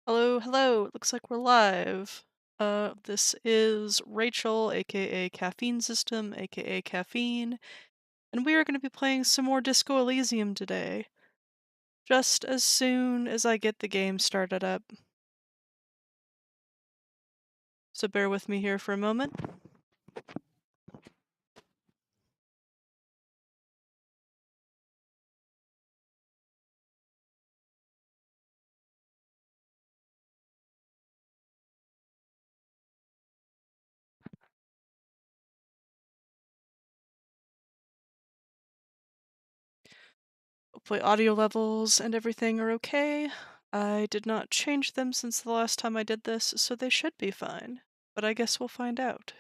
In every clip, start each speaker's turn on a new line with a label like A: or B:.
A: Hello, hello. It looks like we're live. This is Rachel, aka Caffeine System, aka Caffeine, and we are going to be playing some more Disco Elysium today, just as soon as I get the game started up. So bear with me here for a moment. Hopefully audio levels and everything are okay. I did not change them since the last time I did this, so they should be fine. But I guess we'll find out.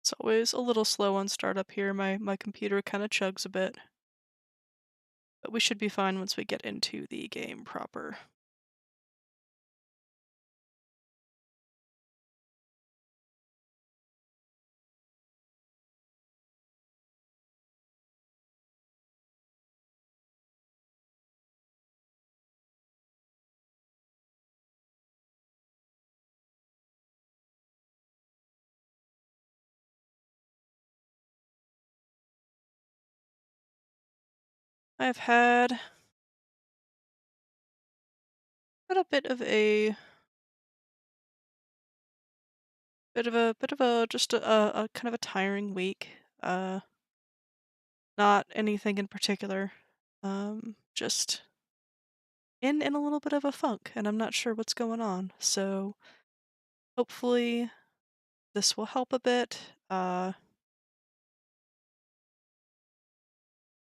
A: It's always a little slow on startup here. My computer kind of chugs a bit. But we should be fine once we get into the game proper. I've had a bit of a just a kind of a tiring week. Not anything in particular. Just in a little bit of a funk, and I'm not sure what's going on. So hopefully this will help a bit.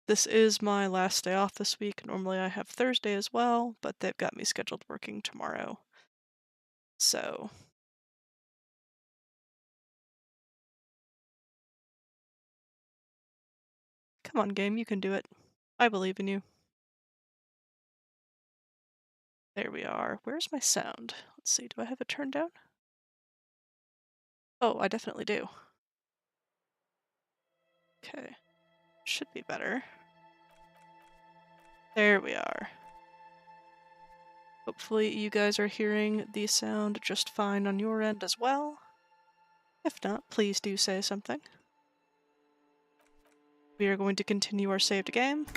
A: This is my last day off this week. Normally I have Thursday as well, but they've got me scheduled working tomorrow. So come on, game, you can do it. I believe in you. There we are. Where's my sound? Let's see, do I have it turned down? Oh, I definitely do. Okay. Should be better. There we are. Hopefully you guys are hearing the sound just fine on your end as well. If not, please do say something. We are going to continue our saved game.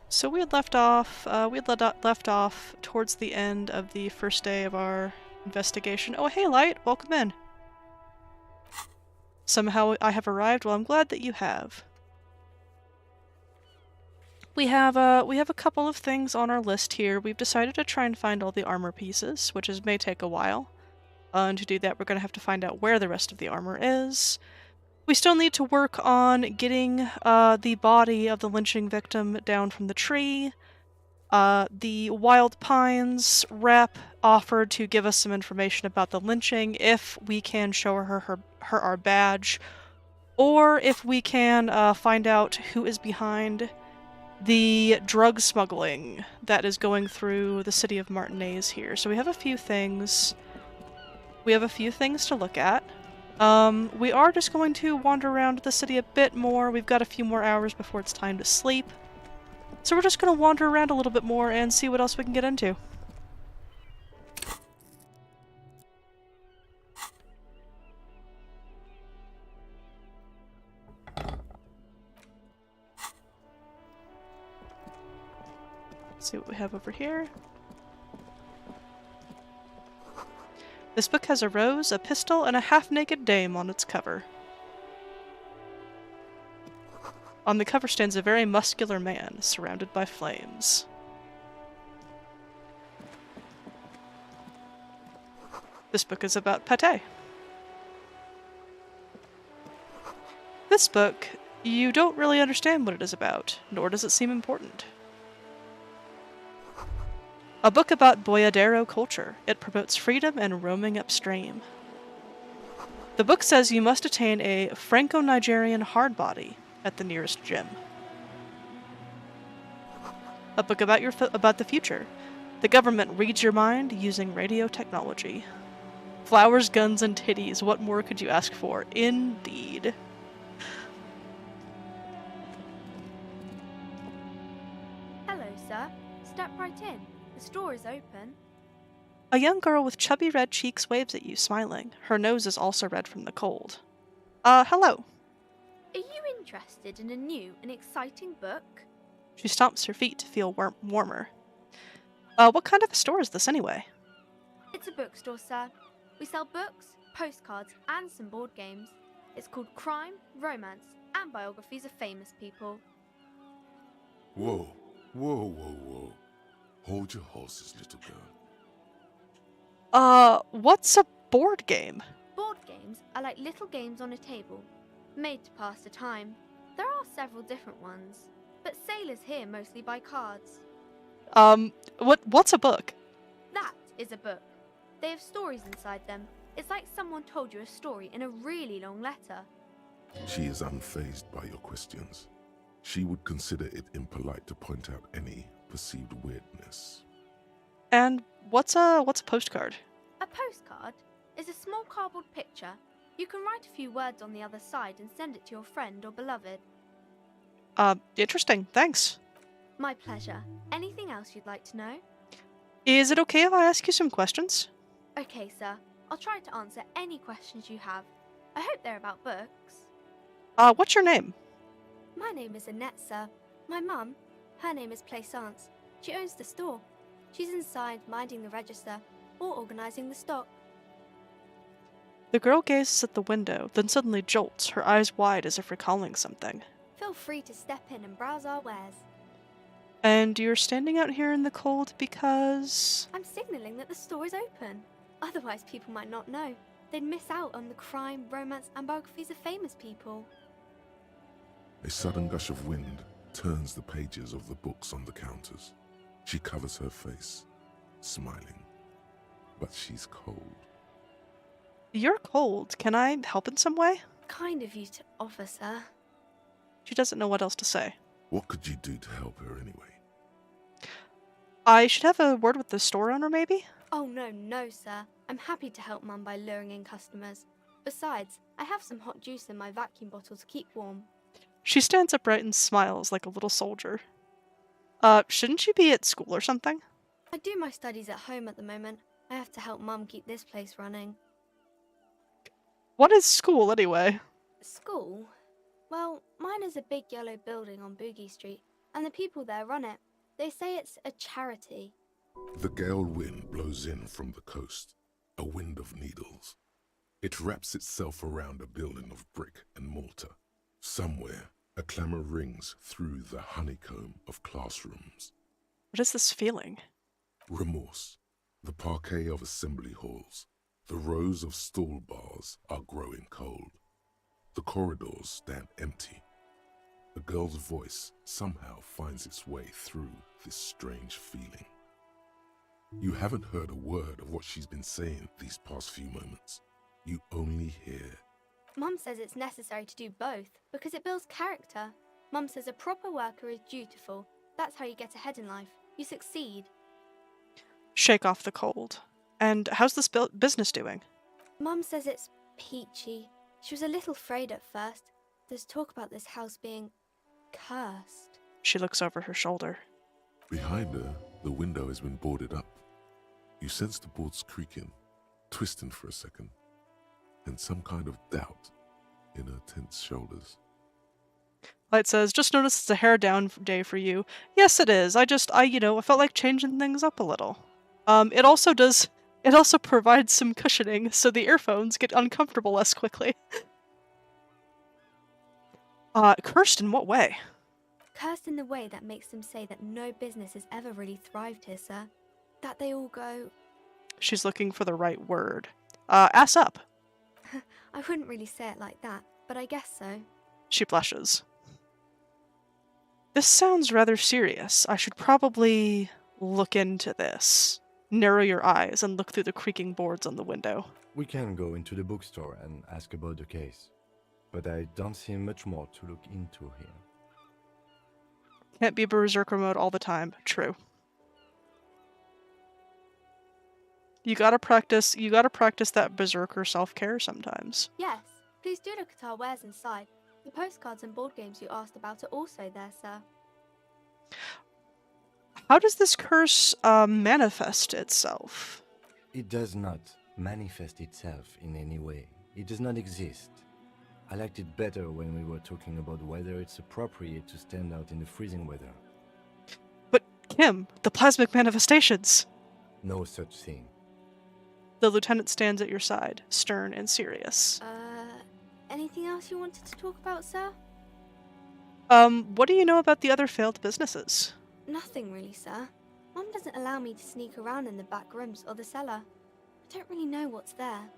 A: So we had left off. Left off towards the end of the first day of our investigation. Oh, hey, Light, welcome in. Somehow I have arrived. Well, I'm glad that you have. We have a couple of things on our list here. We've decided to try and find all the armor pieces, which may take a while. And to do that, we're going to have to find out where the rest of the armor is. We still need to work on getting the body of the lynching victim down from the tree. The Wild Pines rep offered to give us some information about the lynching if we can show her our badge, or if we can find out who is behind the drug smuggling that is going through the city of Martinez here. So we have a few things. We have a few things to look at. We are just going to wander around the city a bit more. We've got a few more hours before it's time to sleep. So we're just going to wander around a little bit more and see what else we can get into. Let's see what we have over here. This book has a rose, a pistol, and a half-naked dame on its cover. On the cover stands a very muscular man, surrounded by flames. This book is about pate. this book, you don't really understand what it is about, nor does it seem important. A book about Boyadero culture. It promotes freedom and roaming upstream. The book says you must attain a Franco-Nigerian hard body at the nearest gym. A book about about the future. The government reads your mind using radio technology. Flowers, guns, and titties. What more could you ask for? Indeed.
B: Hello, sir. Step right in. The store is open.
A: A young girl with chubby red cheeks waves at you, smiling. Her nose is also red from the cold. Hello.
B: Are you interested in a new and exciting book?
A: She stomps her feet to feel warmer. What kind of a store is this anyway?
B: It's a bookstore, sir. We sell books, postcards, and some board games. It's called Crime, Romance, and Biographies of Famous People.
C: Whoa, whoa, whoa, whoa. Hold your horses, little girl.
A: What's a board game?
B: Board games are like little games on a table, made to pass the time. There are several different ones, but sailors here mostly buy cards.
A: What's a book?
B: That is a book. They have stories inside them. It's like someone told you a story in a really long letter.
C: She is unfazed by your questions. She would consider it impolite to point out any perceived weirdness.
A: And what's a postcard?
B: A postcard is a small cardboard picture. You can write a few words on the other side and send it to your friend or beloved.
A: Interesting. Thanks.
B: My pleasure. Anything else you'd like to know?
A: Is it okay if I ask you some questions?
B: Okay, sir. I'll try to answer any questions you have. I hope they're about books.
A: What's your name?
B: My name is Annette, sir. My mum, her name is Plaisance. She owns the store. She's inside minding the register or organising the stock.
A: The girl gazes at the window, then suddenly jolts, her eyes wide as if recalling something.
B: Feel free to step in and browse our wares.
A: And you're standing out here in the cold because...
B: I'm signalling that the store is open. Otherwise people might not know. They'd miss out on the crime, romance and biographies of famous people.
C: A sudden gush of wind turns the pages of the books on the counters. She covers her face, smiling. But she's cold.
A: You're cold. Can I help in some way?
B: Kind of you to offer, sir.
A: She doesn't know what else to say.
C: What could you do to help her anyway?
A: I should have a word with the store owner, maybe?
B: Oh, no, sir. I'm happy to help Mum by luring in customers. Besides, I have some hot juice in my vacuum bottle to keep warm.
A: She stands upright and smiles like a little soldier. Shouldn't you be at school or something?
B: I do my studies at home at the moment. I have to help Mum keep this place running.
A: What is school, anyway?
B: School? Well, mine is a big yellow building on Boogie Street, and the people there run it. They say it's a charity.
C: The gale wind blows in from the coast, a wind of needles. It wraps itself around a building of brick and mortar. Somewhere, a clamour rings through the honeycomb of classrooms.
A: What is this feeling?
C: Remorse. The parquet of assembly halls, the rows of stall bars are growing cold. The corridors stand empty. A girl's voice somehow finds its way through this strange feeling. You haven't heard a word of what she's been saying these past few moments. You only hear...
B: Mum says it's necessary to do both because it builds character. Mum says a proper worker is dutiful. That's how you get ahead in life. You succeed.
A: Shake off the cold. And how's this business doing?
B: Mum says it's peachy. She was a little afraid at first. There's talk about this house being cursed.
A: She looks over her shoulder.
C: Behind her, the window has been boarded up. You sense the boards creaking, twisting for a second, and some kind of doubt in her tense shoulders.
A: Light says, just noticed it's a hair down day for you. Yes, it is. I felt like changing things up a little. It also provides some cushioning so the earphones get uncomfortable less quickly. Cursed in what way?
B: Cursed in the way that makes them say that no business has ever really thrived here, sir. That they all go...
A: She's looking for the right word. Ass up.
B: I wouldn't really say it like that, but I guess so.
A: She blushes. This sounds rather serious. I should probably look into this. Narrow your eyes and look through the creaking boards on the window.
D: We can go into the bookstore and ask about the case, but I don't see much more to look into here.
A: Can't be berserker mode all the time. True. You gotta practice that berserker self-care sometimes.
B: Yes, please do look at our wares inside. The postcards and board games you asked about are also there, sir.
A: How does this curse manifest itself?
D: It does not manifest itself in any way. It does not exist. I liked it better when we were talking about whether it's appropriate to stand out in the freezing weather.
A: But, Kim, the plasmic manifestations!
D: No such thing.
A: The lieutenant stands at your side, stern and serious.
B: Anything else you wanted to talk about, sir?
A: What do you know about the other failed businesses?
B: Nothing really, sir. Mum doesn't allow me to sneak around in the back rooms or the cellar. I don't really know what's there.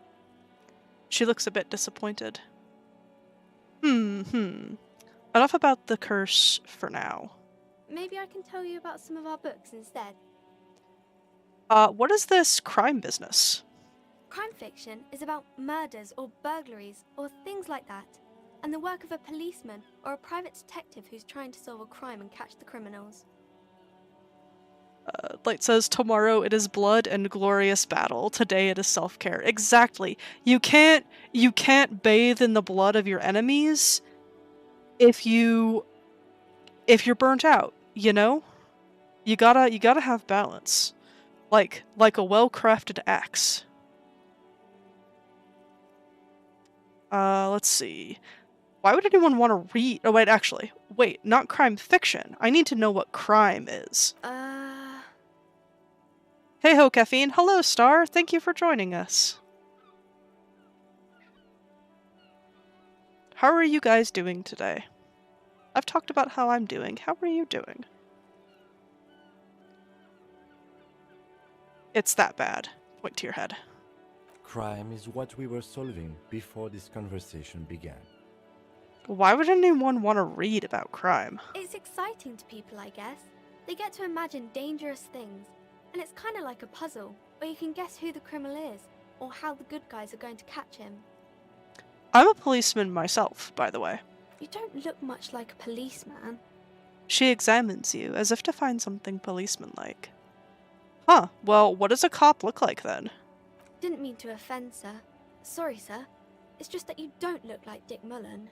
A: She looks a bit disappointed. Enough about the curse for now.
B: Maybe I can tell you about some of our books instead.
A: What is this crime business?
B: Crime fiction is about murders or burglaries or things like that, and the work of a policeman or a private detective who's trying to solve a crime and catch the criminals.
A: Light says, tomorrow it is blood and glorious battle. Today it is self-care. Exactly. You can't bathe in the blood of your enemies if you're burnt out, you know? You gotta have balance. Like a well-crafted axe. Let's see. Why would anyone want to read? Oh, wait, not crime fiction. I need to know what crime is. Hey ho, Caffeine. Hello, Star. Thank you for joining us. How are you guys doing today? I've talked about how I'm doing. How are you doing? It's that bad. Point to your head.
D: Crime is what we were solving before this conversation began.
A: Why would anyone want to read about crime?
B: It's exciting to people, I guess. They get to imagine dangerous things, and it's kind of like a puzzle, where you can guess who the criminal is, or how the good guys are going to catch him.
A: I'm a policeman myself, by the way.
B: You don't look much like a policeman.
A: She examines you, as if to find something policeman-like. Huh, well, what does a cop look like then?
B: Didn't mean to offend, sir. Sorry, sir. It's just that you don't look like Dick Mullen.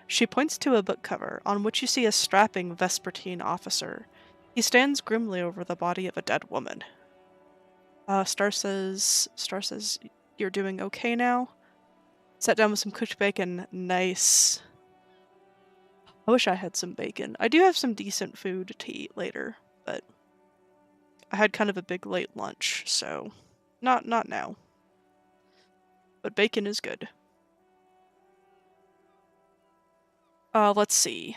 A: She points to a book cover, on which you see a strapping Vespertine officer. He stands grimly over the body of a dead woman. Star says, you're doing okay now? Sat down with some cooked bacon. Nice. I wish I had some bacon. I do have some decent food to eat later, but I had kind of a big late lunch, so not now. But bacon is good. Let's see.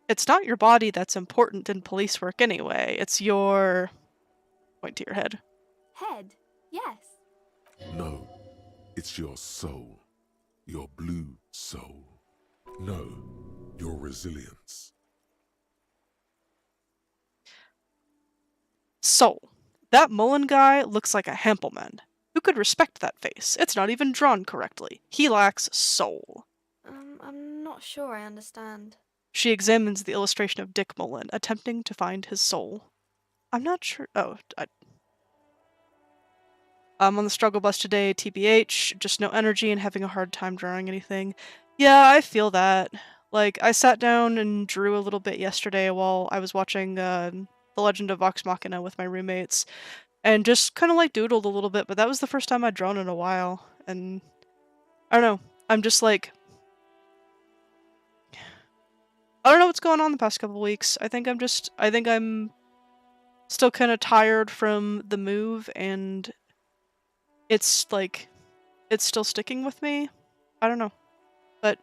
A: It's not your body that's important in police work anyway. It's your... Point to your head.
B: Head? Yes.
C: No, it's your soul. Your blue soul. No, your resilience.
A: Soul. That Mullen guy looks like a Hempelman. Who could respect that face? It's not even drawn correctly. He lacks soul.
B: I'm not sure I understand.
A: She examines the illustration of Dick Mullen, attempting to find his soul. I'm not sure. I'm on the struggle bus today, TBH. Just no energy and having a hard time drawing anything. Yeah, I feel that. Like, I sat down and drew a little bit yesterday while I was watching The Legend of Vox Machina with my roommates. And just kind of like doodled a little bit, but that was the first time I'd drawn in a while. And I don't know. I'm just like... I don't know what's going on the past couple weeks. I think I'm still kind of tired from the move, and it's like, it's still sticking with me. I don't know. But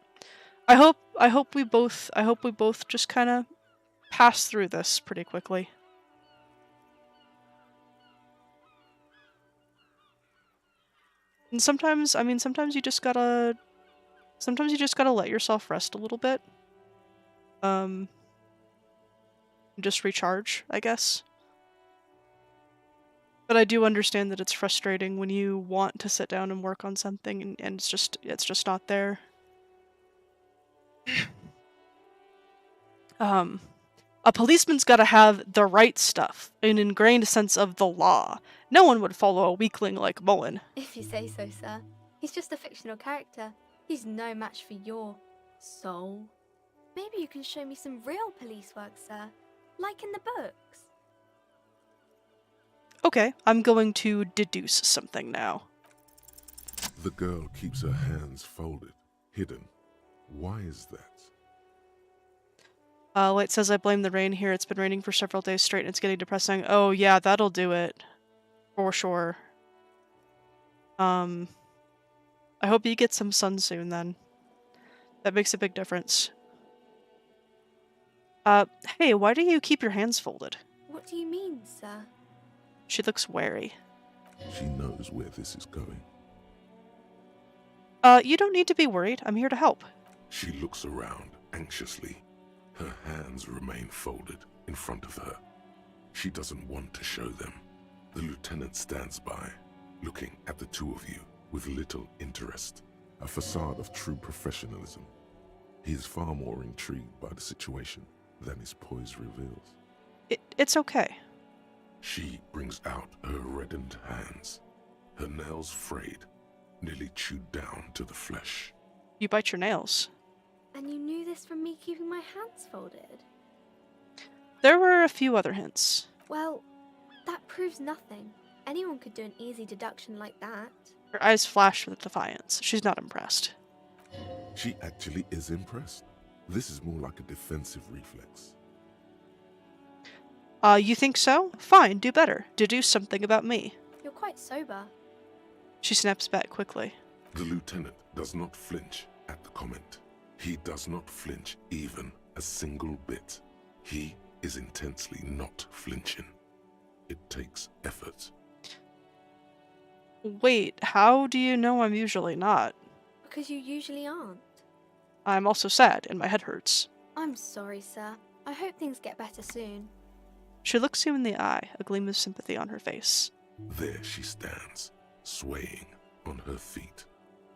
A: I hope we both just kind of pass through this pretty quickly. And sometimes you just gotta Sometimes you just gotta let yourself rest a little bit. Just recharge, I guess. But I do understand that it's frustrating when you want to sit down and work on something and it's just not there. A policeman's gotta have the right stuff, an ingrained sense of the law. No one would follow a weakling like Mullen.
B: If you say so, sir. He's just a fictional character. He's no match for your soul. Maybe you can show me some real police work, sir. Like in the books.
A: Okay, I'm going to deduce something now.
C: The girl keeps her hands folded, hidden. Why is that?
A: Light says I blame the rain here. It's been raining for several days straight and it's getting depressing. Oh yeah, that'll do it. For sure. I hope you get some sun soon then. That makes a big difference. Hey, why do you keep your hands folded?
B: What do you mean, sir?
A: She looks wary.
C: She knows where this is going.
A: You don't need to be worried. I'm here to help.
C: She looks around anxiously. Her hands remain folded in front of her. She doesn't want to show them. The lieutenant stands by, looking at the two of you with little interest, a facade of true professionalism. He is far more intrigued by the situation than his poise reveals.
A: It's okay.
C: She brings out her reddened hands, her nails frayed, nearly chewed down to the flesh.
A: You bite your nails.
B: And you knew this from me keeping my hands folded?
A: There were a few other hints.
B: Well, that proves nothing. Anyone could do an easy deduction like that.
A: Her eyes flash with defiance. She's not impressed.
C: She actually is impressed. This is more like a defensive reflex.
A: You think so? Fine, do better. Deduce something about me.
B: You're quite sober.
A: She snaps back quickly.
C: The lieutenant does not flinch at the comment. He does not flinch even a single bit. He is intensely not flinching. It takes effort.
A: Wait, how do you know I'm usually not?
B: Because you usually aren't.
A: I'm also sad and my head hurts.
B: I'm sorry, sir. I hope things get better soon.
A: She looks you in the eye, a gleam of sympathy on her face.
C: There she stands, swaying on her feet,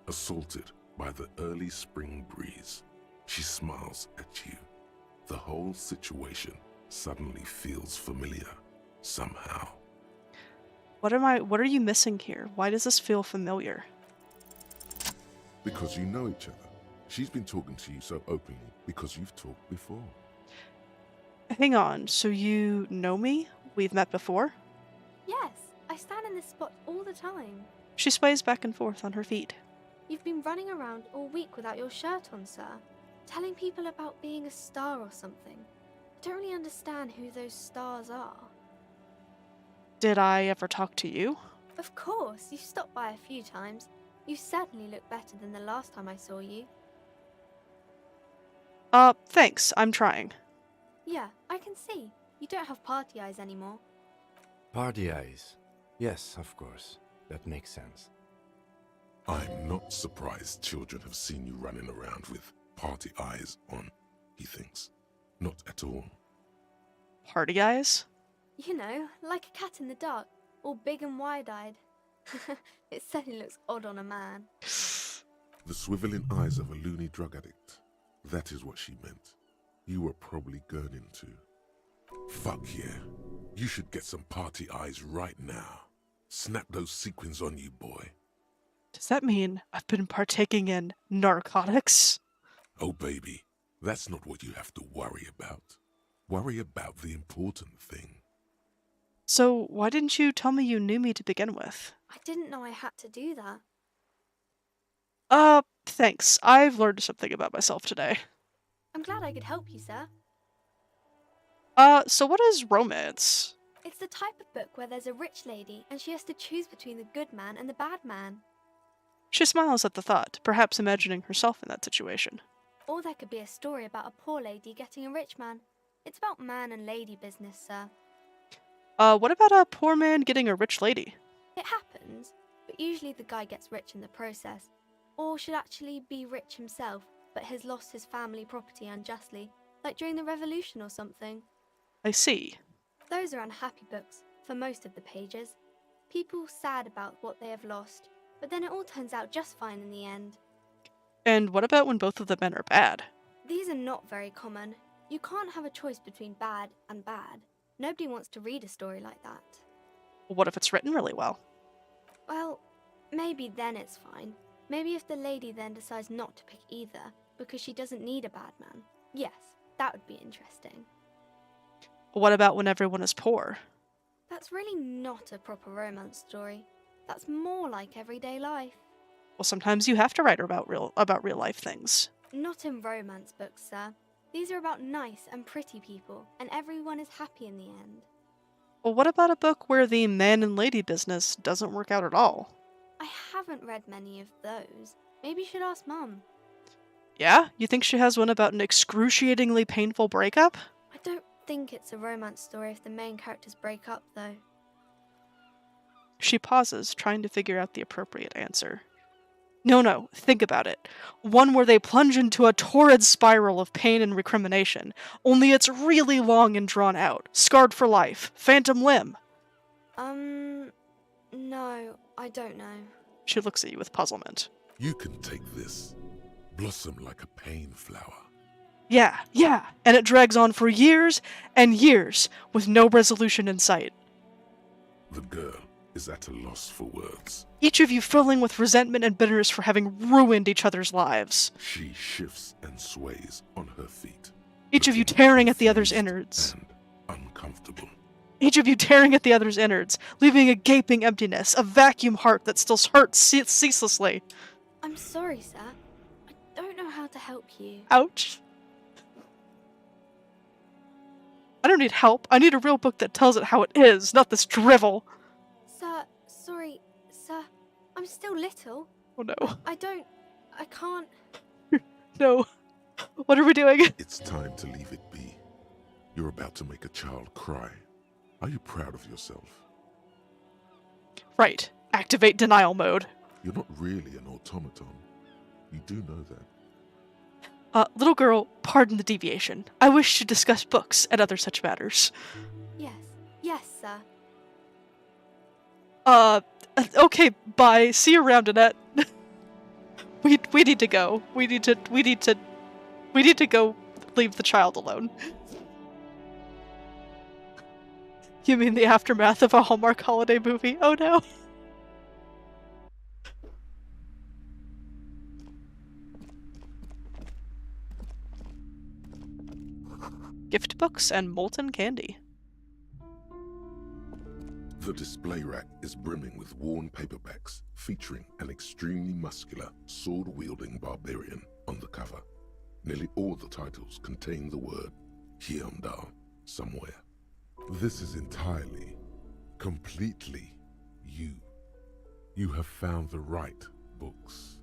C: assaulted by the early spring breeze. She smiles at you. The whole situation suddenly feels familiar, somehow.
A: What are you missing here? Why does this feel familiar?
C: Because you know each other. She's been talking to you so openly because you've talked before.
A: Hang on, so you know me? We've met before?
B: Yes, I stand in this spot all the time.
A: She sways back and forth on her feet.
B: You've been running around all week without your shirt on, sir. Telling people about being a star or something. I don't really understand who those stars are.
A: Did I ever talk to you?
B: Of course, you've stopped by a few times. You certainly look better than the last time I saw you.
A: Thanks, I'm trying.
B: Yeah, I can see. You don't have party eyes anymore.
D: Party eyes. Yes, of course. That makes sense.
C: I'm not surprised children have seen you running around with party eyes on, he thinks. Not at all.
A: Party eyes?
B: You know, like a cat in the dark, all big and wide-eyed. It certainly looks odd on a man.
C: The swiveling eyes of a loony drug addict. That is what she meant. You were probably gurning too. Fuck yeah. You should get some party eyes right now. Snap those sequins on you, boy.
A: Does that mean I've been partaking in narcotics?
C: Oh, baby, that's not what you have to worry about. Worry about the important thing.
A: So why didn't you tell me you knew me to begin with?
B: I didn't know I had to do that.
A: Thanks. I've learned something about myself today.
B: I'm glad I could help you, sir.
A: So what is romance?
B: It's the type of book where there's a rich lady and she has to choose between the good man and the bad man.
A: She smiles at the thought, perhaps imagining herself in that situation.
B: Or there could be a story about a poor lady getting a rich man. It's about man and lady business, sir.
A: What about a poor man getting a rich lady?
B: It happens, but usually the guy gets rich in the process. Or should actually be rich himself, but has lost his family property unjustly, like during the revolution or something.
A: I see.
B: Those are unhappy books, for most of the pages. People sad about what they have lost, but then it all turns out just fine in the end.
A: And what about when both of the men are bad?
B: These are not very common. You can't have a choice between bad and bad. Nobody wants to read a story like that.
A: What if it's written really well?
B: Well, maybe then it's fine. Maybe if the lady then decides not to pick either, because she doesn't need a bad man. Yes, that would be interesting.
A: What about when everyone is poor?
B: That's really not a proper romance story. That's more like everyday life.
A: Well, sometimes you have to write about real life things.
B: Not in romance books, sir. These are about nice and pretty people, and everyone is happy in the end.
A: Well, what about a book where the man and lady business doesn't work out at all?
B: I haven't read many of those. Maybe you should ask Mum.
A: Yeah? You think she has one about an excruciatingly painful breakup?
B: I don't think it's a romance story if the main characters break up, though.
A: She pauses, trying to figure out the appropriate answer. No, think about it. One where they plunge into a torrid spiral of pain and recrimination, only it's really long and drawn out. Scarred for life. Phantom limb.
B: No, I don't know.
A: She looks at you with puzzlement.
C: You can take this. Blossom like a pain flower.
A: Yeah, and it drags on for years and years, with no resolution in sight.
C: The girl is at a loss for words.
A: Each of you filling with resentment and bitterness for having ruined each other's lives.
C: She shifts and sways on her feet.
A: Each of you
C: looking
A: tearing at the other's
C: confused
A: innards.
C: And uncomfortable.
A: Each of you tearing at the other's innards, leaving a gaping emptiness, a vacuum heart that still hurts ceaselessly.
B: I'm sorry, sir. I don't know how to help you.
A: Ouch. I don't need help. I need a real book that tells it how it is, not this drivel.
B: Sir, sorry, sir. I'm still little.
A: Oh no.
B: I can't.
A: No. What are we doing?
C: It's time to leave it be. You're about to make a child cry. Are you proud of yourself?
A: Right. Activate denial mode.
C: You're not really an automaton. You do know that.
A: Little girl, pardon the deviation. I wish to discuss books and other such matters.
B: Yes, sir.
A: Okay, bye. See you around, Annette. We need to go. We need to go leave the child alone. You mean the aftermath of a Hallmark holiday movie? Oh no. Gift books and molten candy.
C: The display rack is brimming with worn paperbacks featuring an extremely muscular, sword-wielding barbarian on the cover. Nearly all the titles contain the word Hyundai somewhere. This is entirely, completely you. You have found the right books.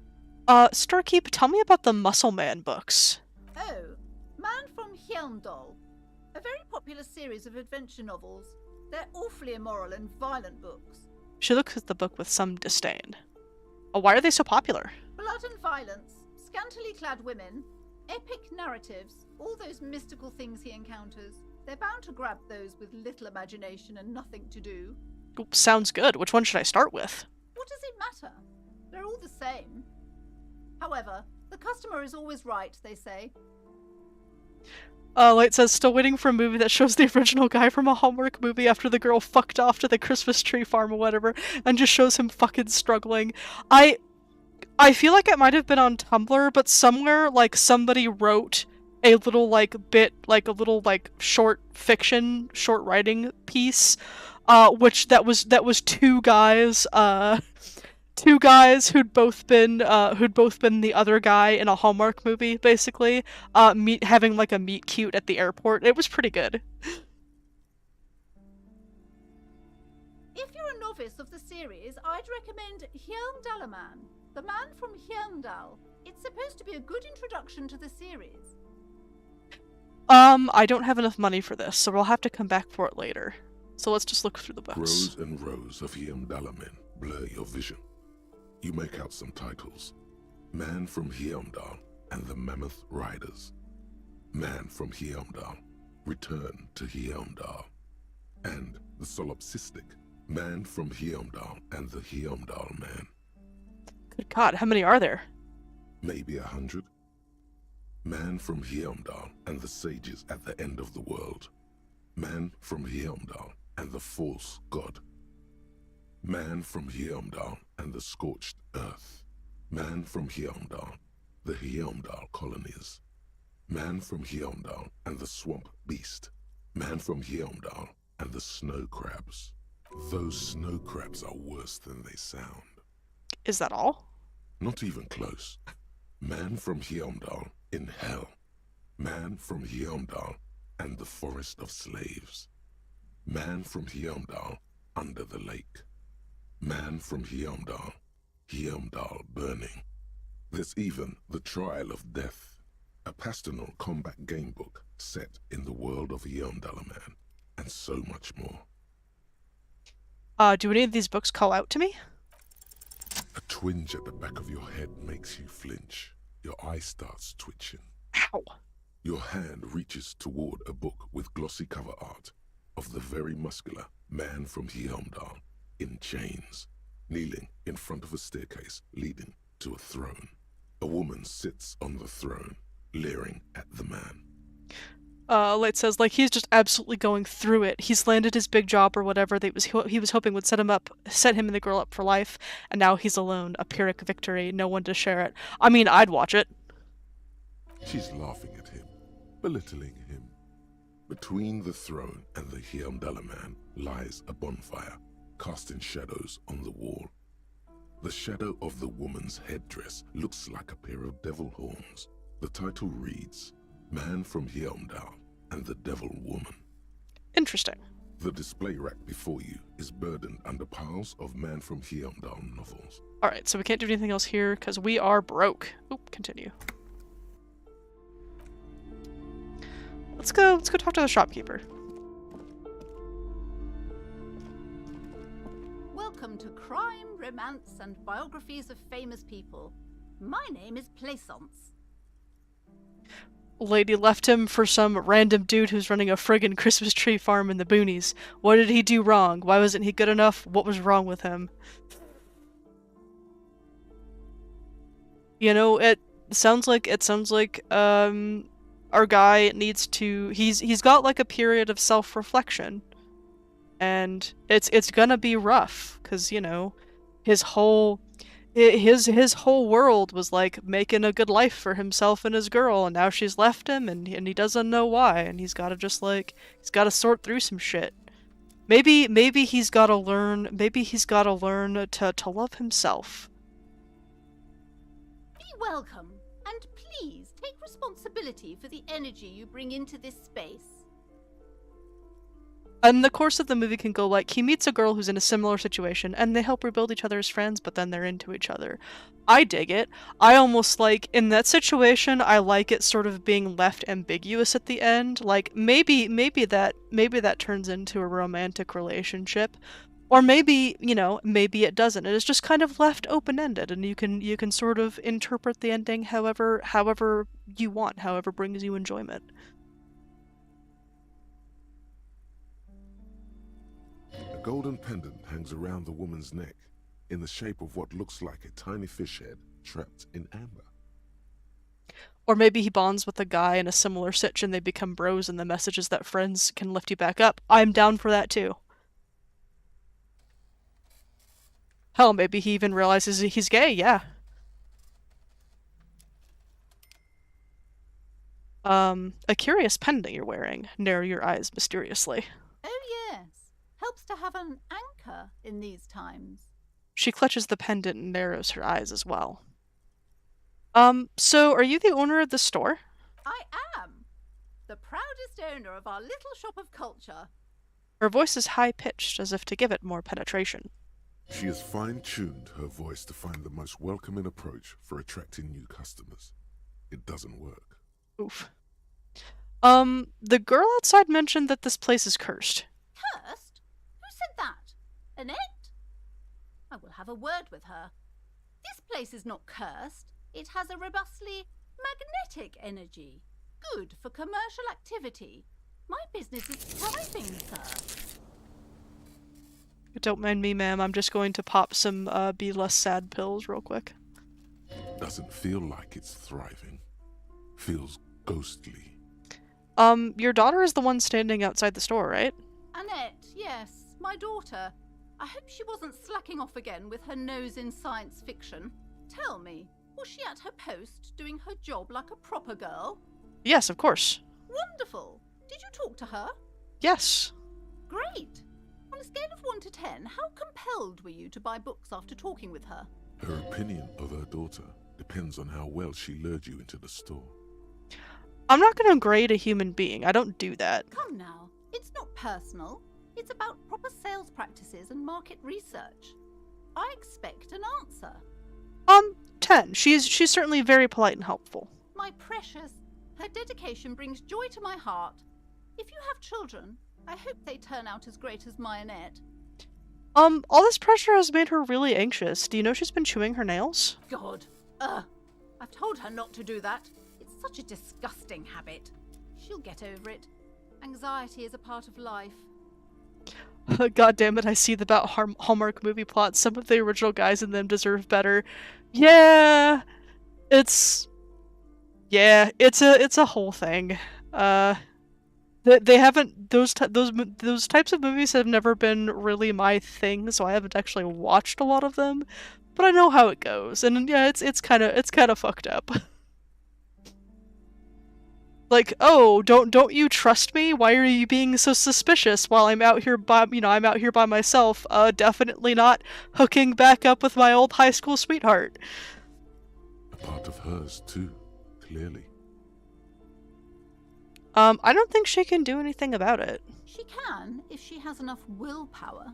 A: Starkeep, tell me about the Muscle Man books.
E: Oh, Man from Hyundai. A very popular series of adventure novels. They're awfully immoral and violent books.
A: She looks at the book with some disdain. Why are they so popular?
E: Blood and violence, scantily clad women, epic narratives, all those mystical things he encounters. They're bound to grab those with little imagination and nothing to do.
A: Sounds good. Which one should I start with?
E: What does it matter? They're all the same. However, the customer is always right, they say.
A: Light says, still waiting for a movie that shows the original guy from a Hallmark movie after the girl fucked off to the Christmas tree farm or whatever, and just shows him fucking struggling. I feel like it might have been on Tumblr, but somewhere, like, somebody wrote a little, like, bit, like, a little, like, short fiction, short writing piece, which that was two guys who'd both been the other guy in a Hallmark movie, basically, having like a meet cute at the airport. It was pretty good.
E: If you're a novice of the series, I'd recommend Hyundai Man, the man from Hyundai. It's supposed to be a good introduction to the series.
A: I don't have enough money for this, so we'll have to come back for it later. So let's just look through the books.
C: Rows and rows of Hyundai men blur your vision. You make out some titles. Man from Heimdall and the Mammoth Riders. Man from Heimdall, return to Heimdall. And the Solipsistic, Man from Heimdall and the Heimdall Man.
A: Good God, how many are there?
C: Maybe 100. Man from Heimdall and the Sages at the End of the World. Man from Heimdall and the False God. Man from Heimdall and the Scorched Earth. Man from Heimdall, the Heimdall colonies. Man from Heimdall and the Swamp Beast. Man from Heimdall and the Snow Crabs. Those snow crabs are worse than they sound.
A: Is that all?
C: Not even close. Man from Heimdall in Hell. Man from Heimdall and the Forest of Slaves. Man from Heimdall under the lake. Man from Heimdall, Heimdall burning. There's even The Trial of Death, a Pastanal combat gamebook set in the world of Heimdallaman, and so much more.
A: Do any of these books call out to me?
C: A twinge at the back of your head makes you flinch. Your eye starts twitching.
A: Ow.
C: Your hand reaches toward a book with glossy cover art of the very muscular man from Heimdall in chains, kneeling in front of a staircase leading to a throne. A woman sits on the throne, leering at the man.
A: Light says, like, he's just absolutely going through it. He's landed his big job or whatever that he was hoping would set him and the girl up for life, and now he's alone. A Pyrrhic victory, no one to share it. I mean, I'd watch it.
C: She's laughing at him, belittling him. Between the throne and the Heimdallaman lies a bonfire, casting shadows on the wall. The shadow of the woman's headdress looks like a pair of devil horns. The title reads, Man from Heimdall and the Devil Woman.
A: Interesting.
C: The display rack before you is burdened under piles of Man from Heimdall novels.
A: Alright, so we can't do anything else here because we are broke. Oop, continue. Let's go talk to the shopkeeper.
E: Welcome to Crime, Romance, and Biographies of Famous People. My name is Plaisance.
A: Lady left him for some random dude who's running a friggin' Christmas tree farm in the boonies. What did he do wrong? Why wasn't he good enough? What was wrong with him? You know, it sounds like our guy needs to he's got like a period of self-reflection. And it's gonna be rough, cause you know, his whole world was like making a good life for himself and his girl, and now she's left him, and he doesn't know why, and he's gotta sort through some shit. Maybe he's gotta learn to love himself.
E: Be welcome, and please take responsibility for the energy you bring into this space.
A: And the course of the movie can go like, he meets a girl who's in a similar situation, and they help rebuild each other as friends, but then they're into each other. I dig it. I almost like, in that situation, I like it sort of being left ambiguous at the end. Like, maybe that turns into a romantic relationship. Or maybe, you know, maybe it doesn't. It is just kind of left open-ended, and you can sort of interpret the ending however you want, however brings you enjoyment.
C: A golden pendant hangs around the woman's neck, in the shape of what looks like a tiny fish head trapped in amber.
A: Or maybe he bonds with a guy in a similar sitch and they become bros, and the message is that friends can lift you back up. I'm down for that too. Hell, maybe he even realizes he's gay, yeah. A curious pendant you're wearing. Narrow your eyes mysteriously.
E: Oh yes, helps to have an anchor in these times.
A: She clutches the pendant and narrows her eyes as well. So are you the owner of the store?
E: I am the proudest owner of our little shop of culture.
A: Her voice is high-pitched, as if to give it more penetration.
C: She has fine-tuned her voice to find the most welcoming approach for attracting new customers. It doesn't work.
A: Oof. The girl outside mentioned that this place is cursed.
E: Cursed? Who said that? Annette? I will have a word with her. This place is not cursed. It has a robustly magnetic energy. Good for commercial activity. My business is thriving, sir.
A: Don't mind me, ma'am. I'm just going to pop some Be Less Sad pills real quick.
C: Doesn't feel like it's thriving. Feels ghostly.
A: Your daughter is the one standing outside the store, right?
E: Annette, yes, my daughter. I hope she wasn't slacking off again with her nose in science fiction. Tell me, was she at her post doing her job like a proper girl?
A: Yes, of course.
E: Wonderful. Did you talk to her?
A: Yes.
E: Great. On a scale of 1 to 10, how compelled were you to buy books after talking with her?
C: Her opinion of her daughter depends on how well she lured you into the store.
A: I'm not going to grade a human being. I don't do that.
E: Come now, it's not personal. It's about proper sales practices and market research. I expect an answer.
A: 10. She's certainly very polite and helpful.
E: My precious, her dedication brings joy to my heart. If you have children, I hope they turn out as great as my Annette.
A: All this pressure has made her really anxious. Do you know she's been chewing her nails?
E: God, I've told her not to do that. It's such a disgusting habit. She'll get over it. Anxiety is a part of life.
A: God damn it, I see about Hallmark movie plots. Some of the original guys in them deserve better. Yeah, it's a whole thing. They haven't those types of movies have never been really my thing, so I haven't actually watched a lot of them. But I know how it goes, and yeah, it's kind of fucked up. Like, oh, don't you trust me? Why are you being so suspicious while I'm out here by myself, definitely not hooking back up with my old high school sweetheart.
C: A part of hers, too, clearly.
A: I don't think she can do anything about it.
E: She can, if she has enough willpower.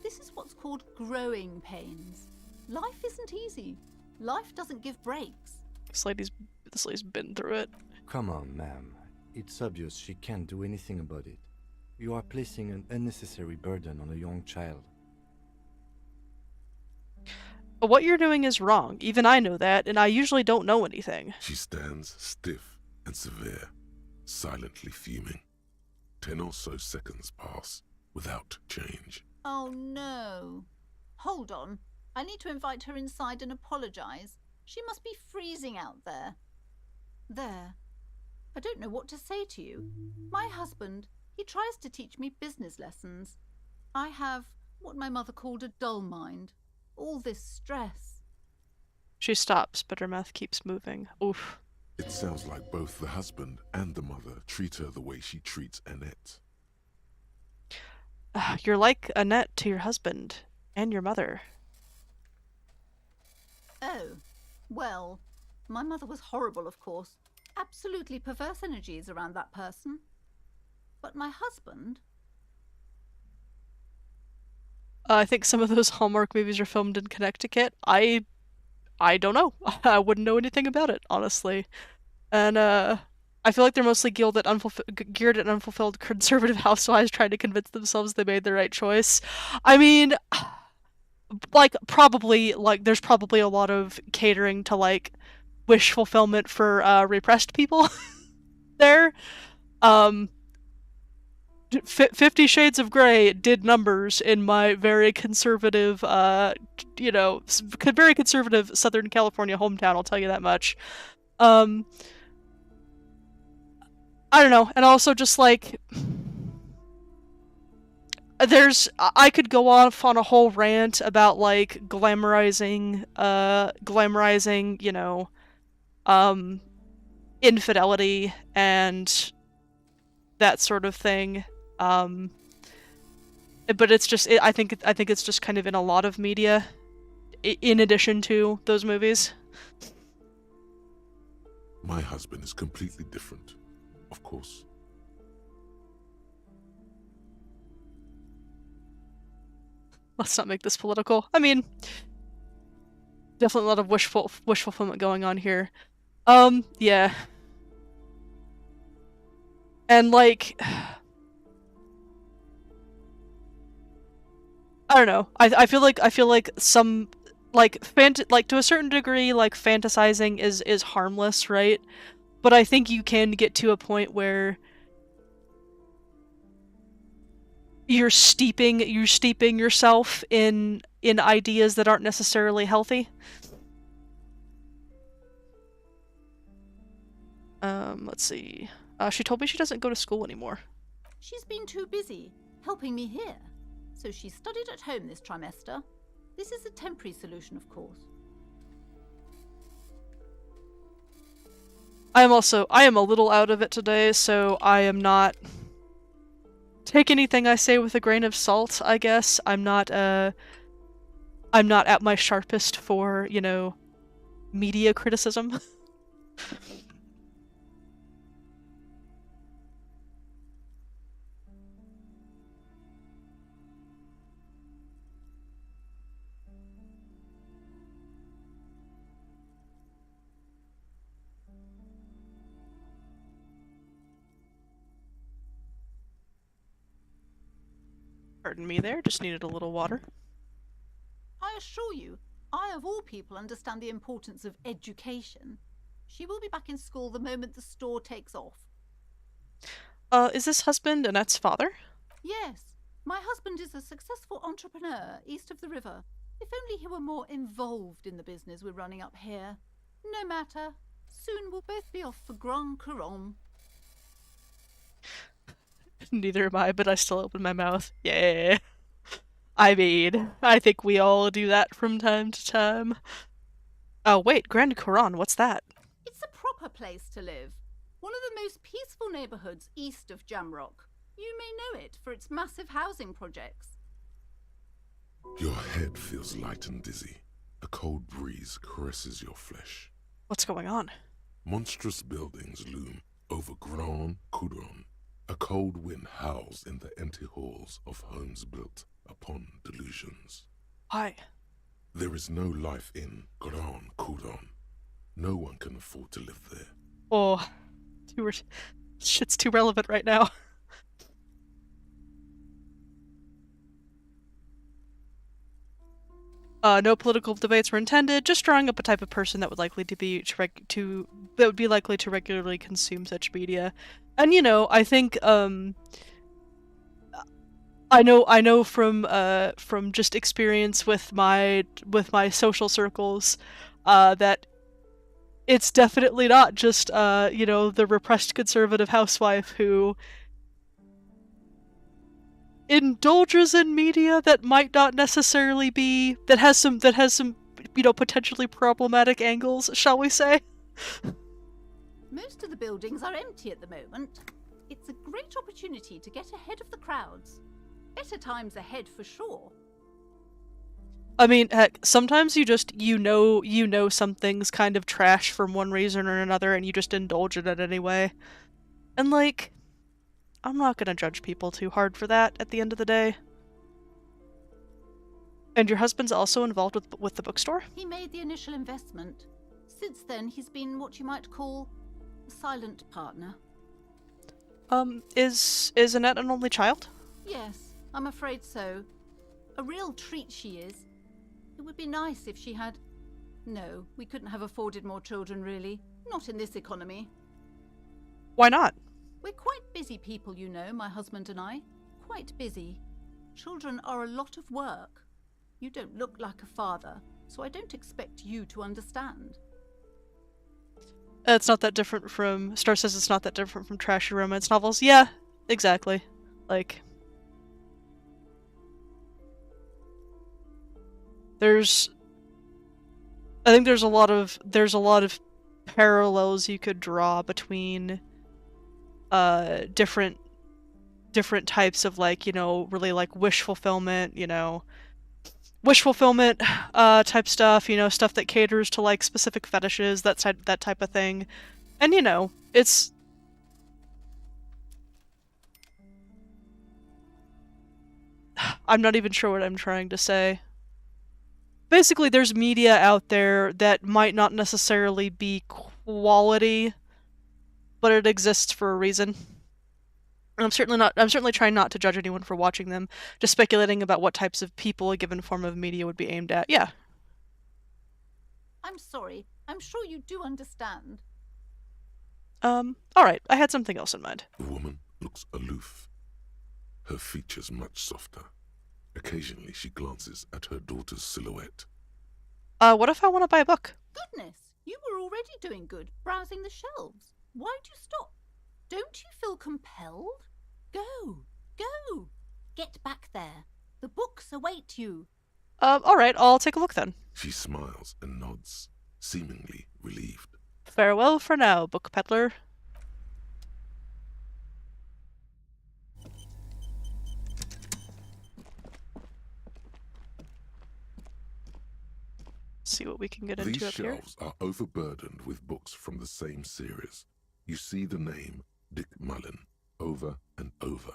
E: This is what's called growing pains. Life isn't easy. Life doesn't give breaks.
A: This lady's been through it.
D: Come on, ma'am. It's obvious she can't do anything about it. You are placing an unnecessary burden on a young child.
A: What you're doing is wrong. Even I know that, and I usually don't know anything.
C: She stands stiff and severe, silently fuming. 10 or so seconds pass without change.
E: Oh no. Hold on. I need to invite her inside and apologize. She must be freezing out there. There. I don't know what to say to you. My husband, he tries to teach me business lessons. I have what my mother called a dull mind. All this stress.
A: She stops, but her mouth keeps moving. Oof.
C: It sounds like both the husband and the mother treat her the way she treats Annette.
A: You're like Annette to your husband and your mother.
E: Oh, well, my mother was horrible, of course. Absolutely perverse energies around that person. But my husband...
A: I think some of those Hallmark movies are filmed in Connecticut. I don't know. I wouldn't know anything about it, honestly. And I feel like they're mostly geared at unfulfilled conservative housewives trying to convince themselves they made the right choice. I mean, there's probably a lot of catering to like wish fulfillment for repressed people there. 50 Shades of Grey did numbers in my very conservative, very conservative Southern California hometown, I'll tell you that much. I don't know, and also just like... I could go off on a whole rant about, like, glamorizing, infidelity and that sort of thing. But it's just, I think it's just kind of in a lot of media, in addition to those movies.
C: My husband is completely different, of course.
A: Let's not make this political. I mean, definitely a lot of wish fulfillment going on here. Yeah. And like, I don't know. I feel like some, like to a certain degree, like fantasizing is harmless, right? But I think you can get to a point where you're steeping yourself in ideas that aren't necessarily healthy. Let's see. She told me she doesn't go to school anymore.
E: She's been too busy helping me here, so she studied at home this trimester. This is a temporary solution, of course.
A: I am a little out of it today, so I am not... Take anything I say with a grain of salt, I guess. I'm not at my sharpest for, you know, media criticism. Pardon me there, just needed a little water.
E: I assure you, I of all people understand the importance of education. She will be back in school the moment the store takes off.
A: Is this husband Annette's father?
E: Yes, my husband is a successful entrepreneur east of the river. If only he were more involved in the business we're running up here. No matter, soon we'll both be off for Grand Couronne.
A: Neither am I, but I still open my mouth. Yeah. I mean, I think we all do that from time to time. Oh, wait, Grand Couronne, what's that?
E: It's a proper place to live. One of the most peaceful neighbourhoods east of Jamrock. You may know it for its massive housing projects.
C: Your head feels light and dizzy. A cold breeze caresses your flesh.
A: What's going on?
C: Monstrous buildings loom over Grand Couronne. A cold wind howls in the empty halls of homes built upon delusions.
A: Why?
C: There is no life in Grand Couronne. No one can afford to live there.
A: Oh, shit's too relevant right now. No political debates were intended. Just drawing up a type of person that would be likely to regularly consume such media. And you know, I think I know from just experience with my social circles that it's definitely not just you know, the repressed conservative housewife who indulges in media that might not necessarily be that has some you know, potentially problematic angles, shall we say.
E: Most of the buildings are empty at the moment. It's a great opportunity to get ahead of the crowds. Better times ahead for sure.
A: I mean, heck, sometimes you know something's kind of trash from one reason or another, and you just indulge in it anyway. And like, I'm not gonna judge people too hard for that at the end of the day. And your husband's also involved with the bookstore?
E: He made the initial investment. Since then, he's been what you might call a silent partner.
A: Is Annette an only child?
E: Yes, I'm afraid so. A real treat she is. It would be nice if she had... No, we couldn't have afforded more children, really. Not in this economy.
A: Why not?
E: We're quite busy people, you know, my husband and I. Quite busy. Children are a lot of work. You don't look like a father, so I don't expect you to understand.
A: It's not that different from... Star says it's not that different from trashy romance novels. Yeah, exactly. Like... I think there's a lot of parallels you could draw between different types of, like, you know, really like wish fulfillment type stuff, you know, stuff that caters to like specific fetishes, that type of thing. And you know, it's I'm not even sure what I'm trying to say. Basically, there's media out there that might not necessarily be quality, but it exists for a reason. And I'm certainly trying not to judge anyone for watching them, just speculating about what types of people a given form of media would be aimed at. Yeah.
E: I'm sorry. I'm sure you do understand.
A: Alright, I had something else in mind.
C: The woman looks aloof, her features much softer. Occasionally she glances at her daughter's silhouette.
A: What if I want to buy a book?
E: Goodness, you were already doing good, browsing the shelves. Why'd you stop? Don't you feel compelled? Go, go. Get back there. The books await you.
A: Alright, I'll take a look then.
C: She smiles and nods, seemingly relieved.
A: Farewell for now, book peddler. See what we can get
C: These
A: into up here.
C: shelves are overburdened with books from the same series. You see the name Dick Mullen over and over.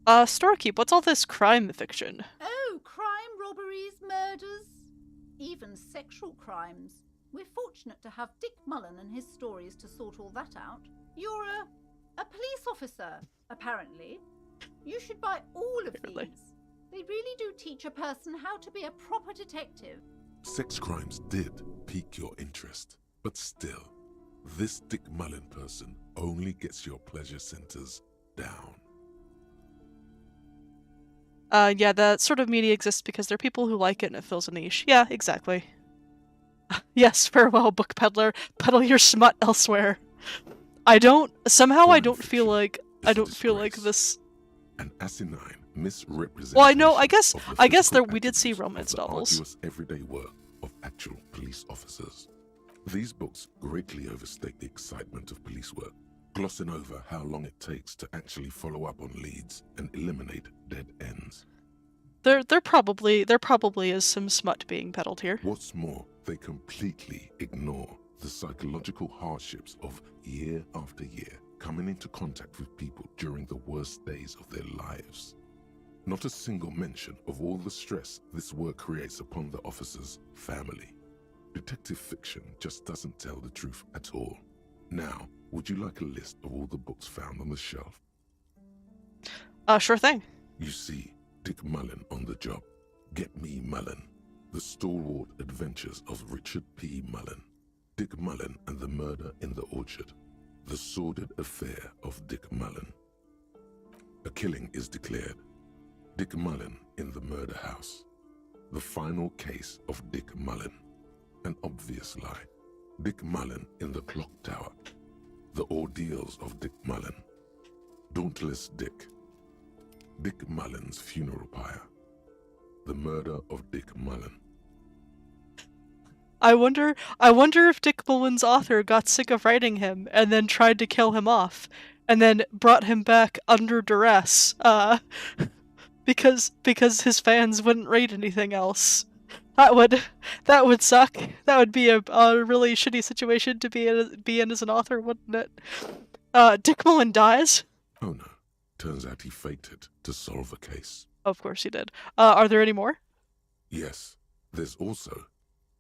A: Storekeep, what's all this crime fiction?
E: Oh, crime, robberies, murders, even sexual crimes. We're fortunate to have Dick Mullen and his stories to sort all that out. You're a police officer, apparently. You should buy all of
A: Apparently.
E: these. They really do teach a person how to be a proper detective.
C: Sex crimes did pique your interest, but still, this Dick Mullen person only gets your pleasure centers down.
A: Yeah, that sort of media exists because there are people who like it and it fills a niche. Yeah, exactly. Yes, farewell, book peddler. Peddle your smut elsewhere. I don't
C: Crime
A: feel
C: fiction
A: like
C: is a
A: this.
C: An asinine misrepresentation.
A: Well, I know. I guess
C: physical
A: we did see
C: attributes of
A: romance
C: the
A: novels.
C: arduous everyday work of actual police officers. These books greatly overstate the excitement of police work, glossing over how long it takes to actually follow up on leads and eliminate dead ends.
A: There probably is some smut being peddled here.
C: What's more, they completely ignore the psychological hardships of year after year coming into contact with people during the worst days of their lives. Not a single mention of all the stress this work creates upon the officer's family. Detective fiction just doesn't tell the truth at all. Now, would you like a list of all the books found on the shelf?
A: Sure thing.
C: You see Dick Mullen on the job. Get Me Mullen. The Stalwart Adventures of Richard P. Mullen. Dick Mullen and the Murder in the Orchard. The Sordid Affair of Dick Mullen. A killing is declared. Dick Mullen in the Murder House. The Final Case of Dick Mullen. An Obvious Lie. Dick Mullen in the Clock Tower. The Ordeals of Dick Mullen. Dauntless Dick. Dick Mullen's Funeral Pyre. The Murder of Dick Mullen.
A: I wonder if Dick Mullen's author got sick of writing him and then tried to kill him off, and then brought him back under duress, because his fans wouldn't read anything else. That would suck. That would be a really shitty situation to be in as an author, wouldn't it? Dick Mullen dies.
C: Oh no. Turns out he faked it to solve a case.
A: Of course he did. Are there any more?
C: Yes, there's also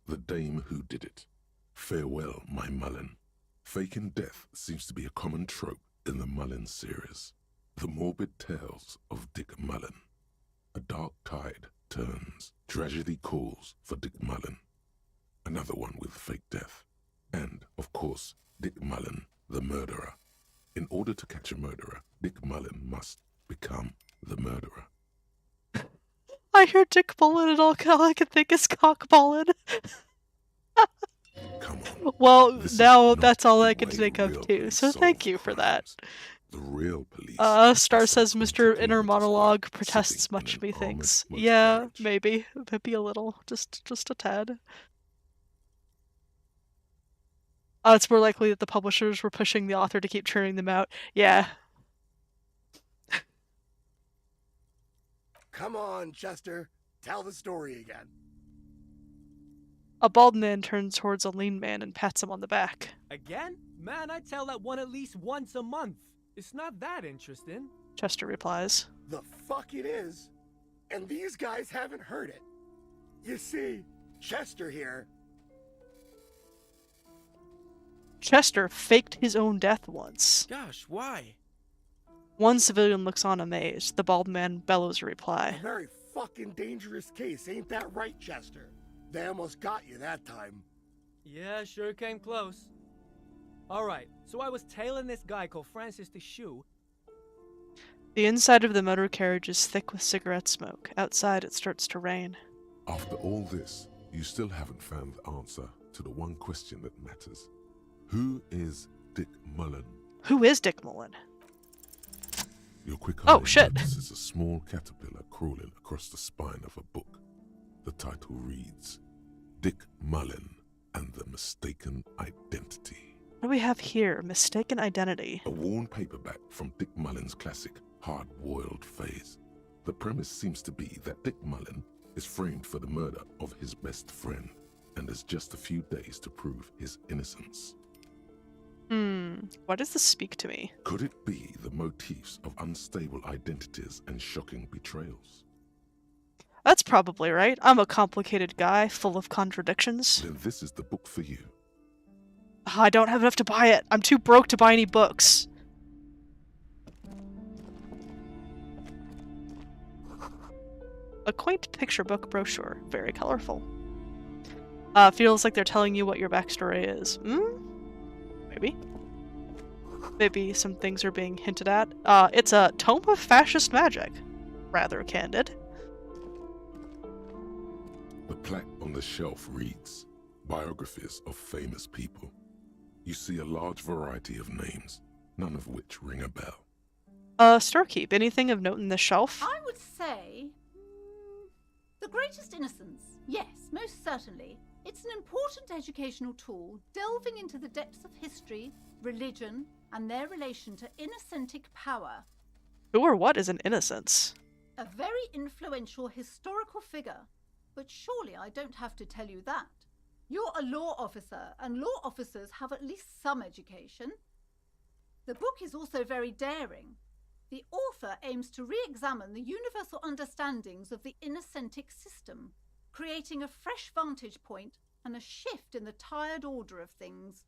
C: The Dame Who Did It. Farewell, my Mullen. Faking death seems to be a common trope in the Mullen series. The morbid tales of Dick Mullen. A dark tide turns. Tragedy calls for Dick Mullen. Another one with fake death. And, of course, Dick Mullen, the murderer. In order to catch a murderer, Dick Mullen must become the murderer.
A: I hear Dick Mullen and all I can think is cock Mullen.
C: Come on.
A: Well,
C: This is
A: now
C: not
A: that's all
C: the
A: I can
C: way
A: think of
C: real
A: too,
C: police
A: so
C: solve
A: thank you for that.
C: crimes. The real police.
A: Star
C: are
A: says
C: some
A: Mr. Inner
C: entertainment
A: Monologue
C: site
A: protests
C: sitting
A: much,
C: in an
A: methinks.
C: armoured
A: Yeah,
C: carriage.
A: maybe a little, just a tad. It's more likely that the publishers were pushing the author to keep churning them out. Yeah.
F: Come on, Chester. Tell the story again.
A: A bald man turns towards a lean man and pats him on the back.
G: Again? Man, I tell that one at least once a month. It's not that interesting.
A: Chester replies.
F: The fuck it is. And these guys haven't heard it. You see, Chester here.
A: Chester faked his own death once.
G: Gosh, why?
A: One civilian looks on amazed. The bald man bellows a reply.
F: A very fucking dangerous case, ain't that right, Chester? They almost got you that time.
G: Yeah, sure came close. Alright, so I was tailing this guy called Francis the Shoe.
A: The inside of the motor carriage is thick with cigarette smoke. Outside, it starts to rain.
C: After all this, you still haven't found the answer to the one question that matters. Who is Dick Mullen?
A: Who is Dick Mullen?
C: Your quick
A: Oh,
C: eye
A: shit.
C: notices a small caterpillar crawling across the spine of a book. The title reads, Dick Mullen and the Mistaken Identity.
A: What do we have here? Mistaken Identity.
C: A worn paperback from Dick Mullen's classic Hard-Boiled Phase. The premise seems to be that Dick Mullen is framed for the murder of his best friend and has just a few days to prove his innocence.
A: Why does this speak to me?
C: Could it be the motifs of unstable identities and shocking betrayals?
A: That's probably right. I'm a complicated guy, full of contradictions.
C: Then this is the book for you.
A: I don't have enough to buy it. I'm too broke to buy any books. A quaint picture book brochure. Very colorful. Feels like they're telling you what your backstory is. Maybe. Maybe some things are being hinted at. It's a tome of fascist magic. Rather candid.
C: The plaque on the shelf reads, Biographies of Famous People. You see a large variety of names, none of which ring a bell.
A: Storekeep, anything of note in the shelf?
E: I would say... The Greatest Innocence. Yes, most certainly. It's an important educational tool, delving into the depths of history, religion, and their relation to innocentic power.
A: Who or what is an innocence?
E: A very influential historical figure. But surely I don't have to tell you that. You're a law officer, and law officers have at least some education. The book is also very daring. The author aims to re-examine the universal understandings of the innocentic system, creating a fresh vantage point and a shift in the tired order of things.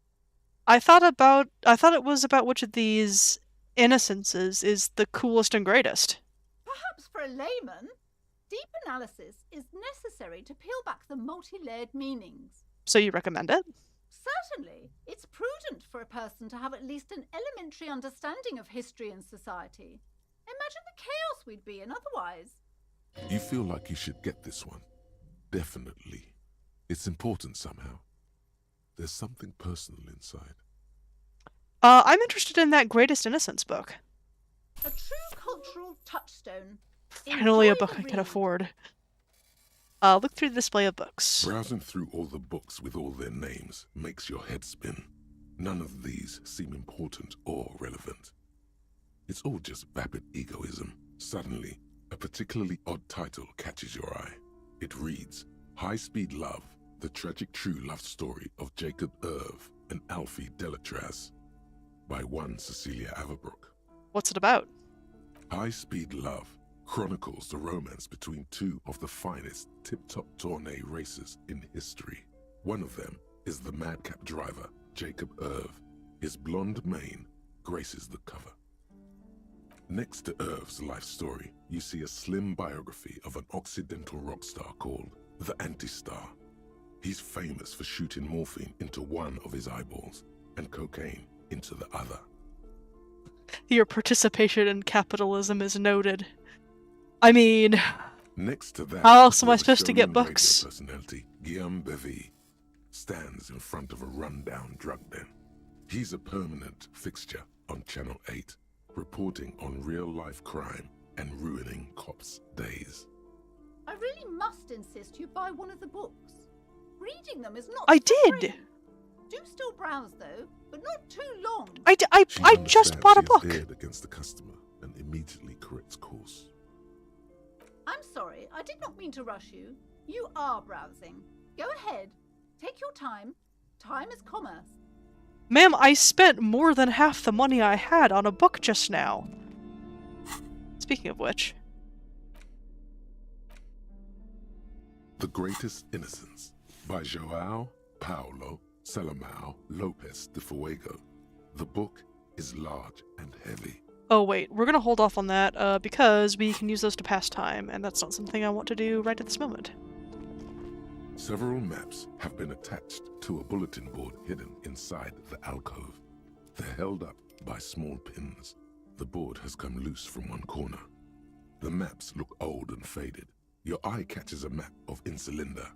A: I thought it was about which of these innocences is the coolest and greatest.
E: Perhaps for a layman, deep analysis is necessary to peel back the multi-layered meanings.
A: So you recommend it?
E: Certainly. It's prudent for a person to have at least an elementary understanding of history and society. Imagine the chaos we'd be in otherwise.
C: You feel like you should get this one. Definitely. It's important somehow. There's something personal inside.
A: I'm interested in that Greatest Innocence book.
E: A true cultural touchstone.
A: Finally a
E: Enjoy
A: book
E: the
A: I can
E: read.
A: afford. Look through the display of books.
C: Browsing through all the books with all their names makes your head spin. None of these seem important or relevant. It's all just vapid egoism. Suddenly, a particularly odd title catches your eye. It reads, High Speed Love, the tragic true love story of Jacob Irv and Alfie Delatraz, by one Cecilia Averbrook.
A: What's it about?
C: High Speed Love chronicles the romance between two of the finest tip-top tourney racers in history. One of them is the madcap driver, Jacob Irv. His blonde mane graces the cover. Next to Irv's life story, you see a slim biography of an Occidental rock star called the Anti-Star. He's famous for shooting morphine into one of his eyeballs and cocaine into the other.
A: Your participation in capitalism is noted. I mean,
C: Next to that,
A: how else am I
C: the
A: supposed to get
C: Australian
A: books?
C: radio personality Guillaume Bevy stands in front of a rundown drug den. He's a permanent fixture on Channel 8, reporting on real-life crime and ruining cops' days.
E: I really must insist you buy one of the books. Reading them is not
A: I
E: for
A: did!
E: free. Do still browse though, but not too long.
A: I
C: She
A: just bought a
C: understands she has
A: book.
C: dared against the customer and immediately corrects course.
E: I'm sorry, I did not mean to rush you. You are browsing. Go ahead. Take your time. Time is commerce.
A: Ma'am, I spent more than half the money I had on a book just now. Speaking of which...
C: The Greatest Innocence by João Paulo Salomão Lopes de Fuego. The book is large and heavy.
A: Oh wait, we're gonna hold off on that, because we can use those to pass time, and that's not something I want to do right at this moment.
C: Several maps have been attached to a bulletin board hidden inside the alcove. They're held up by small pins. The board has come loose from one corner. The maps look old and faded. Your eye catches a map of Insulinda,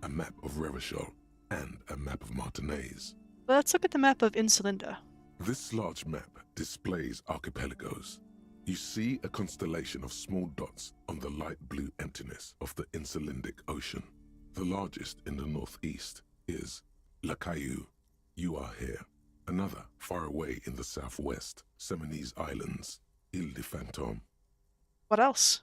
C: a map of Revachol, and a map of Martinez.
A: Let's look at the map of Insulinda.
C: This large map displays archipelagos. You see a constellation of small dots on the light blue emptiness of the Insulindic Ocean. The largest in the northeast is La Caillou. You are here. Another, far away in the southwest, Seminese Islands, Ile de Fantôme.
A: What else?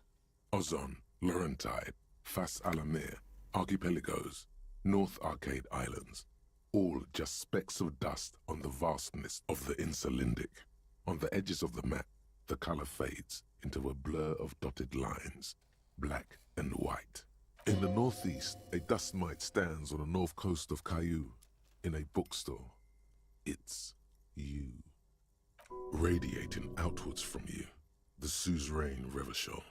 C: Ozon, Laurentide, Fas a la Mer, Archipelagos, North Arcade Islands, all just specks of dust on the vastness of the Insulindic. On the edges of the map, the color fades into a blur of dotted lines, black and white. In the northeast, a dust mite stands on the north coast of Caillou, in a bookstore. It's you. Radiating outwards from you, the suzerain Revachol.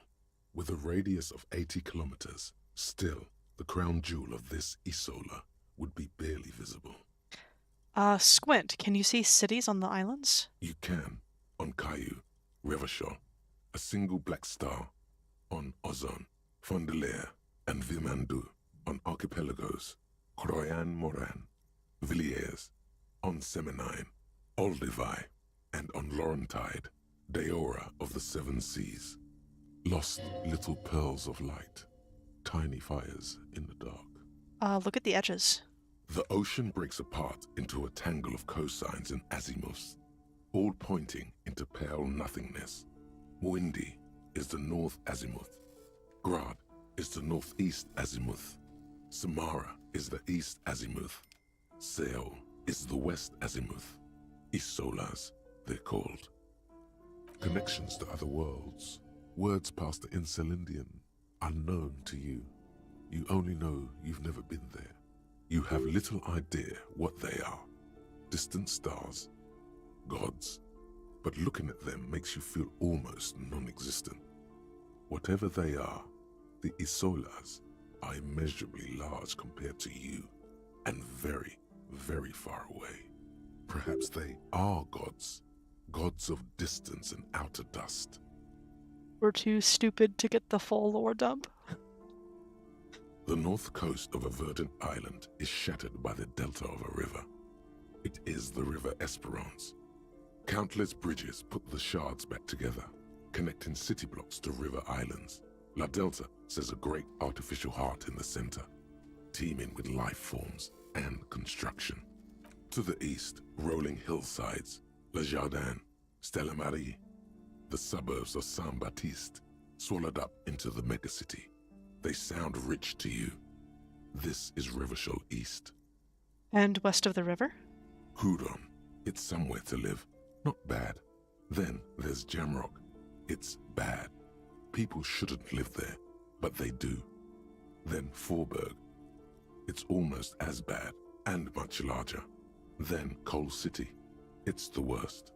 C: With a radius of 80 kilometers, still, the crown jewel of this Isola would be barely visible.
A: Squint, can you see cities on the islands?
C: You can, on Caillou, Revachol, a single black star, on Ozon, Fondelier, and Vilmandu, on Archipelagos, Croyan Moran, Villiers, on Seminine, Olduvai, and on Laurentide, Deora of the Seven Seas. Lost little pearls of light, tiny fires in the dark.
A: Look at the edges.
C: The ocean breaks apart into a tangle of cosines and azimuths, all pointing into pale nothingness. Windy is the north azimuth. Grad is the northeast azimuth. Samara is the east azimuth. Seol is the west azimuth. Isolas, they're called. Connections to other worlds. Words past the Insulindian, unknown to you. You only know you've never been there. You have little idea what they are. Distant stars, gods, but looking at them makes you feel almost non-existent. Whatever they are, the Isolas are immeasurably large compared to you, and very, very far away. Perhaps they are gods, gods of distance and outer dust.
A: We're too stupid to get the full lore dump.
C: The north coast of a verdant island is shattered by the delta of a river. It is the River Esperance. Countless bridges put the shards back together, connecting city blocks to river islands. La Delta says a great artificial heart in the center, teeming with life forms and construction. To the east, rolling hillsides, Le Jardin, Stella Marie, the suburbs of Saint-Baptiste, swallowed up into the megacity. They sound rich to you. This is Revachol East.
A: And west of the river?
C: Hudon. It's somewhere to live. Not bad. Then there's Jamrock. It's bad. People shouldn't live there, but they do. Then Forberg. It's almost as bad, and much larger. Then Coal City. It's the worst.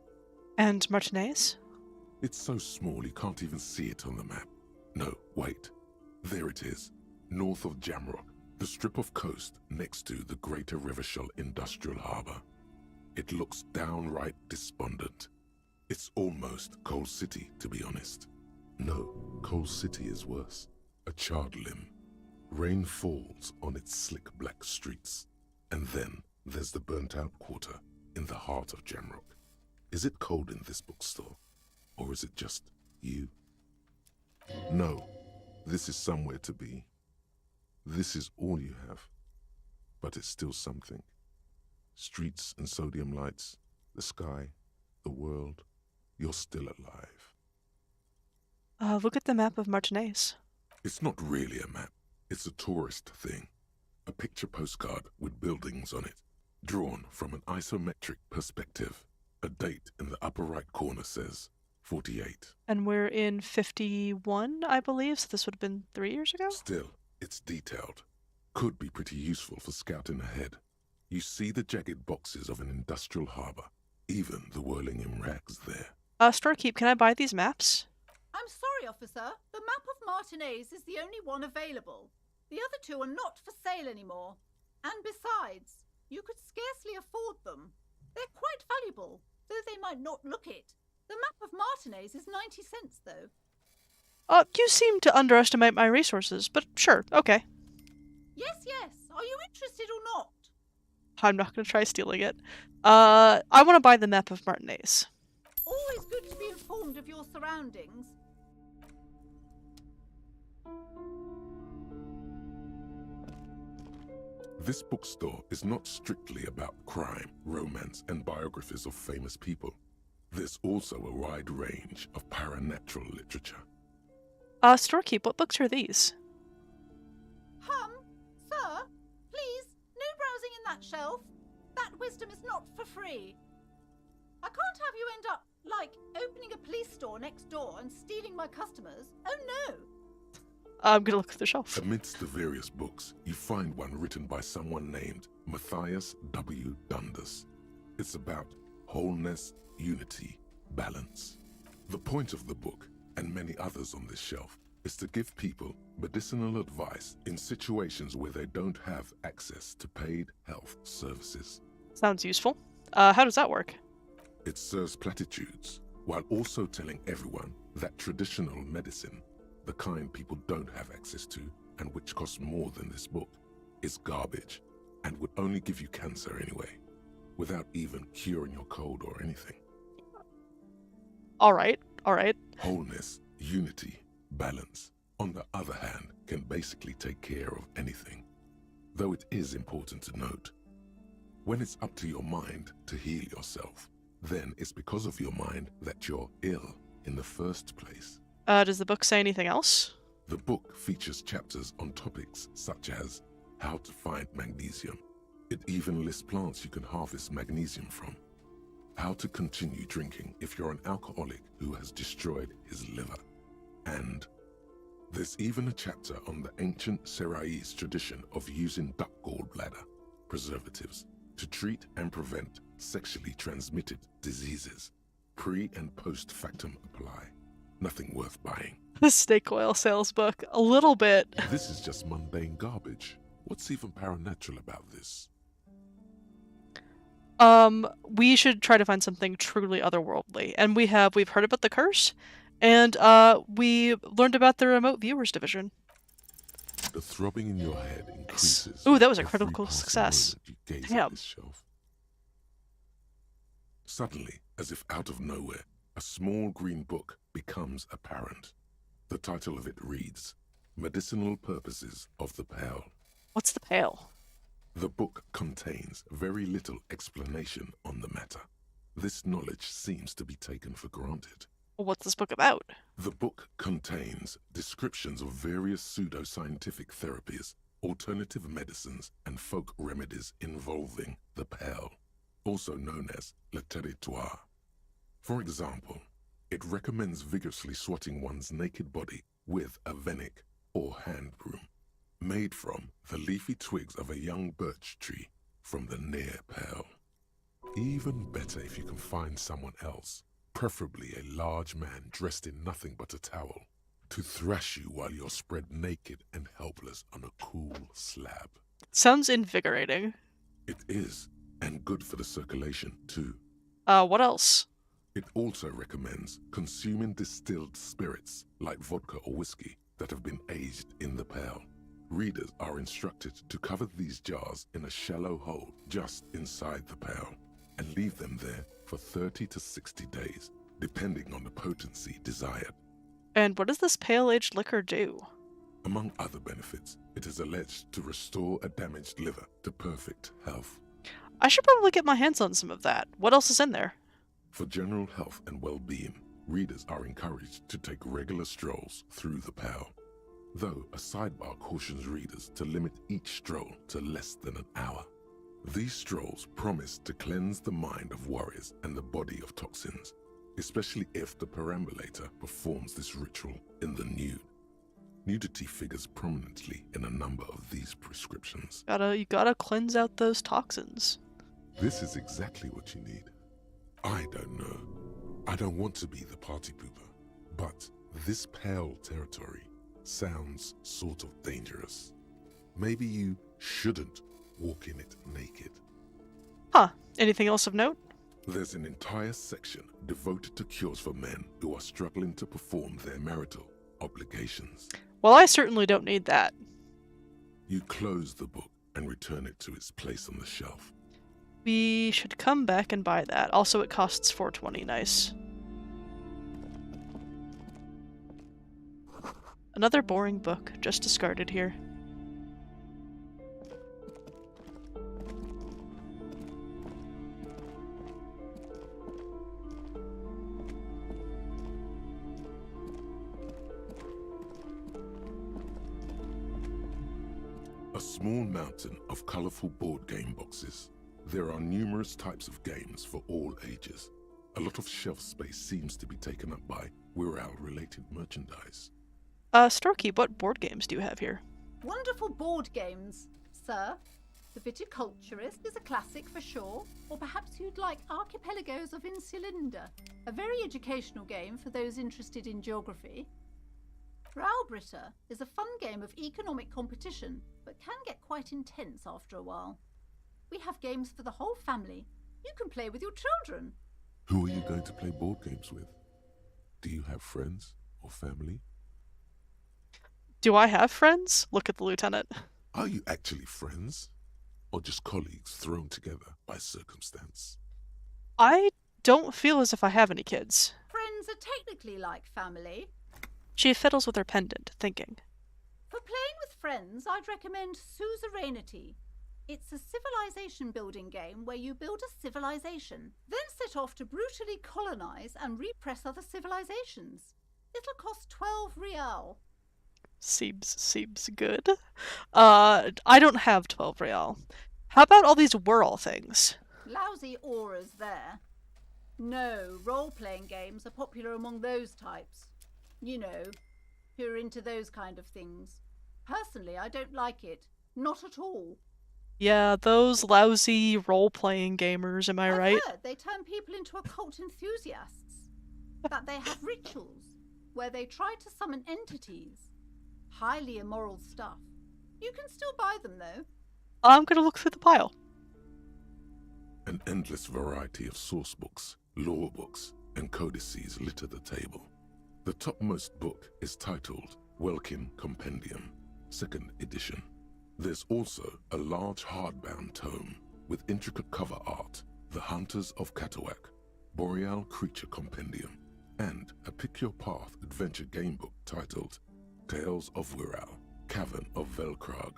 A: And Martinez?
C: It's so small you can't even see it on the map. No, wait. There it is, north of Jamrock, the strip of coast next to the Greater Revachol Industrial Harbour. It looks downright despondent. It's almost Coal City, to be honest. No, Coal City is worse. A charred limb. Rain falls on its slick black streets. And then there's the burnt-out quarter in the heart of Jamrock. Is it cold in this bookstore? Or is it just you? No, this is somewhere to be. This is all you have. But it's still something. Streets and sodium lights, the sky, the world. You're still alive.
A: Look at the map of Martinez.
C: It's not really a map. It's a tourist thing. A picture postcard with buildings on it, drawn from an isometric perspective. A date in the upper right corner says 48.
A: And we're in 51, I believe, so this would have been 3 years ago?
C: Still, it's detailed. Could be pretty useful for scouting ahead. You see the jagged boxes of an industrial harbour, even the whirling in rags there.
A: Storekeep, can I buy these maps?
E: I'm sorry, officer. The map of Martinez is the only one available. The other two are not for sale anymore. And besides, you could scarcely afford them. They're quite valuable, though they might not look it. The map of Martinez is 90 cents, though.
A: You seem to underestimate my resources, but sure, okay.
E: Yes, yes. Are you interested or not?
A: I'm not going to try stealing it. I want to buy the map of Martinez.
E: Always good to be informed of your surroundings.
C: This bookstore is not strictly about crime, romance, and biographies of famous people. There's also a wide range of paranatural literature.
A: Storekeep, what books are these?
E: Sir, please, no browsing in that shelf. That wisdom is not for free. I can't have you end up, like, opening a police store next door and stealing my customers. Oh no!
A: I'm gonna look through the shelf.
C: Amidst the various books, you find one written by someone named Matthias W. Dundas. It's about wholeness, unity, balance. The point of the book, and many others on this shelf, is to give people medicinal advice in situations where they don't have access to paid health services.
A: Sounds useful. How does that work?
C: It serves platitudes, while also telling everyone that traditional medicine, the kind people don't have access to and which costs more than this book, is garbage and would only give you cancer anyway, without even curing your cold or anything.
A: Alright.
C: Wholeness, unity, balance, on the other hand, can basically take care of anything. Though it is important to note, when it's up to your mind to heal yourself, then it's because of your mind that you're ill in the first place.
A: Does the book say anything else?
C: The book features chapters on topics such as how to find magnesium. It even lists plants you can harvest magnesium from. How to continue drinking if you're an alcoholic who has destroyed his liver. And there's even a chapter on the ancient Seraise tradition of using duck gallbladder preservatives to treat and prevent sexually transmitted diseases. Pre and post factum apply. Nothing worth buying.
A: The snake oil sales book. A little bit.
C: This is just mundane garbage. What's even paranatural about this?
A: We should try to find something truly otherworldly. And we've heard about the curse, and we learned about the remote viewers division.
C: The throbbing in your head increases.
A: Ooh, that was a
C: every
A: critical
C: passing
A: success.
C: moment you gaze
A: Damn.
C: at this shelf. Suddenly, as if out of nowhere, a small green book becomes apparent. The title of it reads, Medicinal Purposes of the Pearl.
A: What's the pail?
C: The book contains very little explanation on the matter. This knowledge seems to be taken for granted.
A: What's this book about?
C: The book contains descriptions of various pseudoscientific therapies, alternative medicines, and folk remedies involving the pearl, also known as le territoire. For example, it recommends vigorously swatting one's naked body with a venik or hand broom, made from the leafy twigs of a young birch tree from the near pearl. Even better if you can find someone else, preferably a large man dressed in nothing but a towel, to thrash you while you're spread naked and helpless on a cool slab.
A: Sounds invigorating.
C: It is, and good for the circulation too.
A: What else?
C: It also recommends consuming distilled spirits like vodka or whiskey that have been aged in the pearl. Readers are instructed to cover these jars in a shallow hole just inside the pearl and leave them there for 30 to 60 days, depending on the potency desired.
A: And what does this pale-aged liquor do?
C: Among other benefits, it is alleged to restore a damaged liver to perfect health.
A: I should probably get my hands on some of that. What else is in there?
C: For general health and well-being, readers are encouraged to take regular strolls through the pearl, though a sidebar cautions readers to limit each stroll to less than an hour. These strolls promise to cleanse the mind of worries and the body of toxins, especially if the perambulator performs this ritual in the nude. Nudity figures prominently in a number of these prescriptions.
A: You gotta cleanse out those toxins.
C: This is exactly what you need. I don't know. I don't want to be the party pooper, but this pale territory sounds sort of dangerous. Maybe you shouldn't walk in it naked.
A: Huh. Anything else of note?
C: There's an entire section devoted to cures for men who are struggling to perform their marital obligations.
A: Well, I certainly don't need that.
C: You close the book and return it to its place on the shelf.
A: We should come back and buy that. Also, it costs $4.20. Nice. Another boring book, just discarded here.
C: A small mountain of colorful board game boxes. There are numerous types of games for all ages. A lot of shelf space seems to be taken up by Wirral-related merchandise.
A: Storkeep, what board games do you have here?
E: Wonderful board games, sir. The Viticulturist is a classic for sure, or perhaps you'd like Archipelagos of Insulinda, a very educational game for those interested in geography. Browbritter is a fun game of economic competition, but can get quite intense after a while. We have games for the whole family. You can play with your children.
C: Who are you going to play board games with? Do you have friends or family?
A: Do I have friends? Look at the lieutenant.
C: Are you actually friends? Or just colleagues thrown together by circumstance?
A: I don't feel as if I have any kids.
E: Friends are technically like family.
A: She fiddles with her pendant, thinking.
E: For playing with friends, I'd recommend Suzerainty. It's a civilization building game where you build a civilization, then set off to brutally colonize and repress other civilizations. It'll cost 12 real.
A: Seems good. I don't have 12 real. How about all these whirl things?
E: Lousy auras there. No, role-playing games are popular among those types. You know, who are into those kind of things. Personally, I don't like it. Not at all.
A: Yeah, those lousy role-playing gamers, am I right?
E: I've heard they turn people into occult enthusiasts. That they have rituals where they try to summon entities. Highly immoral stuff. You can still buy them, though.
A: I'm gonna look through the pile.
C: An endless variety of source books, lore books, and codices litter the table. The topmost book is titled Welkin Compendium, 2nd edition. There's also a large hardbound tome with intricate cover art, The Hunters of Katawak, Boreal Creature Compendium, and a Pick Your Path adventure game book titled Tales of Wirral, Cavern of Velkrag.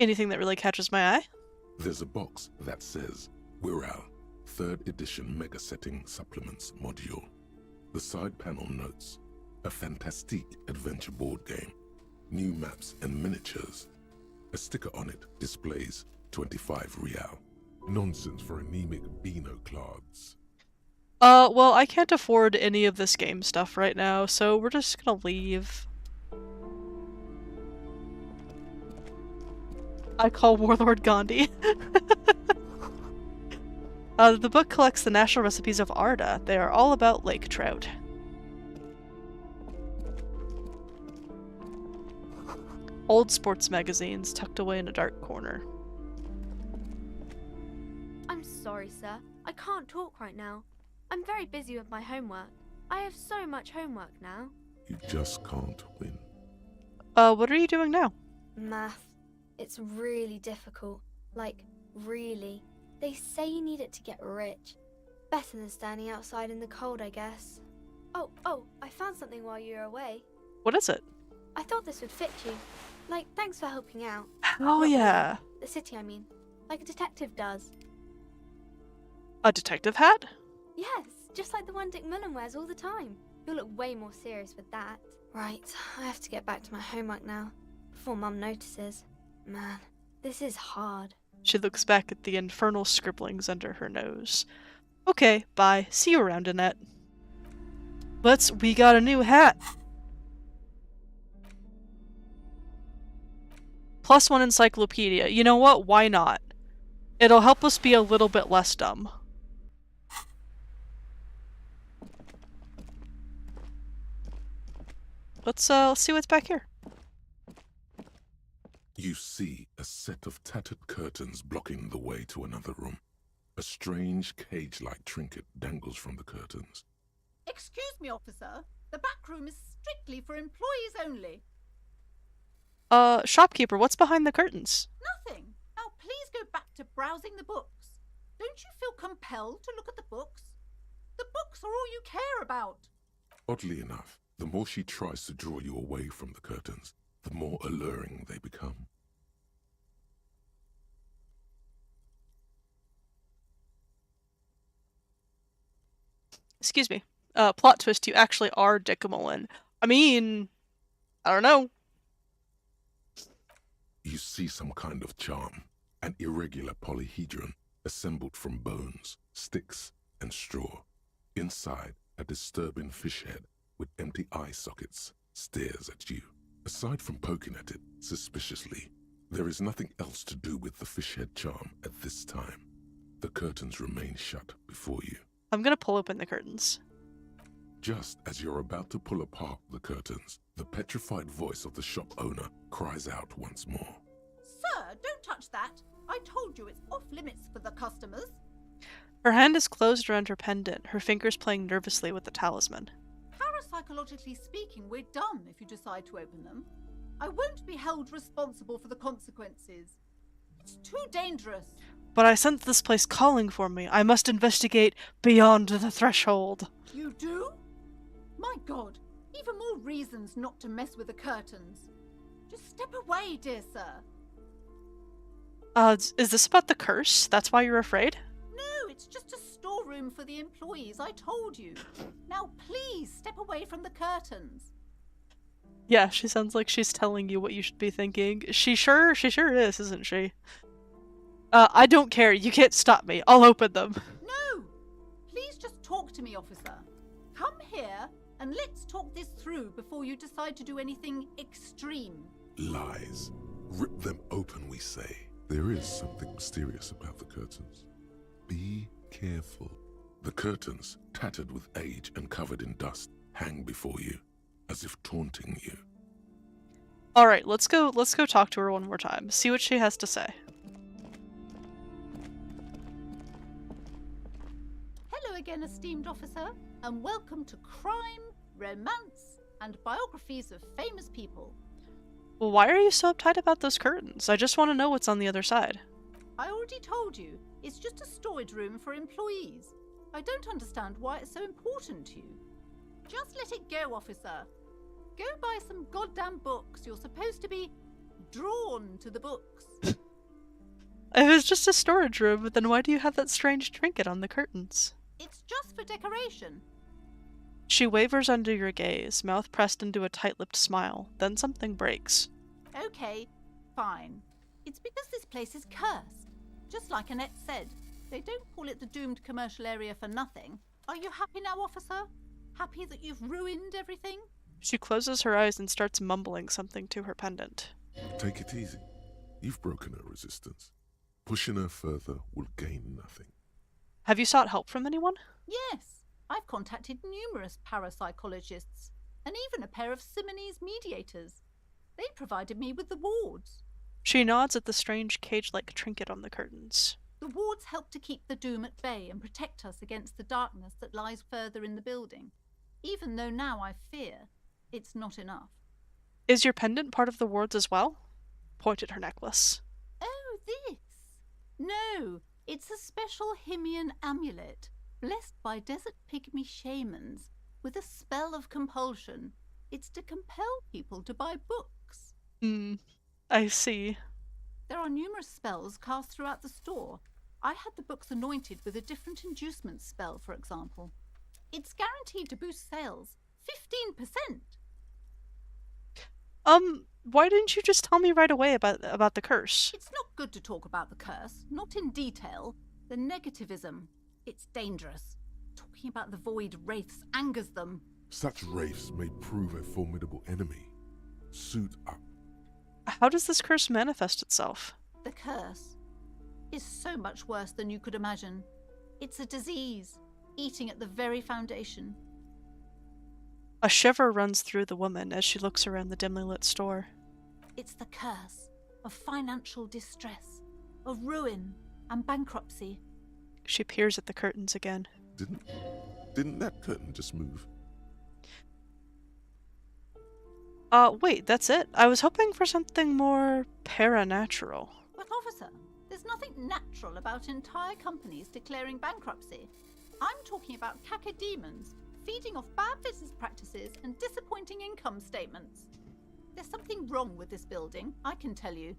A: Anything that really catches my eye?
C: There's a box that says Wirral, 3rd edition Mega Setting Supplements Module. The side panel notes, a fantastique adventure board game, new maps and miniatures. A sticker on it displays 25 real. Nonsense for anemic Beano clods.
A: Well, I can't afford any of this game stuff right now, so we're just gonna leave. I call Warlord Gandhi. The book collects the national recipes of Arda. They are all about lake trout. Old sports magazines tucked away in a dark corner.
B: I'm sorry, sir. I can't talk right now. I'm very busy with my homework. I have so much homework now.
C: You just can't win.
A: What are you doing now?
B: Math. It's really difficult. Like, really. They say you need it to get rich. Better than standing outside in the cold, I guess. Oh, I found something while you were away.
A: What is it?
B: I thought this would fit you. Like, thanks for helping out.
A: Oh,
B: Not
A: yeah.
B: the city, I mean. Like a detective does.
A: A detective hat?
B: Yes, just like the one Dick Mullen wears all the time. You'll look way more serious with that. Right, I have to get back to my homework now. Before Mum notices. Man, this is hard.
A: She looks back at the infernal scribblings under her nose. Okay, bye. See you around, Annette. We got a new hat! +1 encyclopedia. You know what? Why not? It'll help us be a little bit less dumb. Let's see what's back here.
C: You see a set of tattered curtains blocking the way to another room. A strange cage-like trinket dangles from the curtains.
E: Excuse me, officer. The back room is strictly for employees only.
A: Shopkeeper, what's behind the curtains?
E: Nothing. Now please go back to browsing the books. Don't you feel compelled to look at the books? The books are all you care about.
C: Oddly enough, the more she tries to draw you away from the curtains, the more alluring they become.
A: Excuse me. Plot twist, you actually are Dick Mullen. I mean, I don't know.
C: You see some kind of charm, an irregular polyhedron assembled from bones, sticks, and straw. Inside, a disturbing fish head with empty eye sockets stares at you. Aside from poking at it suspiciously, there is nothing else to do with the fish head charm at this time. The curtains remain shut before you.
A: I'm gonna pull open the curtains.
C: Just as you're about to pull apart the curtains, the petrified voice of the shop owner cries out once more.
E: Sir, don't touch that. I told you it's off limits for the customers.
A: Her hand is closed around her pendant, her fingers playing nervously with the talisman.
E: Parapsychologically speaking, we're done if you decide to open them. I won't be held responsible for the consequences. It's too dangerous.
A: But I sense this place calling for me. I must investigate beyond the threshold.
E: You do? My God, even more reasons not to mess with the curtains. Just step away, dear sir.
A: Is this about the curse? That's why you're afraid?
E: No, it's just a storeroom for the employees, I told you. Now please step away from the curtains.
A: Yeah, she sounds like she's telling you what you should be thinking. She sure is, isn't she? I don't care. You can't stop me. I'll open them.
E: No! Please just talk to me, officer. Come here and let's talk this through before you decide to do anything extreme.
C: Lies. Rip them open, we say. There is something mysterious about the curtains. Be careful. The curtains, tattered with age and covered in dust, hang before you, as if taunting you.
A: Alright, let's go talk to her one more time. See what she has to say.
E: Hello again, esteemed officer, and welcome to Crime, Romance, and Biographies of Famous People.
A: Well, why are you so uptight about those curtains? I just want to know what's on the other side.
E: I already told you, it's just a storage room for employees. I don't understand why it's so important to you. Just let it go, officer. Go buy some goddamn books. You're supposed to be drawn to the books.
A: If it's just a storage room, then why do you have that strange trinket on the curtains?
E: It's just for decoration.
A: She wavers under your gaze, mouth pressed into a tight-lipped smile. Then something breaks.
E: Okay, fine. It's because this place is cursed. Just like Annette said, they don't call it the doomed commercial area for nothing. Are you happy now, officer? Happy that you've ruined everything?
A: She closes her eyes and starts mumbling something to her pendant.
C: Take it easy. You've broken her resistance. Pushing her further will gain nothing.
A: Have you sought help from anyone?
E: Yes, I've contacted numerous parapsychologists, and even a pair of Simonese mediators. They provided me with the wards.
A: She nods at the strange cage-like trinket on the curtains.
E: The wards help to keep the doom at bay and protect us against the darkness that lies further in the building, even though now I fear it's not enough.
A: Is your pendant part of the wards as well? Point at her necklace.
E: Oh, this? No, it's a special Himian amulet, blessed by desert pygmy shamans, with a spell of compulsion. It's to compel people to buy books.
A: I see.
E: There are numerous spells cast throughout the store. I had the books anointed with a different inducement spell, for example. It's guaranteed to boost sales 15%.
A: Why didn't you just tell me right away about the curse?
E: It's not good to talk about the curse, not in detail. The negativism, it's dangerous. Talking about the void wraiths angers them.
C: Such wraiths may prove a formidable enemy. Suit up.
A: How does this curse manifest itself?
E: The curse is so much worse than you could imagine. It's a disease, eating at the very foundation.
A: A shiver runs through the woman as she looks around the dimly lit store.
E: It's the curse. of financial distress, of ruin and bankruptcy.
A: She peers at the curtains again.
C: Didn't that curtain just move?
A: Wait, that's it? I was hoping for something more paranatural.
E: But officer, there's nothing natural about entire companies declaring bankruptcy. I'm talking about cacodemons feeding off bad business practices and disappointing income statements. There's something wrong with this building, I can tell you.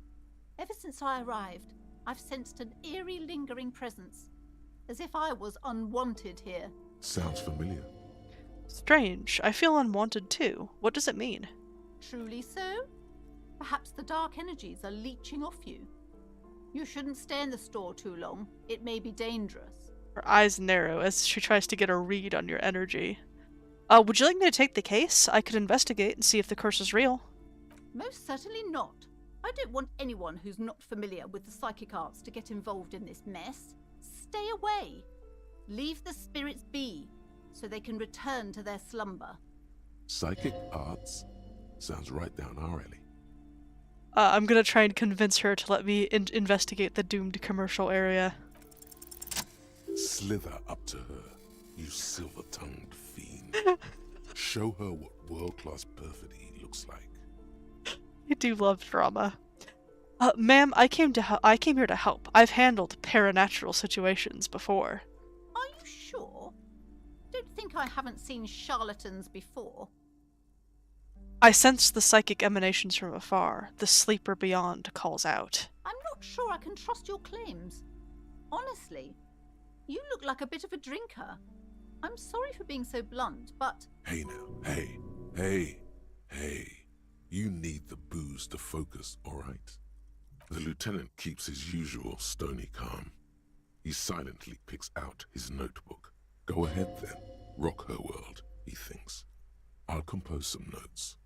E: Ever since I arrived, I've sensed an eerie lingering presence, as if I was unwanted here.
C: Sounds familiar.
A: Strange. I feel unwanted too. What does it mean?
E: Truly so? Perhaps the dark energies are leeching off you. You shouldn't stay in the store too long. It may be dangerous.
A: Her eyes narrow as she tries to get a read on your energy. Would you like me to take the case? I could investigate and see if the curse is real.
E: Most certainly not. I don't want anyone who's not familiar with the psychic arts to get involved in this mess. Stay away. Leave the spirits be, so they can return to their slumber.
C: Psychic arts? Sounds right down our alley.
A: I'm gonna try and convince her to let me investigate the doomed commercial area.
C: Slither up to her, you silver-tongued fiend. Show her what world-class perfidy looks like.
A: I do love drama. Ma'am, I came here to help. I've handled paranatural situations before.
E: Are you sure? Don't think I haven't seen charlatans before.
A: I sense the psychic emanations from afar. The sleeper beyond calls out.
E: I'm not sure I can trust your claims. Honestly, you look like a bit of a drinker. I'm sorry for being so blunt, but...
C: Hey now, hey. You need the booze to focus, alright? The lieutenant keeps his usual stony calm. He silently picks out his notebook. Go ahead then, rock her world, he thinks. I'll compose some notes.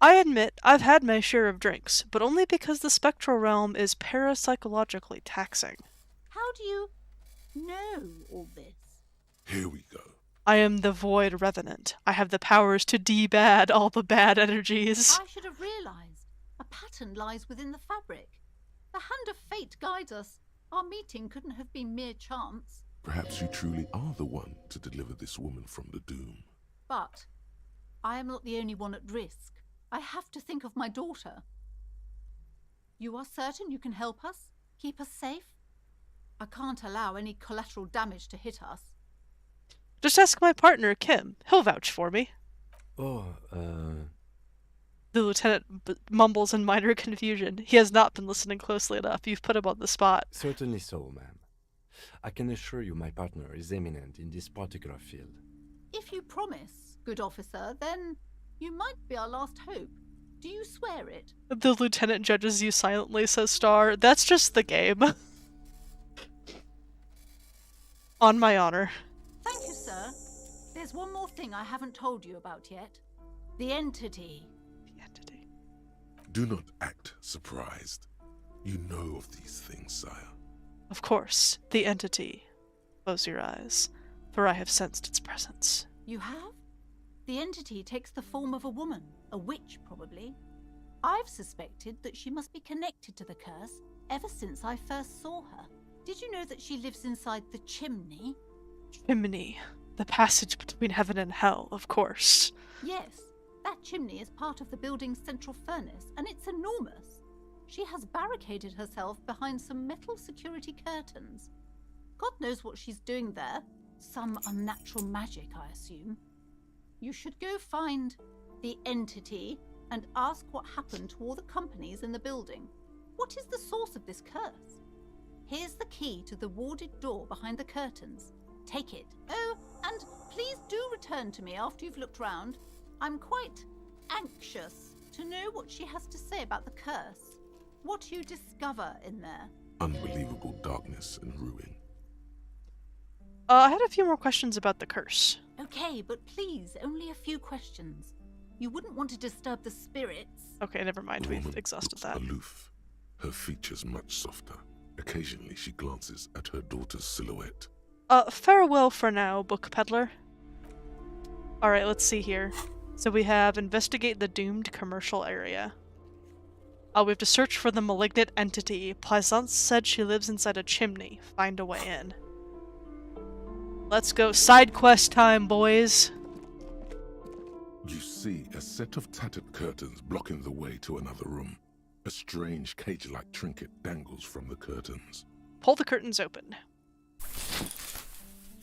A: I admit I've had my share of drinks, but only because the spectral realm is parapsychologically taxing.
E: How do you know all this?
C: Here we go.
A: I am the Void Revenant. I have the powers to de-bad all the bad energies.
E: I should have realized. A pattern lies within the fabric. The hand of fate guides us. Our meeting couldn't have been mere chance.
C: Perhaps you truly are the one to deliver this woman from the doom.
E: But I am not the only one at risk. I have to think of my daughter. You are certain you can help us? Keep us safe? I can't allow any collateral damage to hit us.
A: Just ask my partner, Kim. He'll vouch for me. The lieutenant mumbles in minor confusion. He has not been listening closely enough. You've put him on the spot.
D: Certainly so, ma'am. I can assure you my partner is eminent in this particular field.
E: If you promise, good officer, then you might be our last hope. Do you swear it?
A: The lieutenant judges you silently, says Star. That's just the game. On my honor.
E: Thank you, sir. There's one more thing I haven't told you about yet. The entity.
A: The entity.
C: Do not act surprised. You know of these things, sire.
A: Of course, the entity. Close your eyes, for I have sensed its presence.
E: You have? The entity takes the form of a woman, a witch probably. I've suspected that she must be connected to the curse ever since I first saw her. Did you know that she lives inside the chimney?
A: Chimney. The passage between heaven and hell, of course.
E: Yes, that chimney is part of the building's central furnace, and it's enormous. She has barricaded herself behind some metal security curtains. God knows what she's doing there. Some unnatural magic, I assume. You should go find the entity and ask what happened to all the companies in the building. What is the source of this curse? Here's the key to the warded door behind the curtains. Take it. Oh, and please do return to me after you've looked round. I'm quite anxious to know what she has to say about the curse. What you discover in there.
C: Unbelievable darkness and ruin.
A: I had a few more questions about the curse.
E: Okay, but please, only a few questions. You wouldn't want to disturb the spirits.
A: Okay, never mind.
C: The
A: We've
C: woman
A: exhausted
C: looks
A: that.
C: aloof, her features much softer. Occasionally she glances at her daughter's silhouette.
A: Farewell for now, book peddler. Alright, let's see here. So we have investigate the doomed commercial area. We have to search for the malignant entity. Plaisance said she lives inside a chimney. Find a way in. Let's go. Side quest time, boys.
C: You see a set of tattered curtains blocking the way to another room. A strange cage-like trinket dangles from the curtains.
A: Pull the curtains open.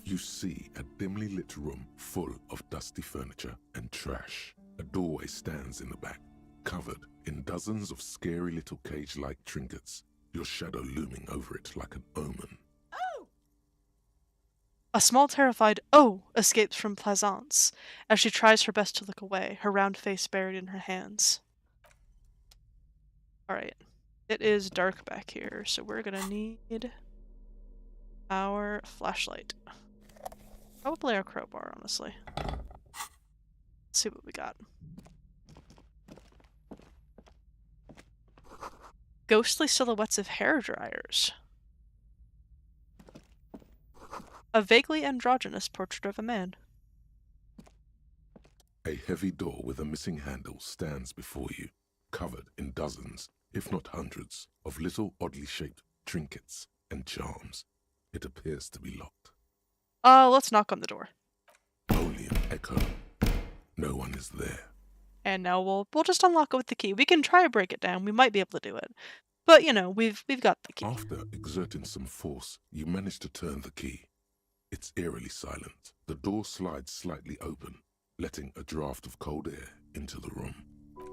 C: You see a dimly lit room full of dusty furniture and trash. A doorway stands in the back, covered in dozens of scary little cage-like trinkets, your shadow looming over it like an omen.
A: A small terrified "oh" escapes from Plaisance as she tries her best to look away, her round face buried in her hands. Alright. It is dark back here, so we're gonna need our flashlight. Probably our crowbar, honestly. Let's see what we got. Ghostly silhouettes of hair dryers. A vaguely androgynous portrait of a man.
C: A heavy door with a missing handle stands before you, covered in dozens, if not hundreds, of little oddly shaped trinkets and charms. It appears to be locked.
A: Let's knock on the door.
C: Only an echo. No one is there.
A: And now we'll just unlock it with the key. We can try to break it down. We might be able to do it. But, you know, we've got the key.
C: After exerting some force, you manage to turn the key. It's eerily silent. The door slides slightly open, letting a draft of cold air into the room.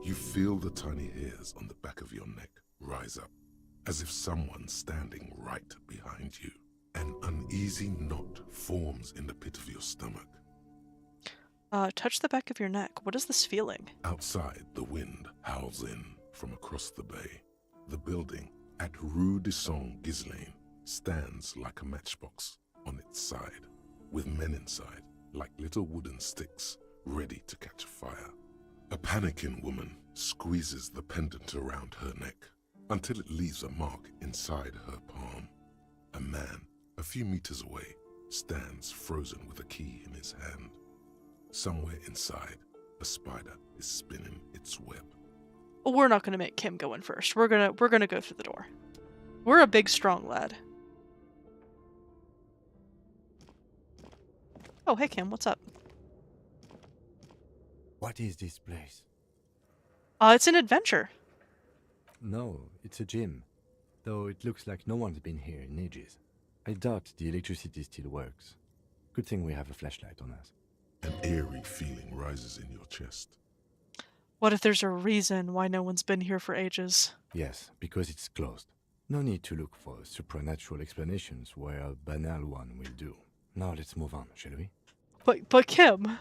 C: You feel the tiny hairs on the back of your neck rise up, as if someone's standing right behind you. An uneasy knot forms in the pit of your stomach.
A: Touch the back of your neck. What is this feeling?
C: Outside, the wind howls in from across the bay. The building at Rue de Saint-Ghislain stands like a matchbox on its side, with men inside, like little wooden sticks, ready to catch fire. A panicking woman squeezes the pendant around her neck until it leaves a mark inside her palm. A man, a few meters away, stands frozen with a key in his hand. Somewhere inside, a spider is spinning its web.
A: We're not gonna make Kim go in first. We're gonna go through the door. We're a big, strong lad. Oh, hey Kim, what's up?
D: What is this place?
A: It's an adventure.
D: No, it's a gym. Though it looks like no one's been here in ages. I doubt the electricity still works. Good thing we have a flashlight on us.
C: An eerie feeling rises in your chest.
A: What if there's a reason why no one's been here for ages?
D: Yes, because it's closed. No need to look for supernatural explanations where a banal one will do. Now let's move on, shall we?
A: But Kim.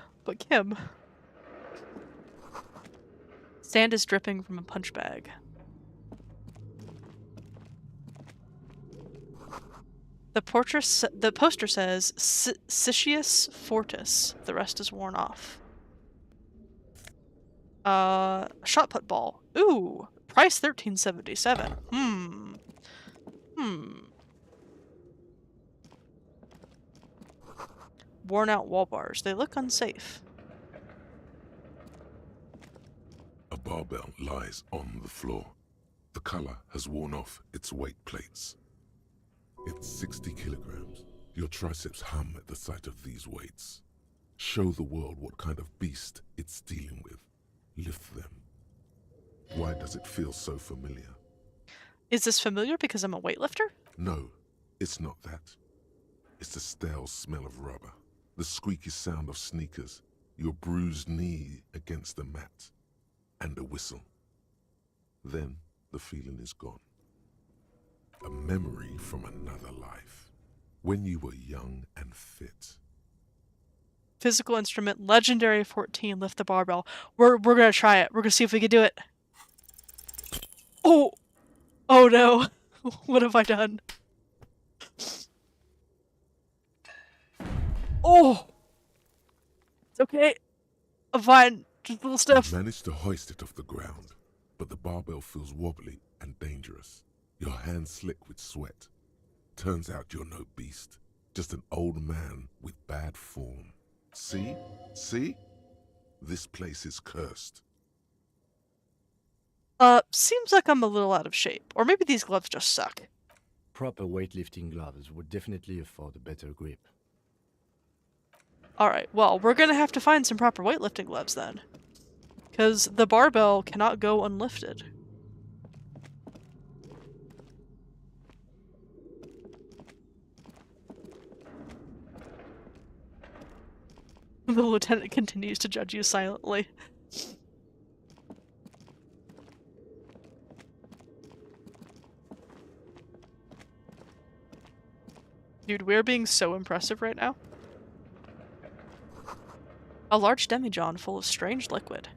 A: Sand is dripping from a punch bag. The poster says Sitius Fortis. The rest is worn off. Shot put ball. Ooh, price $13.77. Worn out wall bars. They look unsafe.
C: A barbell lies on the floor. The color has worn off its weight plates. It's 60 kilograms. Your triceps hum at the sight of these weights. Show the world what kind of beast it's dealing with. Lift them. Why does it feel so familiar?
A: Is this familiar because I'm a weightlifter?
C: No, it's not that. It's the stale smell of rubber, the squeaky sound of sneakers, your bruised knee against the mat, and a whistle. Then the feeling is gone. A memory from another life, when you were young and fit.
A: Physical instrument, legendary 14, lift the barbell. We're gonna try it. We're gonna see if we can do it. Oh! Oh no. What have I done? Oh! It's okay. I'm fine. Just a little stiff.
C: You manage to hoist it off the ground, but the barbell feels wobbly and dangerous. Your hands slick with sweat. Turns out you're no beast, just an old man with bad form. See? See? This place is cursed.
A: Seems like I'm a little out of shape. Or maybe these gloves just suck.
D: Proper weightlifting gloves would definitely afford a better grip.
A: Alright, well, we're gonna have to find some proper weightlifting gloves then. Because the barbell cannot go unlifted. The lieutenant continues to judge you silently. Dude, we're being so impressive right now. A large demijohn full of strange liquid.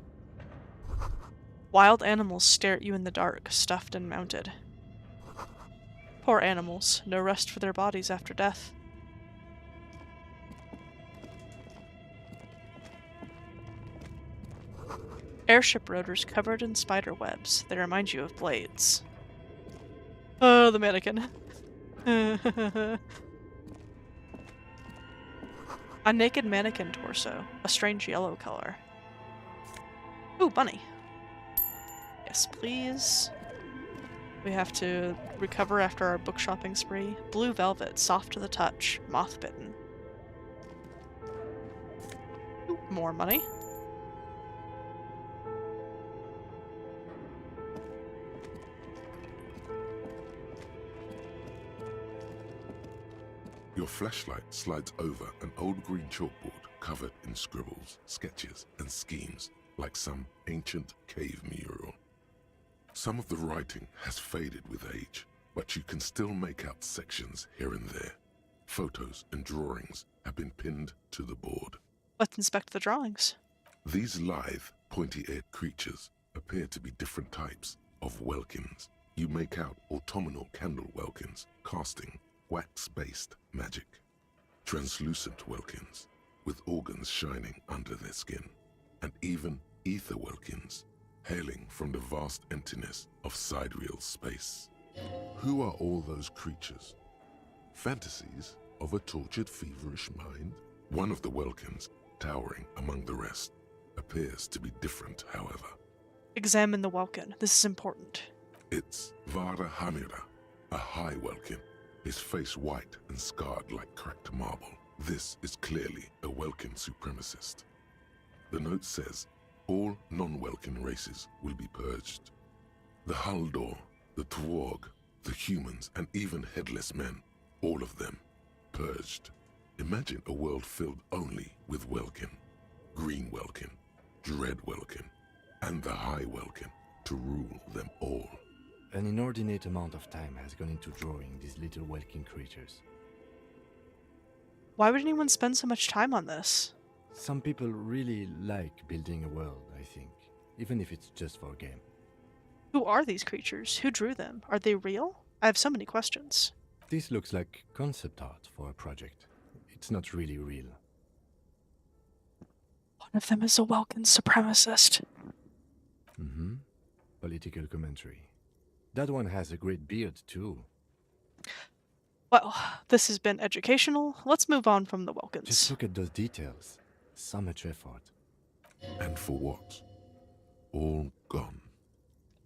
A: Wild animals stare at you in the dark, stuffed and mounted. Poor animals, no rest for their bodies after death. Airship rotors covered in spider webs. They remind you of blades. Oh, the mannequin. A naked mannequin torso, a strange yellow color. Ooh, bunny. Yes, please. We have to recover after our book shopping spree. Blue velvet, soft to the touch, moth-bitten. Ooh, more money.
C: Your flashlight slides over an old green chalkboard covered in scribbles, sketches, and schemes like some ancient cave mural. Some of the writing has faded with age, but you can still make out sections here and there. Photos and drawings have been pinned to the board.
A: Let's inspect the drawings.
C: These lithe, pointy-eared creatures appear to be different types of welkins. You make out autumnal candle welkins casting wax-based magic. Translucent welkins with organs shining under their skin. And even ether welkins hailing from the vast emptiness of sidereal space. Who are all those creatures? Fantasies of a tortured, feverish mind? One of the welkins, towering among the rest, appears to be different, however.
A: Examine the welkin. This is important.
C: It's Vara Hamira, a high welkin, his face white and scarred like cracked marble. This is clearly a welkin supremacist. The note says, all non-welkin races will be purged. The Haldor, the Twarg, the humans, and even headless men, all of them, purged. Imagine a world filled only with welkin, green welkin, dread welkin, and the high welkin to rule them all.
D: An inordinate amount of time has gone into drawing these little welkin creatures.
A: Why would anyone spend so much time on this?
D: Some people really like building a world, I think, even if it's just for a game.
A: Who are these creatures? Who drew them? Are they real? I have so many questions.
D: This looks like concept art for a project. It's not really real.
A: One of them is a Welkin supremacist.
D: Mm-hmm. Political commentary. That one has a great beard, too.
A: Well, this has been educational. Let's move on from the Welkins.
D: Just look at those details. So much effort.
C: And for what? All gone.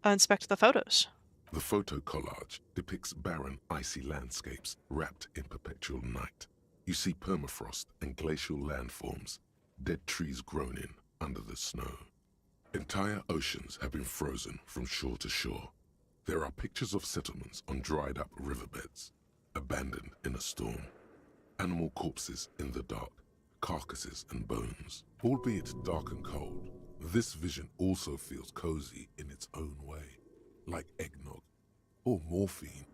A: Inspect the photos.
C: The photo collage depicts barren, icy landscapes wrapped in perpetual night. You see permafrost and glacial landforms, dead trees grown in under the snow. Entire oceans have been frozen from shore to shore. There are pictures of settlements on dried-up riverbeds, abandoned in a storm. Animal corpses in the dark, carcasses and bones. Albeit dark and cold, this vision also feels cozy in its own way, like eggnog or morphine,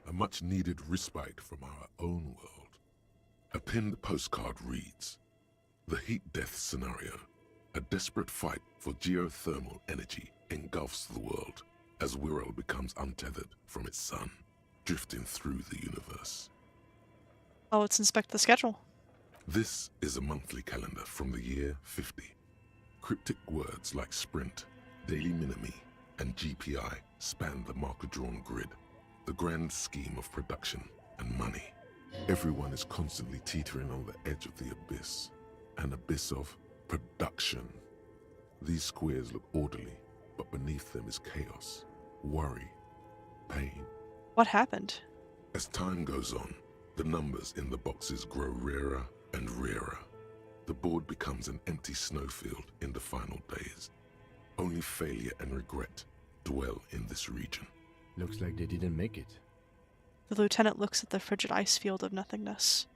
C: a much-needed respite from our own world. A pinned postcard reads, "The heat death scenario, a desperate fight for geothermal energy engulfs the world as Wirral becomes untethered from its sun, drifting through the universe."
A: Oh, let's inspect the schedule.
C: This is a monthly calendar from the year 50. Cryptic words like sprint, daily minimi, and GPI span the marker-drawn grid, the grand scheme of production and money. Everyone is constantly teetering on the edge of the abyss, an abyss of production. These squares look orderly, but beneath them is chaos, worry, pain.
A: What happened?
C: As time goes on, the numbers in the boxes grow rarer and rarer. The board becomes an empty snowfield in the final days. Only failure and regret dwell in this region.
D: Looks like they didn't make it.
A: The lieutenant looks at the frigid ice field of nothingness.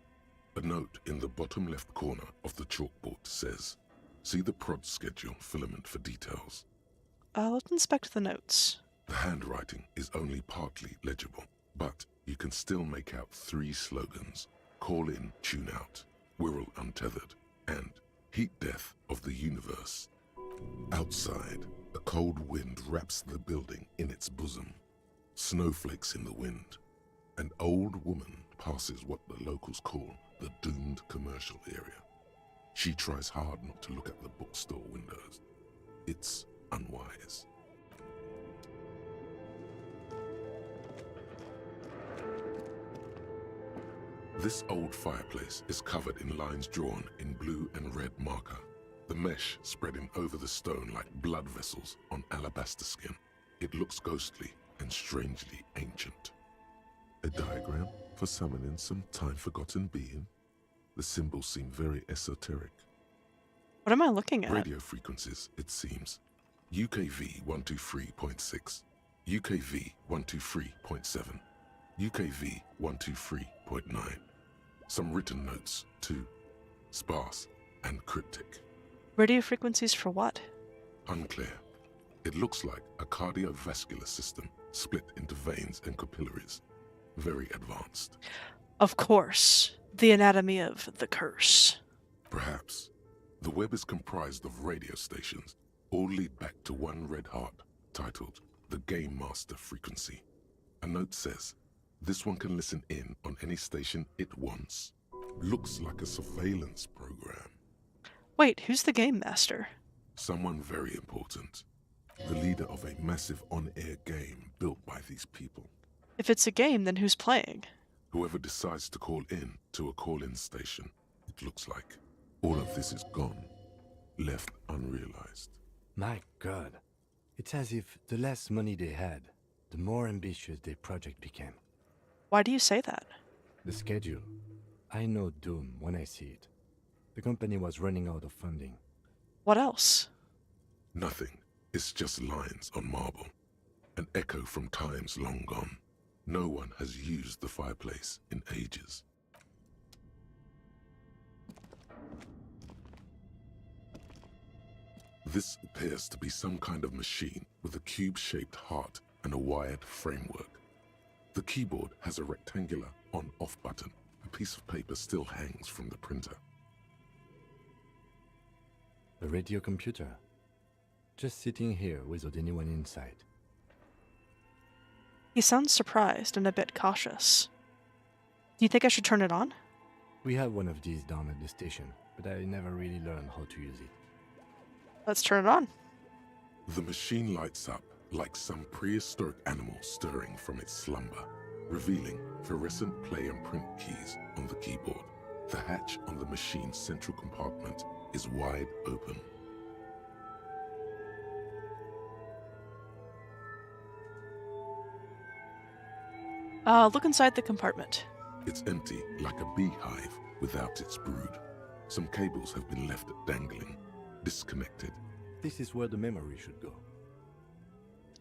C: A note in the bottom left corner of the chalkboard says, "See the prod schedule filament for details."
A: Let's inspect the notes.
C: The handwriting is only partly legible, but you can still make out 3 slogans: Call in, Tune Out, Wirral Untethered, and Heat Death of the Universe. Outside, a cold wind wraps the building in its bosom. Snowflakes in the wind. An old woman passes what the locals call the doomed commercial area. She tries hard not to look at the bookstore windows. It's unwise. This old fireplace is covered in lines drawn in blue and red marker, the mesh spreading over the stone like blood vessels on alabaster skin. It looks ghostly and strangely ancient. A diagram for summoning some time-forgotten being. The symbols seem very esoteric.
A: What am I looking at?
C: Radio frequencies, it seems. UKV 123.6, UKV 123.7, UKV 123.9. Some written notes, too. Sparse and cryptic.
A: Radio frequencies for what?
C: Unclear. It looks like a cardiovascular system split into veins and capillaries. Very advanced.
A: Of course. The anatomy of the curse.
C: Perhaps. The web is comprised of radio stations, all lead back to one red heart, titled the Game Master Frequency. A note says, this one can listen in on any station it wants. Looks like a surveillance program.
A: Wait, who's the game master?
C: Someone very important. The leader of a massive on-air game built by these people.
A: If it's a game, then who's playing?
C: Whoever decides to call in to a call-in station, it looks like. All of this is gone, left unrealized.
D: My God. It's as if the less money they had, the more ambitious their project became.
A: Why do you say that?
D: The schedule. I know doom when I see it. The company was running out of funding.
A: What else?
C: Nothing. It's just lines on marble. An echo from times long gone. No one has used the fireplace in ages. This appears to be some kind of machine with a cube-shaped heart and a wired framework. The keyboard has a rectangular on-off button. A piece of paper still hangs from the printer.
D: A radio computer. Just sitting here without anyone inside.
A: He sounds surprised and a bit cautious. Do you think I should turn it on?
D: We have one of these down at the station, but I never really learned how to use it.
A: Let's turn it on.
C: The machine lights up like some prehistoric animal stirring from its slumber, revealing fluorescent play and print keys on the keyboard. The hatch on the machine's central compartment is wide open.
A: Look inside the compartment.
C: It's empty like a beehive without its brood. Some cables have been left dangling, disconnected.
D: This is where the memory should go.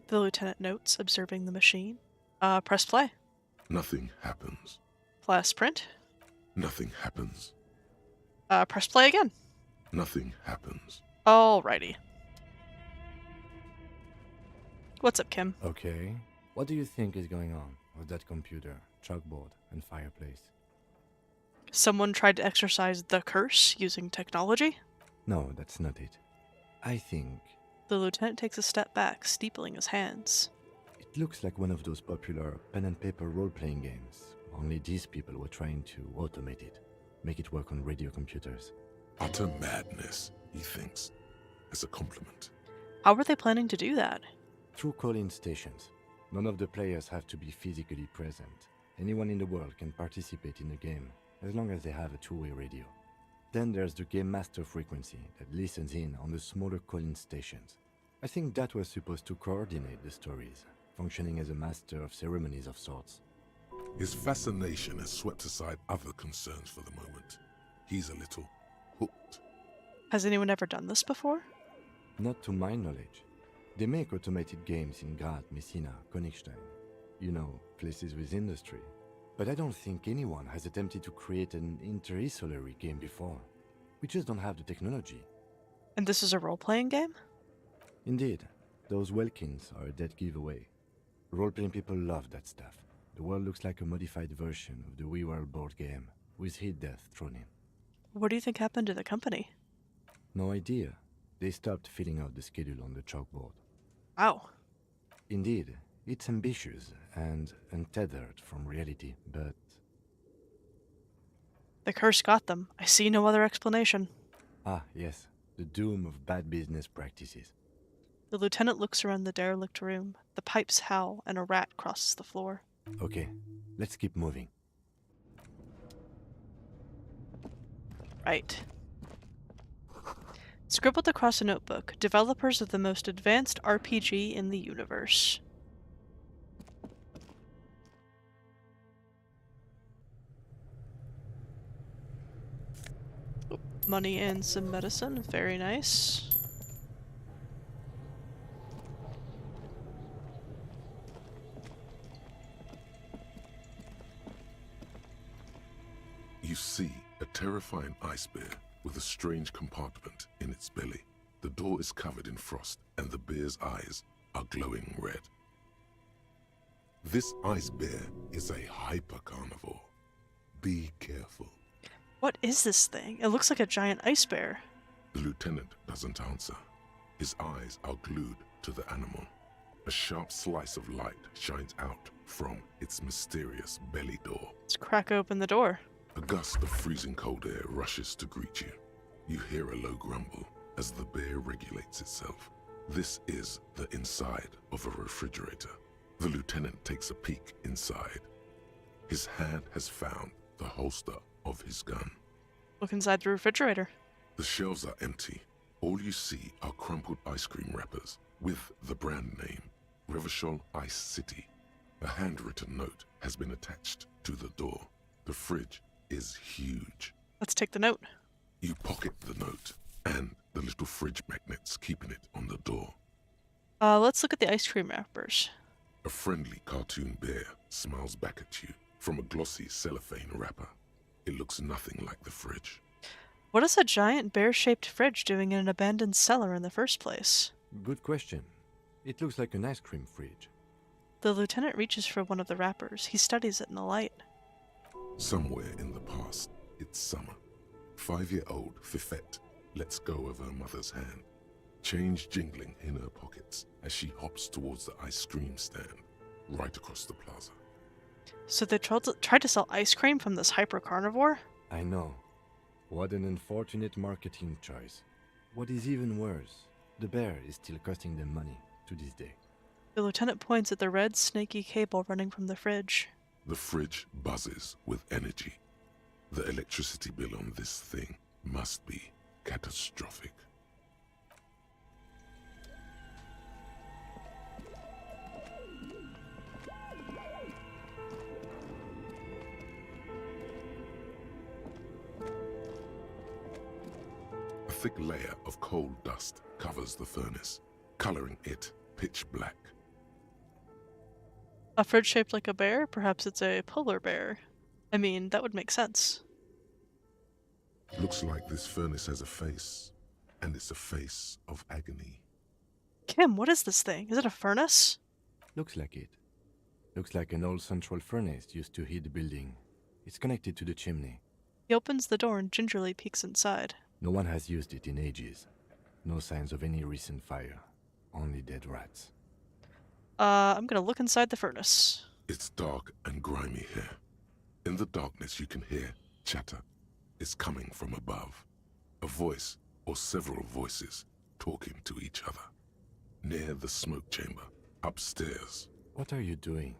A: The lieutenant notes, observing the machine. Press play.
C: Nothing happens.
A: Press print.
C: Nothing happens.
A: Press play again.
C: Nothing happens.
A: Alrighty. What's up, Kim?
D: Okay. What do you think is going on with that computer, chalkboard, and fireplace?
A: Someone tried to exorcise the curse using technology?
D: No, that's not it. I think
A: The lieutenant takes a step back, steepling his hands.
D: it looks like one of those popular pen and paper role-playing games. Only these people were trying to automate it, make it work on radio computers.
C: Utter madness, he thinks, as a compliment.
A: How were they planning to do that?
D: Through call-in stations. None of the players have to be physically present. Anyone in the world can participate in the game, as long as they have a two-way radio. Then there's the Game Master frequency that listens in on the smaller call-in stations. I think that was supposed to coordinate the stories, functioning as a master of ceremonies of sorts.
C: His fascination has swept aside other concerns for the moment. He's a little hooked.
A: Has anyone ever done this before?
D: Not to my knowledge. They make automated games in Graz, Messina, Königstein. You know, places with industry. But I don't think anyone has attempted to create an interisolary game before. We just don't have the technology.
A: And this is a role-playing game?
D: Indeed, those Welkins are a dead giveaway. Role-playing people love that stuff. The world looks like a modified version of the WeWorld board game, with hit death thrown in.
A: What do you think happened to the company?
D: No idea. They stopped filling out the schedule on the chalkboard.
A: Wow.
D: Indeed, it's ambitious and untethered from reality, but...
A: The curse got them. I see no other explanation.
D: Ah, yes, the doom of bad business practices.
A: The lieutenant looks around the derelict room. The pipes howl, and a rat crosses the floor.
D: Okay, let's keep moving.
A: Right. Scribbled across a notebook, developers of the most advanced RPG in the universe. Money and some medicine, very nice.
C: You see a terrifying ice bear with a strange compartment in its belly. The door is covered in frost and the bear's eyes are glowing red. This ice bear is a hyper-carnivore. Be careful.
A: What is this thing? It looks like a giant ice bear.
C: The lieutenant doesn't answer. His eyes are glued to the animal. A sharp slice of light shines out from its mysterious belly door.
A: Let's crack open the door.
C: A gust of freezing cold air rushes to greet you. You hear a low grumble as the bear regulates itself. This is the inside of a refrigerator. The lieutenant takes a peek inside. His hand has found the holster of his gun.
A: Look inside the refrigerator.
C: The shelves are empty. All you see are crumpled ice cream wrappers with the brand name, Revershared Ice City. A handwritten note has been attached to the door. The fridge is huge.
A: Let's take the note.
C: You pocket the note and the little fridge magnets keeping it on the door.
A: Let's look at the ice cream wrappers.
C: A friendly cartoon bear smiles back at you from a glossy cellophane wrapper. It looks nothing like the fridge.
A: What is a giant bear-shaped fridge doing in an abandoned cellar in the first place?
D: Good question. It looks like an ice cream fridge.
A: The lieutenant reaches for one of the wrappers. He studies it in the light.
C: Somewhere in the past, it's summer. 5-year-old Fifette lets go of her mother's hand, change jingling in her pockets as she hops towards the ice cream stand right across the plaza.
A: So they tried to sell ice cream from this hyper-carnivore?
D: I know. What an unfortunate marketing choice. What is even worse, the bear is still costing them money to this day.
A: The lieutenant points at the red, snaky cable running from the fridge.
C: The fridge buzzes with energy. The electricity bill on this thing must be catastrophic. A thick layer of coal dust covers the furnace, coloring it pitch black.
A: A fridge shaped like a bear? Perhaps it's a polar bear. I mean, that would make sense.
C: Looks like this furnace has a face, and it's a face of agony.
A: Kim, what is this thing? Is it a furnace?
D: Looks like it. Looks like an old central furnace used to heat the building. It's connected to the chimney.
A: He opens the door and gingerly peeks inside.
D: No one has used it in ages. No signs of any recent fire. Only dead rats.
A: I'm gonna look inside the furnace.
C: It's dark and grimy here. In the darkness you can hear chatter. It's coming from above. A voice or several voices talking to each other. Near the smoke chamber, upstairs.
D: What are you doing?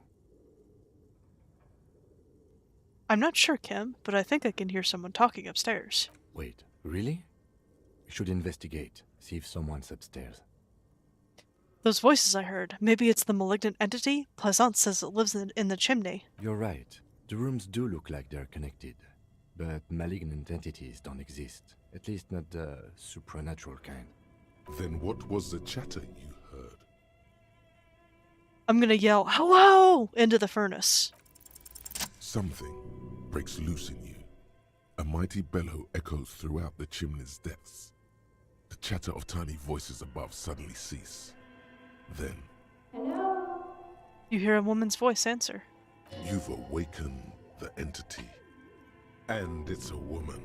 A: I'm not sure, Kim, but I think I can hear someone talking upstairs.
D: Wait, really? We should investigate, see if someone's upstairs.
A: Those voices I heard. Maybe it's the malignant entity? Plaisance says it lives in the chimney.
D: You're right. The rooms do look like they're connected. But malignant entities don't exist. At least not the supernatural kind.
C: Then what was the chatter you heard?
A: I'm gonna yell, "Hello!" into the furnace.
C: Something breaks loose in you. A mighty bellow echoes throughout the chimney's depths. The chatter of tiny voices above suddenly cease. Then,
A: You hear a woman's voice answer.
C: you've awakened the entity. And it's a woman.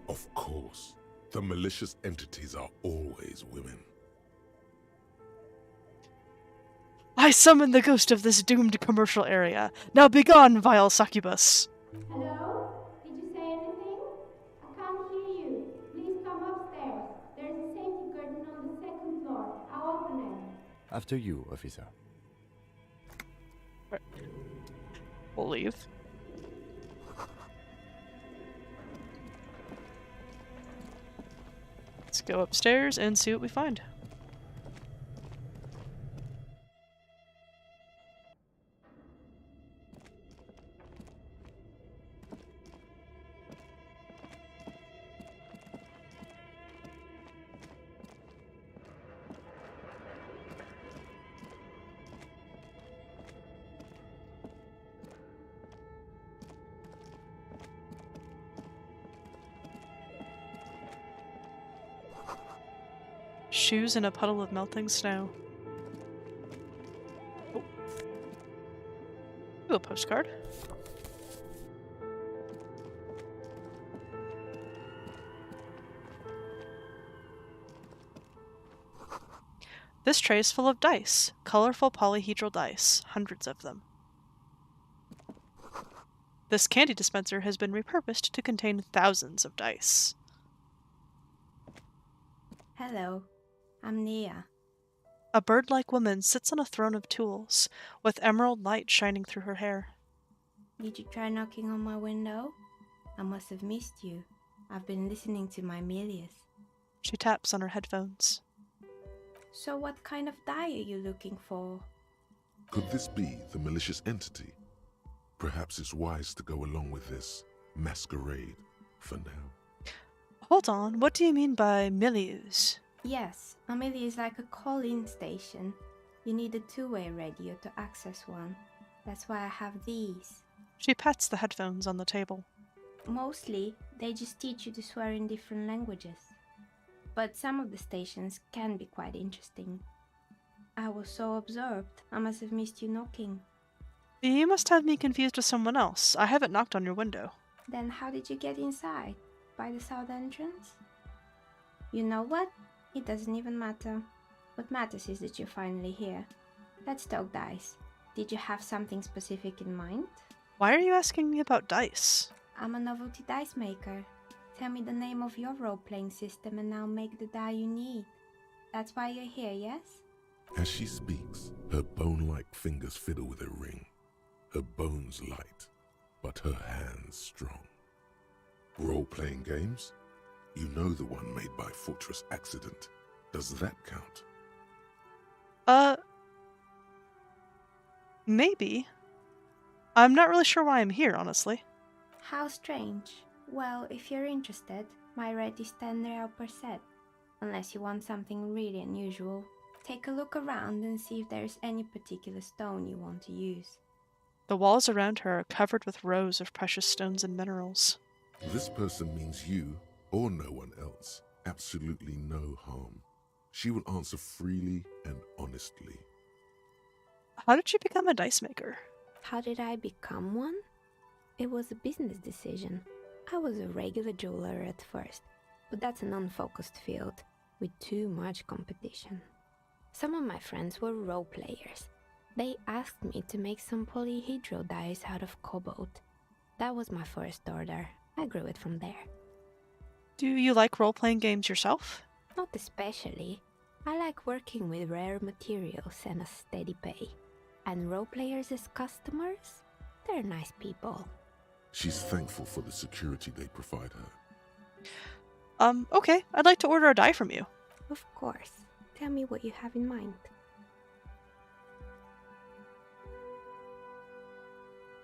C: Of course. The malicious entities are always women.
A: I summon the ghost of this doomed commercial area. Now begone, vile succubus.
H: Hello? Did you say anything? I can't hear you. Please come upstairs. There's a safety curtain on the second floor. I'll open it.
D: After you, officer.
A: We'll leave. Let's go upstairs and see what we find. Shoes in a puddle of melting snow. Oh. Ooh, a postcard. This tray is full of dice. Colorful polyhedral dice. Hundreds of them. This candy dispenser has been repurposed to contain thousands of dice.
H: Hello. I'm Nia.
A: A bird-like woman sits on a throne of tools, with emerald light shining through her hair.
H: Did you try knocking on my window? I must have missed you. I've been listening to my Melius.
A: She taps on her headphones.
H: So what kind of die are you looking for?
C: Could this be the malicious entity? Perhaps it's wise to go along with this masquerade for now.
A: Hold on, what do you mean by Milius?
H: Yes, a Meli is like a call-in station. You need a two-way radio to access one. That's why I have these.
A: She pats the headphones on the table.
H: Mostly, they just teach you to swear in different languages. But some of the stations can be quite interesting. I was so absorbed, I must have missed you knocking.
A: You must have me confused with someone else. I haven't knocked on your window.
H: Then how did you get inside? By the south entrance? You know what? It doesn't even matter. What matters is that you're finally here. Let's talk dice. Did you have something specific in mind?
A: Why are you asking me about dice?
H: I'm a novelty dice maker. Tell me the name of your role-playing system and I'll make the die you need. That's why you're here, yes?
C: As she speaks, her bone-like fingers fiddle with a ring. Her bones light, but her hands strong. Role-playing games? You know the one made by Fortress Accident. Does that count?
A: Maybe. I'm not really sure why I'm here, honestly.
H: How strange. Well, if you're interested, my rate is 10 real per set. Unless you want something really unusual. Take a look around and see if there's any particular stone you want to use.
A: The walls around her are covered with rows of precious stones and minerals.
C: This person means you, or no one else, absolutely no harm. She will answer freely and honestly.
A: How did you become a dice maker?
H: How did I become one? It was a business decision. I was a regular jeweler at first, but that's an unfocused field with too much competition. Some of my friends were role players. They asked me to make some polyhedral dice out of cobalt. That was my first order. I grew it from there.
A: Do you like role-playing games yourself?
H: Not especially. I like working with rare materials and a steady pay. And role players as customers? They're nice people.
C: She's thankful for the security they provide her.
A: Okay. I'd like to order a die from you.
H: Of course. Tell me what you have in mind.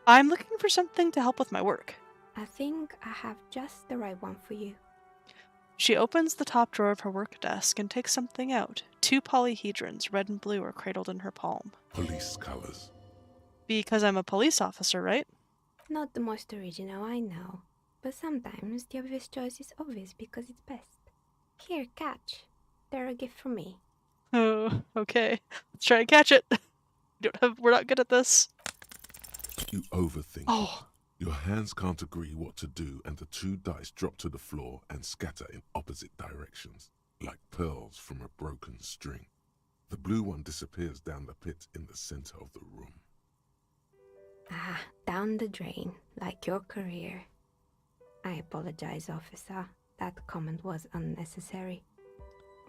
A: I'm looking for something to help with my work.
H: I think I have just the right one for you.
A: She opens the top drawer of her work desk and takes something out. 2 polyhedrons, red and blue, are cradled in her palm.
C: Police colors.
A: Because I'm a police officer, right?
H: Not the most original, I know. But sometimes the obvious choice is obvious because it's best. Here, catch. They're a gift from me.
A: Oh, okay. Let's try and catch it. We're not good at this.
C: You overthink.
A: Oh,
C: Your hands can't agree what to do, and the 2 dice drop to the floor and scatter in opposite directions, like pearls from a broken string. The blue one disappears down the pit in the center of the room.
H: Ah, down the drain, like your career. I apologize, officer. That comment was unnecessary.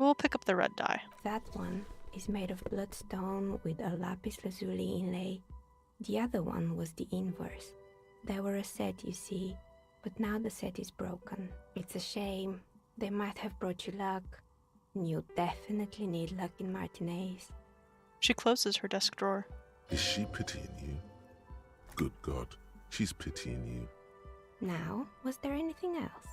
A: we'll pick up the red die.
H: That one is made of bloodstone with a lapis lazuli inlay. The other one was the inverse. They were a set, you see, but now the set is broken. It's a shame. They might have brought you luck. And you definitely need luck in Martinez.
A: She closes her desk drawer.
C: Is she pitying you? Good God, she's pitying you.
H: Now, was there anything else?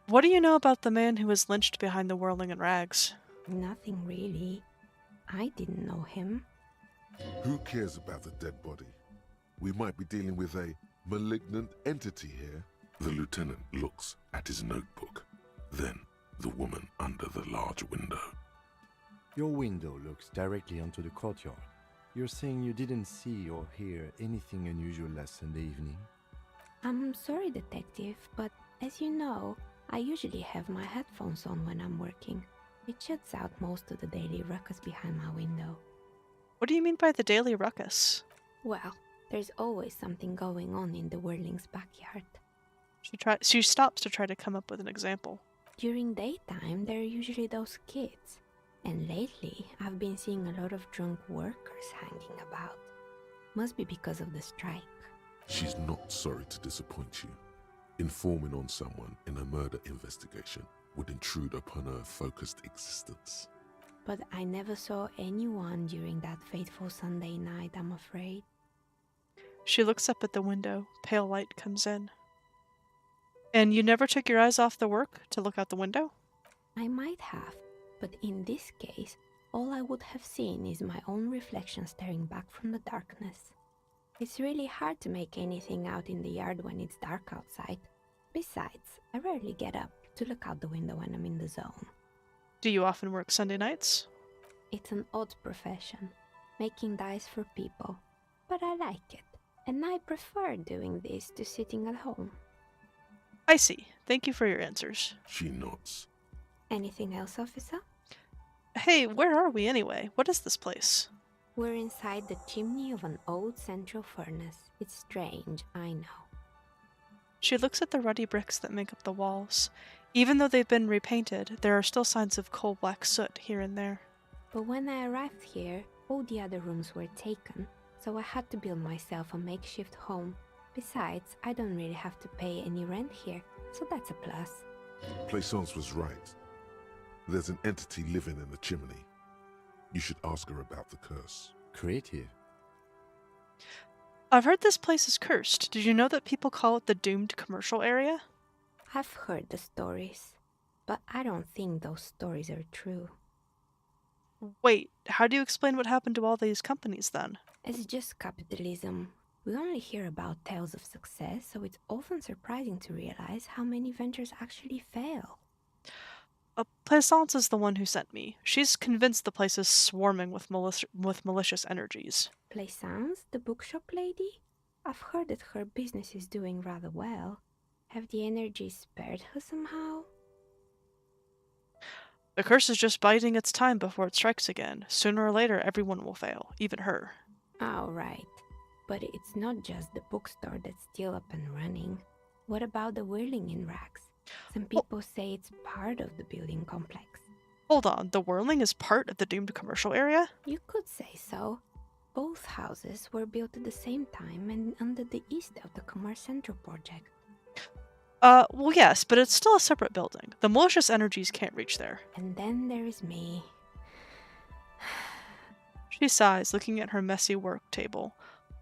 A: What do you know about the man who was lynched behind the whirling in rags?
H: Nothing really. I didn't know him.
C: Who cares about the dead body? We might be dealing with a malignant entity here. The lieutenant looks at his notebook, then the woman under the large window.
D: Your window looks directly onto the courtyard. You're saying you didn't see or hear anything unusual last Sunday evening?
H: I'm sorry, detective, but as you know, I usually have my headphones on when I'm working. It shuts out most of the daily ruckus behind my window.
A: What do you mean by the daily ruckus?
H: Well, there's always something going on in the Whirling's backyard.
A: She stops to try to come up with an example.
H: During daytime, there are usually those kids. And lately, I've been seeing a lot of drunk workers hanging about. Must be because of the strike.
C: She's not sorry to disappoint you. Informing on someone in a murder investigation would intrude upon her focused existence.
H: But I never saw anyone during that fateful Sunday night, I'm afraid.
A: She looks up at the window. Pale light comes in. And you never took your eyes off the work to look out the window?
H: I might have, but in this case, all I would have seen is my own reflection staring back from the darkness. It's really hard to make anything out in the yard when it's dark outside. Besides, I rarely get up to look out the window when I'm in the zone.
A: Do you often work Sunday nights?
H: It's an odd profession, making dice for people, but I like it, and I prefer doing this to sitting at home.
A: I see. Thank you for your answers.
C: She nods.
H: Anything else, officer?
A: Hey, where are we anyway? What is this place?
H: We're inside the chimney of an old central furnace. It's strange, I know.
A: She looks at the ruddy bricks that make up the walls. Even though they've been repainted, there are still signs of coal-black soot here and there.
H: But when I arrived here, all the other rooms were taken, so I had to build myself a makeshift home. Besides, I don't really have to pay any rent here, so that's a plus.
C: Plaisance was right. There's an entity living in the chimney. You should ask her about the curse.
D: Creative.
A: I've heard this place is cursed. Did you know that people call it the doomed commercial area?
H: I've heard the stories, but I don't think those stories are true.
A: Wait, how do you explain what happened to all these companies then?
H: It's just capitalism. We only hear about tales of success, so it's often surprising to realize how many ventures actually fail.
A: Plaisance is the one who sent me. She's convinced the place is swarming with malicious energies.
H: Plaisance, the bookshop lady? I've heard that her business is doing rather well. Have the energies spared her somehow?
A: The curse is just biding its time before it strikes again. Sooner or later, everyone will fail, even her.
H: Oh, right. But it's not just the bookstore that's still up and running. What about the whirling in rags? Some people say it's part of the building complex.
A: Hold on, the whirling is part of the doomed commercial area?
H: You could say so. Both houses were built at the same time and under the East of the Commerce Central project.
A: Well yes, but it's still a separate building. The malicious energies can't reach there.
H: And then there is me.
A: She sighs, looking at her messy work table.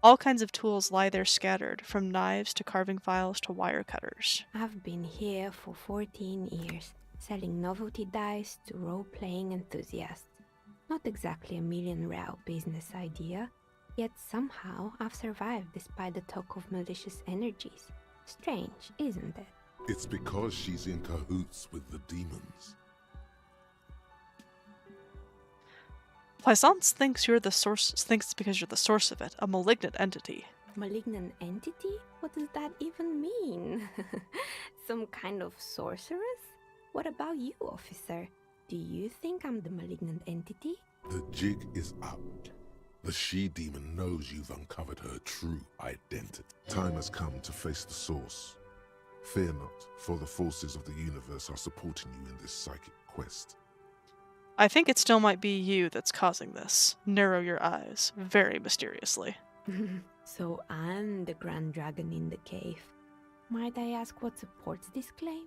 A: All kinds of tools lie there scattered, from knives to carving files to wire cutters.
H: I've been here for 14 years, selling novelty dice to role-playing enthusiasts. Not exactly a million-real business idea, yet somehow I've survived despite the talk of malicious energies. Strange, isn't it?
C: It's because she's in cahoots with the demons.
A: Plaisance thinks it's because you're the source of it, a malignant entity.
H: Malignant entity? What does that even mean? Some kind of sorceress? What about you, officer? Do you think I'm the malignant entity?
C: The jig is up. The she-demon knows you've uncovered her true identity. Time has come to face the source. Fear not, for the forces of the universe are supporting you in this psychic quest.
A: I think it still might be you that's causing this. Narrow your eyes, very mysteriously.
H: So I'm the Grand Dragon in the cave. Might I ask what supports this claim?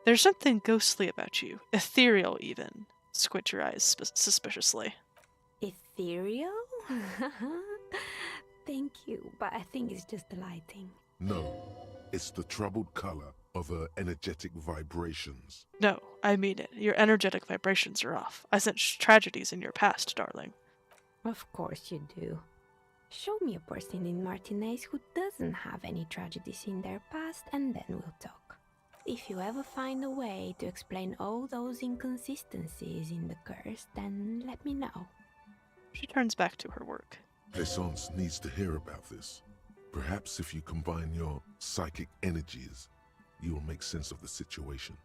A: There's something ghostly about you, ethereal even. Squint your eyes suspiciously.
H: Ethereal? Thank you, but I think it's just the lighting.
C: No, it's the troubled color of her energetic vibrations.
A: No, I mean it. Your energetic vibrations are off. I sense tragedies in your past, darling.
H: Of course you do. Show me a person in Martinez who doesn't have any tragedies in their past, and then we'll talk. If you ever find a way to explain all those inconsistencies in the curse, then let me know.
A: She turns back to her work.
C: Plaisance needs to hear about this. Perhaps if you combine your psychic energies, you will make sense of the situation.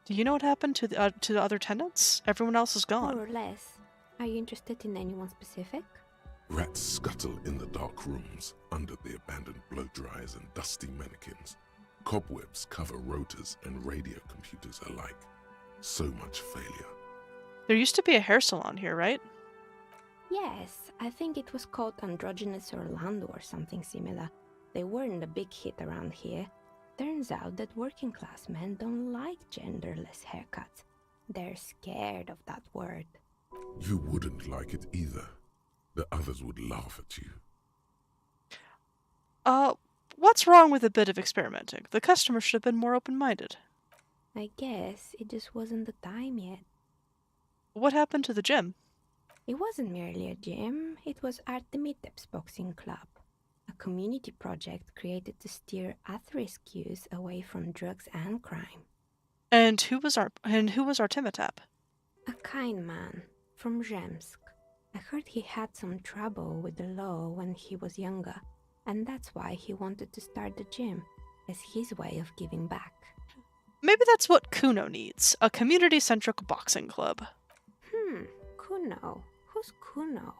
A: Do you know what happened to the other tenants? Everyone else is gone.
H: More or less. Are you interested in anyone specific?
C: Rats scuttle in the dark rooms, under the abandoned blow dryers and dusty mannequins. Cobwebs cover rotors and radio computers alike. So much failure.
A: There used to be a hair salon here, right?
H: Yes, I think it was called Androgynous Orlando or something similar. They weren't a big hit around here. Turns out that working class men don't like genderless haircuts. They're scared of that word.
C: You wouldn't like it either. The others would laugh at you.
A: What's wrong with a bit of experimenting? The customer should have been more open-minded.
H: I guess it just wasn't the time yet.
A: What happened to the gym?
H: It wasn't merely a gym, it was Artemitep's boxing club. A community project created to steer at-risk youth away from drugs and crime.
A: And who was Artemitap?
H: A kind man from Zemsk. I heard he had some trouble with the law when he was younger, and that's why he wanted to start the gym, as his way of giving back.
A: Maybe that's what Kuno needs, a community-centric boxing club.
H: Kuno. Who's Kuno?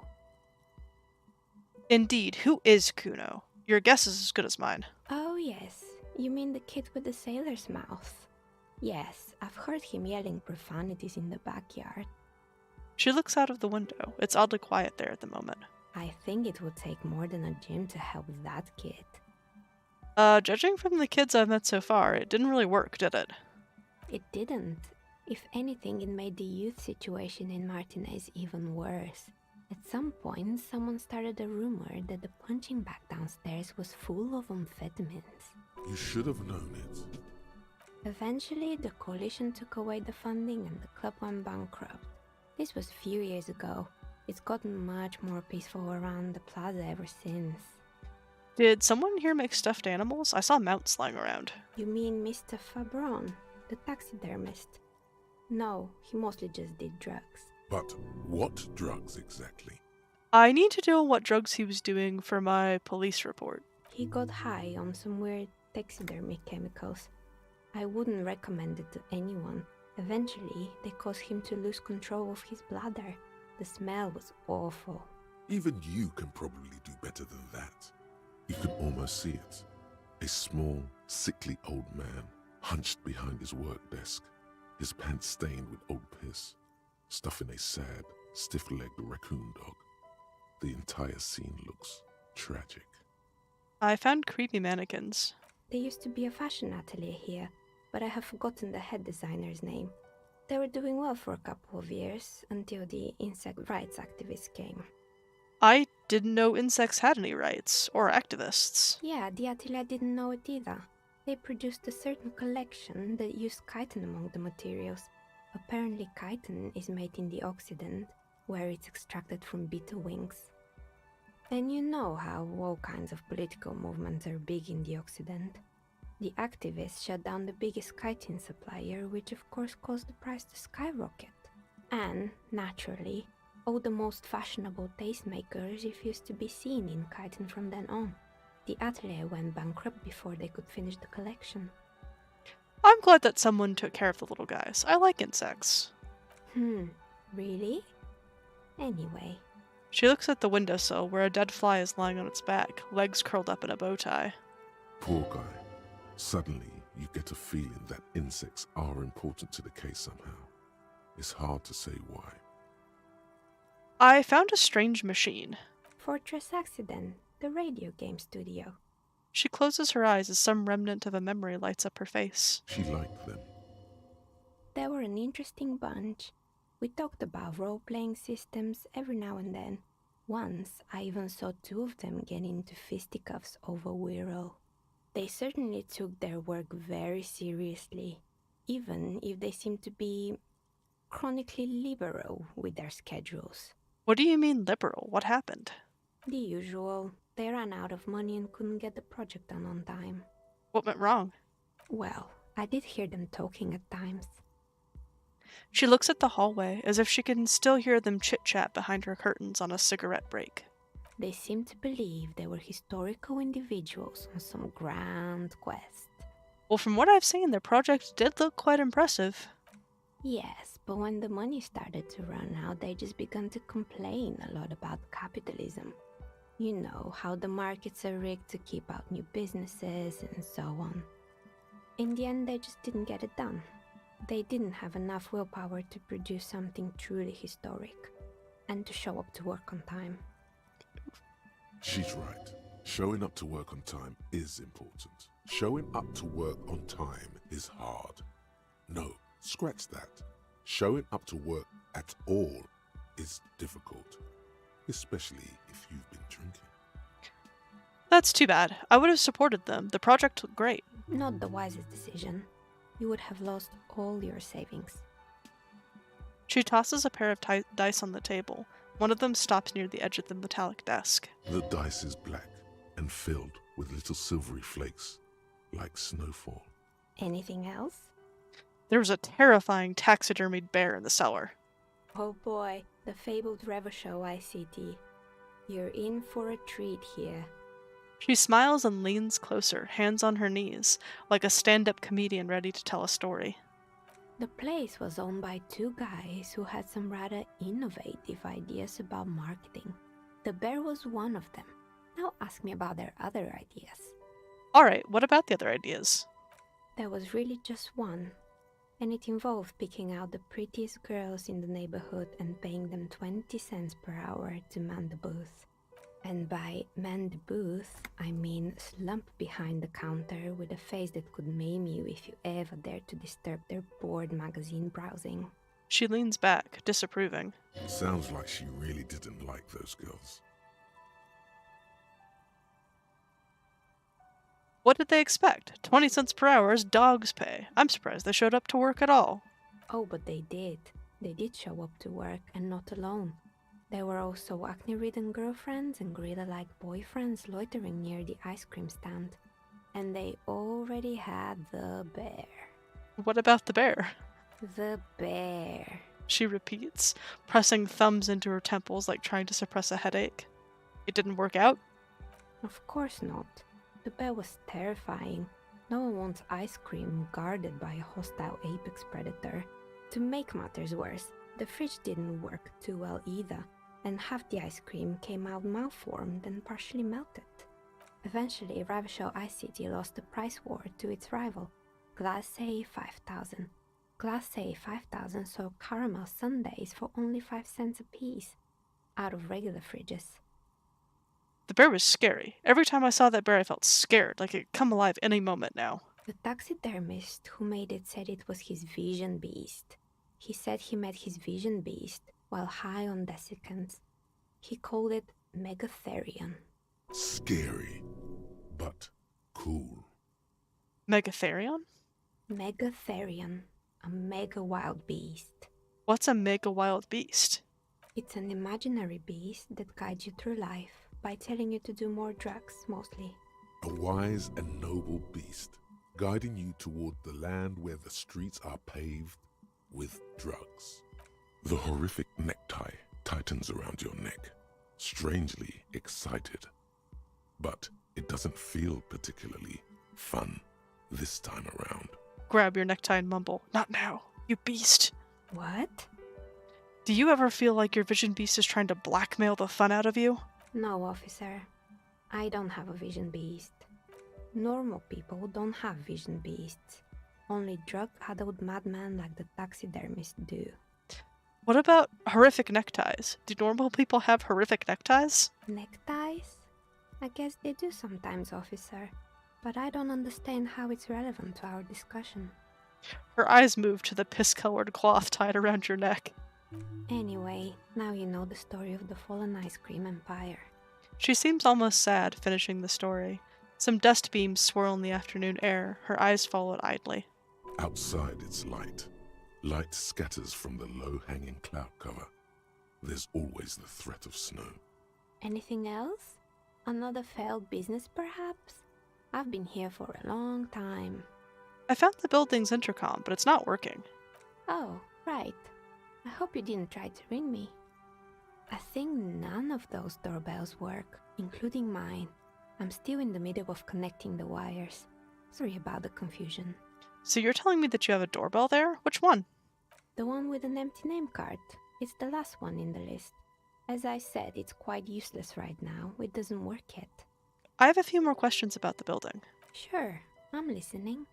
A: Indeed, who is Kuno? Your guess is as good as mine.
H: Oh yes, you mean the kid with the sailor's mouth. Yes, I've heard him yelling profanities in the backyard.
A: She looks out of the window. It's oddly quiet there at the moment.
H: I think it would take more than a gym to help that kid.
A: Judging from the kids I've met so far, it didn't really work, did it?
H: It didn't. If anything, it made the youth situation in Martinez even worse. At some point, someone started a rumor that the punching bag downstairs was full of amphetamines.
C: You should have known it.
H: Eventually, the coalition took away the funding and the club went bankrupt. This was a few years ago. It's gotten much more peaceful around the plaza ever since.
A: Did someone here make stuffed animals? I saw mounts lying around.
H: You mean Mr. Fabron, the taxidermist? No, he mostly just did drugs.
C: But what drugs exactly?
A: I need to know what drugs he was doing for my police report.
H: He got high on some weird taxidermy chemicals. I wouldn't recommend it to anyone. Eventually, they caused him to lose control of his bladder. The smell was awful.
C: Even you can probably do better than that. You can almost see it. A small, sickly old man, hunched behind his work desk, his pants stained with old piss, stuffing a sad, stiff-legged raccoon dog. The entire scene looks tragic.
A: I found creepy mannequins.
H: There used to be a fashion atelier here, but I have forgotten the head designer's name. They were doing well for a couple of years until the insect rights activists came.
A: I didn't know insects had any rights, or activists.
H: Yeah, the Attila didn't know it either. They produced a certain collection that used chitin among the materials. Apparently chitin is made in the Occident, where it's extracted from beetle wings. And you know how all kinds of political movements are big in the Occident. The activists shut down the biggest chitin supplier, which of course caused the price to skyrocket. And, naturally, all the most fashionable tastemakers refused to be seen in chitin from then on. The atelier went bankrupt before they could finish the collection.
A: I'm glad that someone took care of the little guys. I like insects.
H: Really? Anyway.
A: She looks at the windowsill where a dead fly is lying on its back, legs curled up in a bow tie.
C: Poor guy. Suddenly, you get a feeling that insects are important to the case somehow. It's hard to say why.
A: I found a strange machine.
H: Fortress Accident, the radio game studio.
A: She closes her eyes as some remnant of a memory lights up her face.
C: She liked them.
H: They were an interesting bunch. We talked about role-playing systems every now and then. Once, I even saw two of them get into fisticuffs over Wirral. They certainly took their work very seriously, even if they seemed to be chronically liberal with their schedules.
A: What do you mean liberal? What happened?
H: The usual. They ran out of money and couldn't get the project done on time.
A: What went wrong?
H: Well, I did hear them talking at times.
A: She looks at the hallway as if she can still hear them chit-chat behind her curtains on a cigarette break.
H: They seemed to believe they were historical individuals on some grand quest.
A: Well, from what I've seen, their project did look quite impressive.
H: Yes, but when the money started to run out, they just began to complain a lot about capitalism. You know, how the markets are rigged to keep out new businesses and so on. In the end, they just didn't get it done. They didn't have enough willpower to produce something truly historic, and to show up to work on time.
C: She's right. Showing up to work on time is important. Showing up to work on time is hard. No, scratch that. Showing up to work at all is difficult, especially if you've been drinking.
A: That's too bad. I would have supported them. The project looked great.
H: Not the wisest decision. You would have lost all your savings.
A: She tosses a pair of dice on the table. One of them stops near the edge of the metallic desk.
C: The dice is black and filled with little silvery flakes, like snowfall.
H: Anything else?
A: There was a terrifying taxidermied bear in the cellar.
H: Oh boy, the fabled Revershow ICT. You're in for a treat here.
A: She smiles and leans closer, hands on her knees, like a stand-up comedian ready to tell a story.
H: The place was owned by two guys who had some rather innovative ideas about marketing. The bear was one of them. Now ask me about their other ideas.
A: Alright, what about the other ideas?
H: There was really just one, and it involved picking out the prettiest girls in the neighborhood and paying them 20 cents per hour to man the booth. And by man the booth, I mean slump behind the counter with a face that could maim you if you ever dared to disturb their bored magazine browsing.
A: She leans back, disapproving.
C: Sounds like she really didn't like those girls.
A: What did they expect? 20 cents per hour is dog's pay. I'm surprised they showed up to work at all.
H: Oh, but they did. They did show up to work, and not alone. There were also acne-ridden girlfriends and gorilla-like boyfriends loitering near the ice cream stand. And they already had the bear.
A: What about the bear?
H: The bear.
A: She repeats, pressing thumbs into her temples like trying to suppress a headache. It didn't work out?
H: Of course not. The bear was terrifying. No one wants ice cream guarded by a hostile apex predator. To make matters worse, the fridge didn't work too well either, and half the ice cream came out malformed and partially melted. Eventually, Ravishell Ice City lost the price war to its rival, Glacé 5000. Glacé 5000 sold caramel sundaes for only 5 cents apiece, out of regular fridges.
A: The bear was scary. Every time I saw that bear, I felt scared, like it could come alive any moment now.
H: The taxidermist who made it said it was his vision beast. He said he met his vision beast while high on desiccants. He called it Megatherion.
C: Scary, but cool.
A: Megatherion?
H: Megatherion, a mega wild beast.
A: What's a mega wild beast?
H: It's an imaginary beast that guides you through life by telling you to do more drugs, mostly.
C: A wise and noble beast, guiding you toward the land where the streets are paved with drugs. The horrific necktie tightens around your neck, strangely excited. But it doesn't feel particularly fun this time around.
A: Grab your necktie and mumble, "Not now, you beast."
H: What?
A: Do you ever feel like your vision beast is trying to blackmail the fun out of you?
H: No, officer. I don't have a vision beast. Normal people don't have vision beasts. Only drug-addled madmen like the taxidermists do.
A: What about horrific neckties? Do normal people have horrific neckties?
H: Neckties? I guess they do sometimes, officer. But I don't understand how it's relevant to our discussion.
A: Her eyes move to the piss-colored cloth tied around your neck.
H: Anyway, now you know the story of the fallen ice cream empire.
A: She seems almost sad, finishing the story. Some dust beams swirl in the afternoon air. Her eyes follow idly.
C: Outside it's light. Light scatters from the low-hanging cloud cover. There's always the threat of snow.
H: Anything else? Another failed business, perhaps? I've been here for a long time.
A: I found the building's intercom, but it's not working.
H: Oh, right. I hope you didn't try to ring me. I think none of those doorbells work, including mine. I'm still in the middle of connecting the wires. Sorry about the confusion.
A: So you're telling me that you have a doorbell there? Which one?
H: The one with an empty name card. It's the last one in the list. As I said, it's quite useless right now. It doesn't work yet.
A: I have a few more questions about the building.
H: Sure, I'm listening.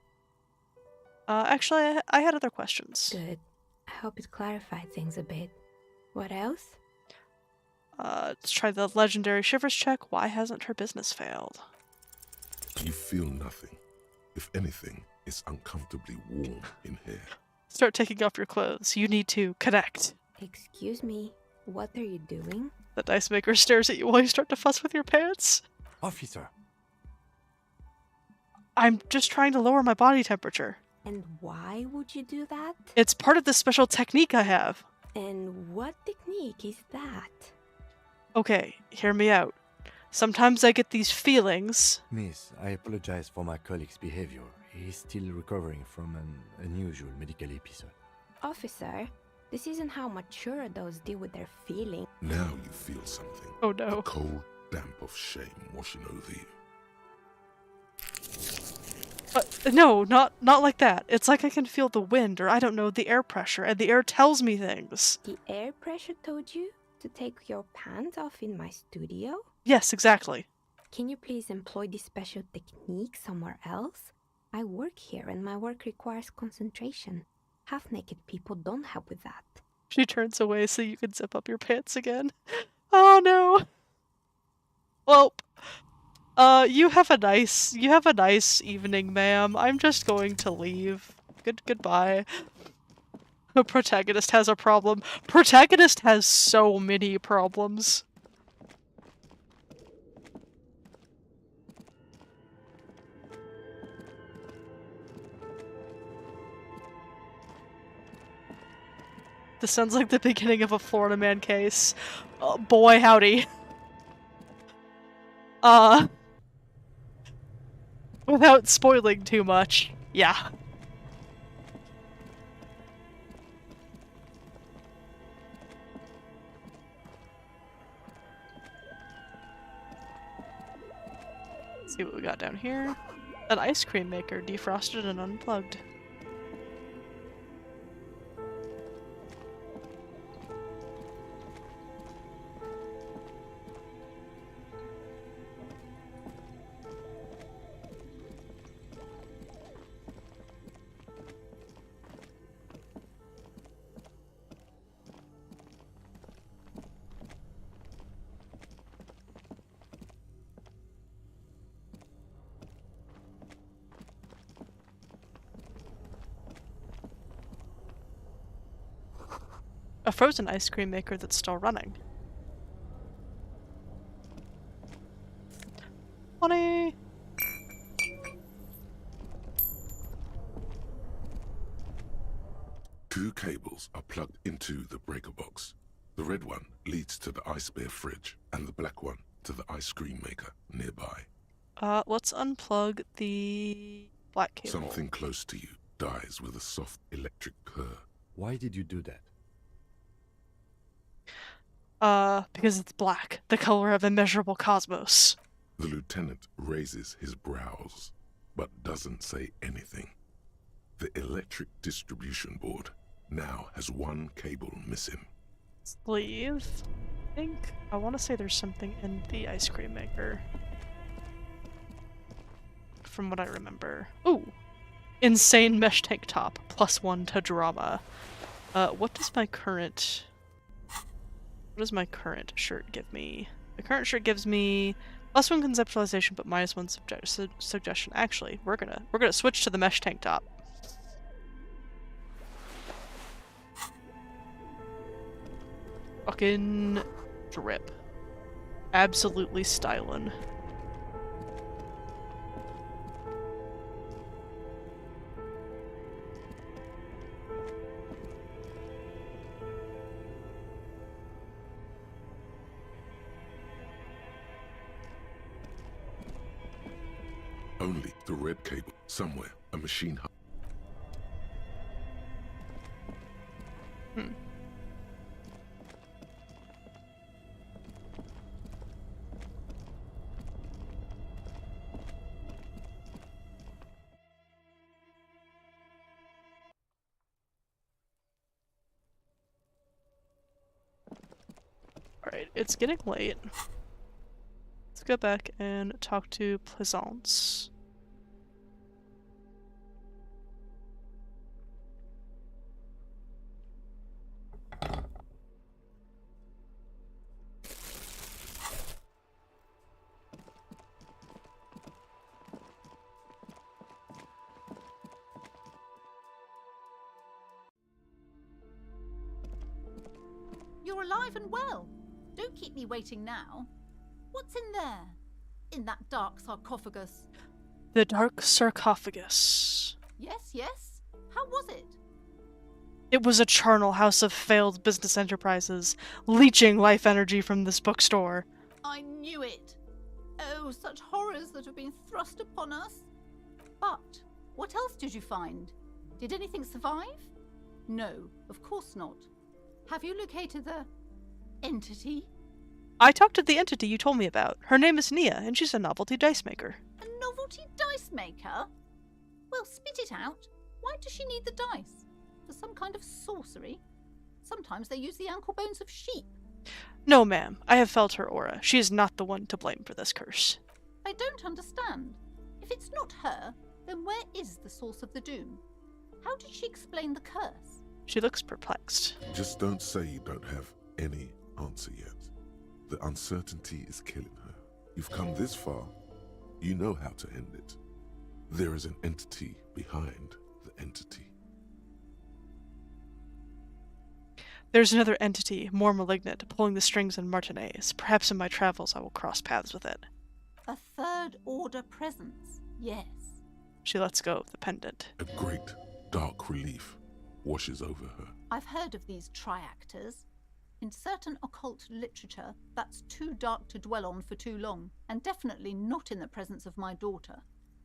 A: Actually, I had other questions.
H: Good. I hope it clarified things a bit. What else?
A: Let's try the legendary shivers check. Why hasn't her business failed?
C: You feel nothing. If anything, it's uncomfortably warm in here.
A: Start taking off your clothes. You need to connect.
H: Excuse me, what are you doing?
A: The dice maker stares at you while you start to fuss with your pants.
D: Officer,
A: I'm just trying to lower my body temperature.
H: And why would you do that?
A: It's part of the special technique I have.
H: And what technique is that?
A: Okay, hear me out. Sometimes I get these feelings.
D: Miss, I apologize for my colleague's behavior. He is still recovering from an unusual medical episode.
H: Officer, this isn't how mature adults deal with their feelings.
C: Now you feel something.
A: Oh no.
C: A cold damp of shame washing over you.
A: No, not like that. It's like I can feel the wind, or I don't know, the air pressure, and the air tells me things.
H: The air pressure told you to take your pants off in my studio?
A: Yes, exactly.
H: Can you please employ this special technique somewhere else? I work here and my work requires concentration. Half-naked people don't help with that.
A: She turns away so you can zip up your pants again. Oh no. Well, you have a nice evening, ma'am. I'm just going to leave. Goodbye. The protagonist has a problem. Protagonist has so many problems. This sounds like the beginning of a Florida Man case. Oh, boy, howdy. Without spoiling too much, yeah. Let's see what we got down here. An ice cream maker, defrosted and unplugged. A frozen ice cream maker that's still running. Money!
C: Two cables are plugged into the breaker box. The red one leads to the ice bear fridge, and the black one to the ice cream maker nearby.
A: Let's unplug the black cable.
C: Something close to you dies with a soft electric purr.
D: Why did you do that?
A: Because it's black, the color of immeasurable cosmos.
C: The lieutenant raises his brows, but doesn't say anything. The electric distribution board now has one cable missing.
A: Let's leave. I want to say there's something in the ice cream maker. From what I remember. Ooh! Insane mesh tank top, +1 to drama. What does my current shirt give me? The current shirt gives me +1 conceptualization, but -1 suggestion. Actually, we're gonna switch to the mesh tank top. Fucking drip. Absolutely stylin'.
C: Only the red cable. Somewhere, a machine hub.
A: Alright, it's getting late. Let's go back and talk to Plaisance.
E: You're alive and well. Don't keep me waiting now. What's in there? In that dark sarcophagus?
A: The dark sarcophagus.
E: Yes, yes. How was it?
A: It was a charnel house of failed business enterprises, leeching life energy from this bookstore.
E: I knew it. Oh, such horrors that have been thrust upon us. But what else did you find? Did anything survive? No, of course not. Have you located the entity?
A: I talked to the entity you told me about. Her name is Nia, and she's a novelty dice maker.
E: A novelty dice maker? Well, spit it out. Why does she need the dice? For some kind of sorcery? Sometimes they use the ankle bones of sheep.
A: No, ma'am. I have felt her aura. She is not the one to blame for this curse.
E: I don't understand. If it's not her, then where is the source of the doom? How did she explain the curse?
A: She looks perplexed.
C: Just don't say you don't have any answer yet. The uncertainty is killing her. You've come this far. You know how to end it. There is an entity behind the entity.
A: There's another entity, more malignant, pulling the strings in Martinez. Perhaps in my travels I will cross paths with it.
E: A third order presence, yes.
A: She lets go of the pendant.
C: A great, dark relief washes over her.
E: I've heard of these triactors. In certain occult literature, that's too dark to dwell on for too long, and definitely not in the presence of my daughter.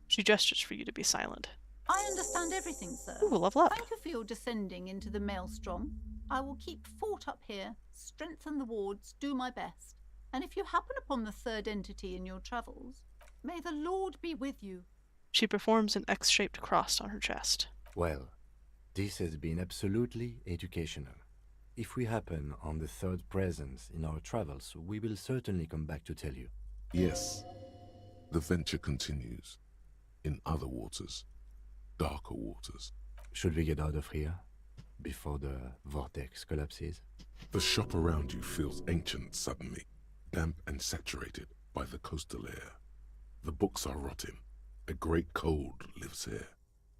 A: She gestures for you to be silent.
E: I understand everything, sir.
A: Ooh, level up.
E: Thank you for your descending into the maelstrom. I will keep fort up here, strengthen the wards, do my best. And if you happen upon the third entity in your travels, may the Lord be with you.
A: She performs an X-shaped cross on her chest.
D: Well, this has been absolutely educational. If we happen on the third presence in our travels, we will certainly come back to tell you.
C: Yes, the venture continues. In other waters, darker waters.
D: Should we get out of here before the vortex collapses?
C: The shop around you feels ancient suddenly, damp and saturated by the coastal air. The books are rotting. A great cold lives here,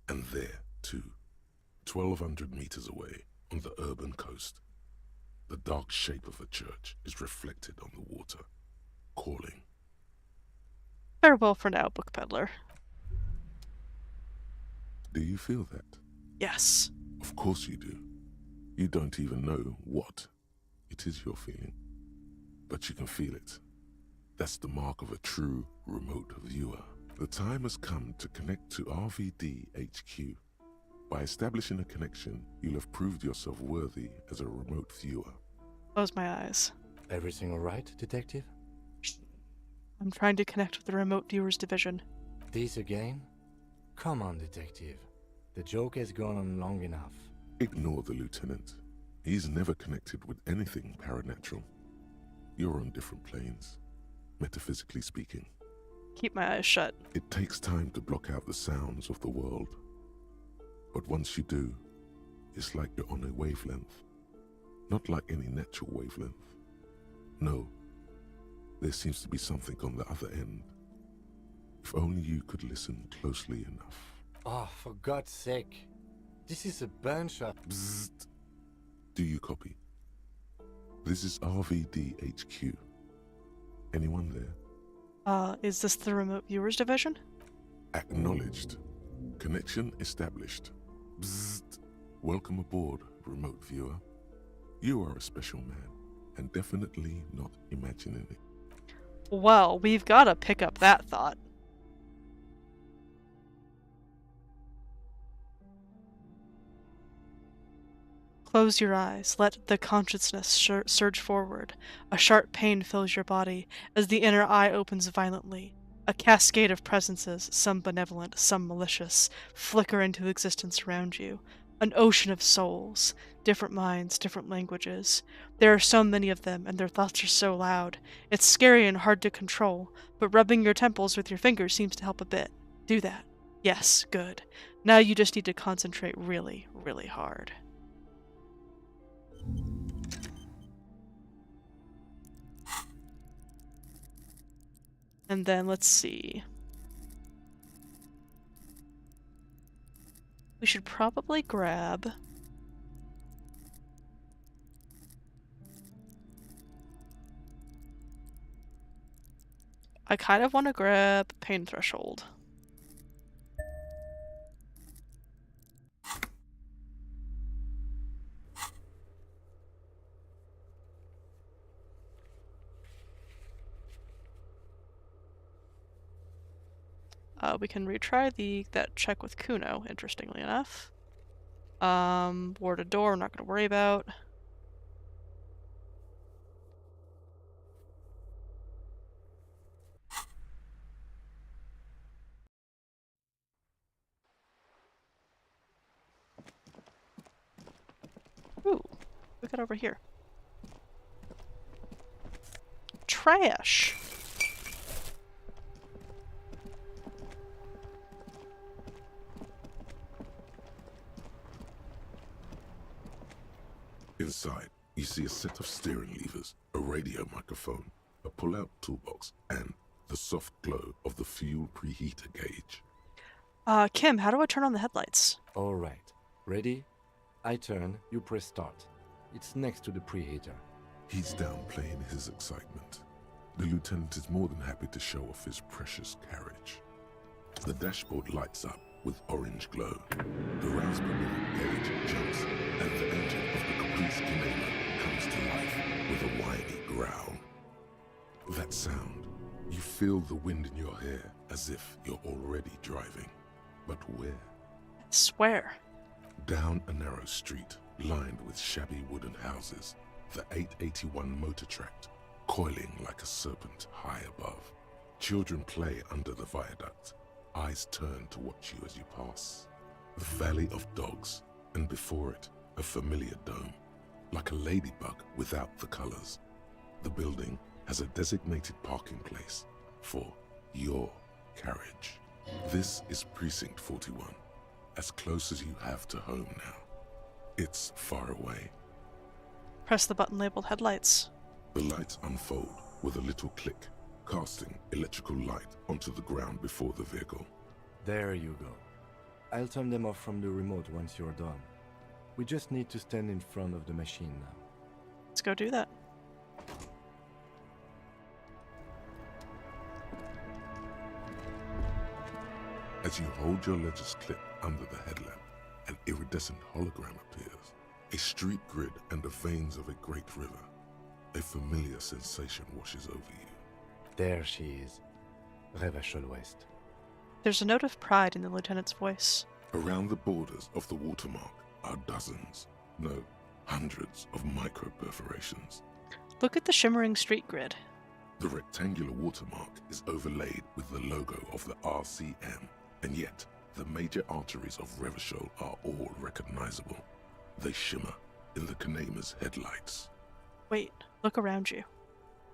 C: and there, too. 1,200 meters away, on the urban coast, The dark shape of a church is reflected on the water, calling.
A: Farewell for now, book peddler.
C: Do you feel that?
A: Yes.
C: Of course you do. You don't even know what it is you're feeling, but you can feel it. That's the mark of a true remote viewer. The time has come to connect to RVD HQ. By establishing a connection, you'll have proved yourself worthy as a remote viewer.
A: Close my eyes.
D: Everything all right, Detective?
A: I'm trying to connect with the remote viewers division.
D: This again? Come on, Detective. The joke has gone on long enough.
C: Ignore the lieutenant. He's never connected with anything paranatural. You're on different planes, metaphysically speaking.
A: Keep my eyes shut.
C: It takes time to block out the sounds of the world. But once you do, it's like you're on a wavelength. Not like any natural wavelength. No, there seems to be something on the other end. If only you could listen closely enough.
D: Oh, for God's sake. This is a bunch of...
C: Bzzzt. Do you copy? This is RVD HQ. Anyone there?
A: Is this the remote viewers division?
C: Acknowledged. Connection established. Bzzzt. Welcome aboard, remote viewer. You are a special man, and definitely not imagining it.
A: Well, we've gotta pick up that thought. Close your eyes. Let the consciousness surge forward. A sharp pain fills your body as the inner eye opens violently. A cascade of presences, some benevolent, some malicious, flicker into existence around you. An ocean of souls, different minds, different languages. There are so many of them, and their thoughts are so loud. It's scary and hard to control, but rubbing your temples with your fingers seems to help a bit. Do that. Yes, good. Now you just need to concentrate really, really hard. And then let's see. We should probably grab... I kind of want to grab Pain Threshold. We can retry that check with Kuno, interestingly enough. Ward a door, I'm not going to worry about. Ooh, we got over here. Trash!
C: Inside, you see a set of steering levers, a radio microphone, a pull-out toolbox, and the soft glow of the fuel preheater gauge.
A: Kim, how do I turn on the headlights?
D: All right. Ready? I turn, you press start. It's next to the preheater.
C: He's downplaying his excitement. The lieutenant is more than happy to show off his precious carriage. The dashboard lights up with orange glow. The raspberry gauge jumps, and the engine of the Caprice Canela comes to life with a whiny growl. That sound, you feel the wind in your hair as if you're already driving. But where?
A: I swear.
C: Down a narrow street, lined with shabby wooden houses, the 881 motor tracked, coiling like a serpent high above. Children play under the viaduct. Eyes turn to watch you as you pass. The Valley of Dogs, and before it, a familiar dome, like a ladybug without the colors. The building has a designated parking place for your carriage. This is Precinct 41, as close as you have to home now. It's far away.
A: Press the button labeled headlights.
C: The lights unfold with a little click, casting electrical light onto the ground before the vehicle.
D: There you go. I'll turn them off from the remote once you're done. We just need to stand in front of the machine now.
A: Let's go do that.
C: As you hold your ledger's clip under the headlamp, an iridescent hologram appears. A street grid and the veins of a great river. A familiar sensation washes over you.
D: There she is. Revachol West.
A: There's a note of pride in the lieutenant's voice.
C: Around the borders of the watermark are dozens, no, hundreds of micro-perforations.
A: Look at the shimmering street grid.
C: The rectangular watermark is overlaid with the logo of the RCM, and yet the major arteries of Revachol are all recognizable. They shimmer in the Kanema's headlights.
A: Wait, look around you.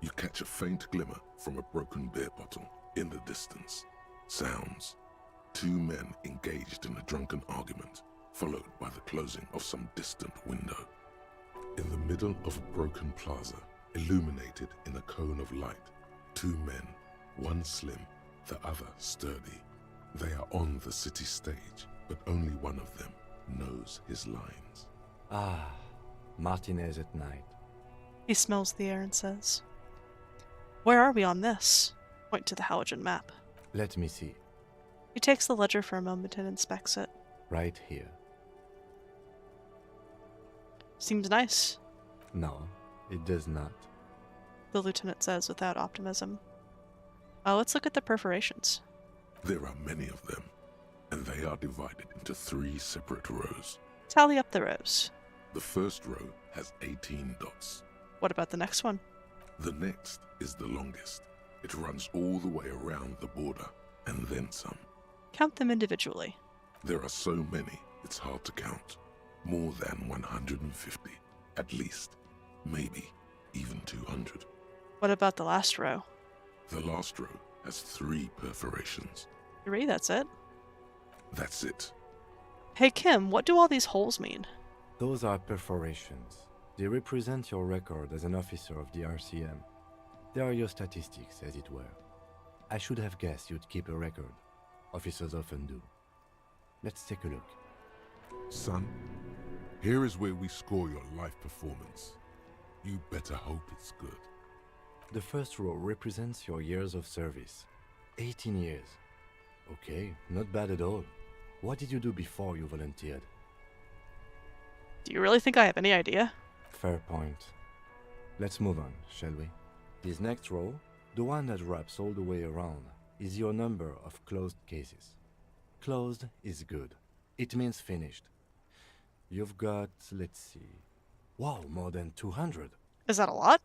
C: You catch a faint glimmer from a broken beer bottle in the distance. Sounds. Two men engaged in a drunken argument, followed by the closing of some distant window. In the middle of a broken plaza, illuminated in a cone of light, two men, one slim, the other sturdy. They are on the city stage, but only one of them knows his lines.
D: Ah, Martinez at night.
A: He smells the air and says, "Where are we on this?" Point to the halogen map.
D: Let me see.
A: He takes the ledger for a moment and inspects it.
D: Right here.
A: Seems nice,
D: No, it does not.
A: the lieutenant says without optimism. Let's look at the perforations.
C: There are many of them, and they are divided into 3 separate rows.
A: Tally up the rows.
C: The first row has 18 dots.
A: What about the next one?
C: The next is the longest. It runs all the way around the border, and then some.
A: Count them individually.
C: There are so many, it's hard to count. More than 150, at least. Maybe even 200.
A: What about the last row?
C: The last row has 3 perforations.
A: 3, that's it.
C: That's it.
A: Hey Kim, what do all these holes mean?
D: Those are perforations. They represent your record as an officer of the RCM. They are your statistics, as it were. I should have guessed you'd keep a record. Officers often do. Let's take a look.
C: Son, here is where we score your life performance. You better hope it's good.
D: The first row represents your years of service. 18 years. Okay, not bad at all. What did you do before you volunteered?
A: Do you really think I have any idea?
D: Fair point. Let's move on, shall we? This next row, the one that wraps all the way around, is your number of closed cases. Closed is good. It means finished. You've got, let's see... Wow, more than 200.
A: Is that a lot?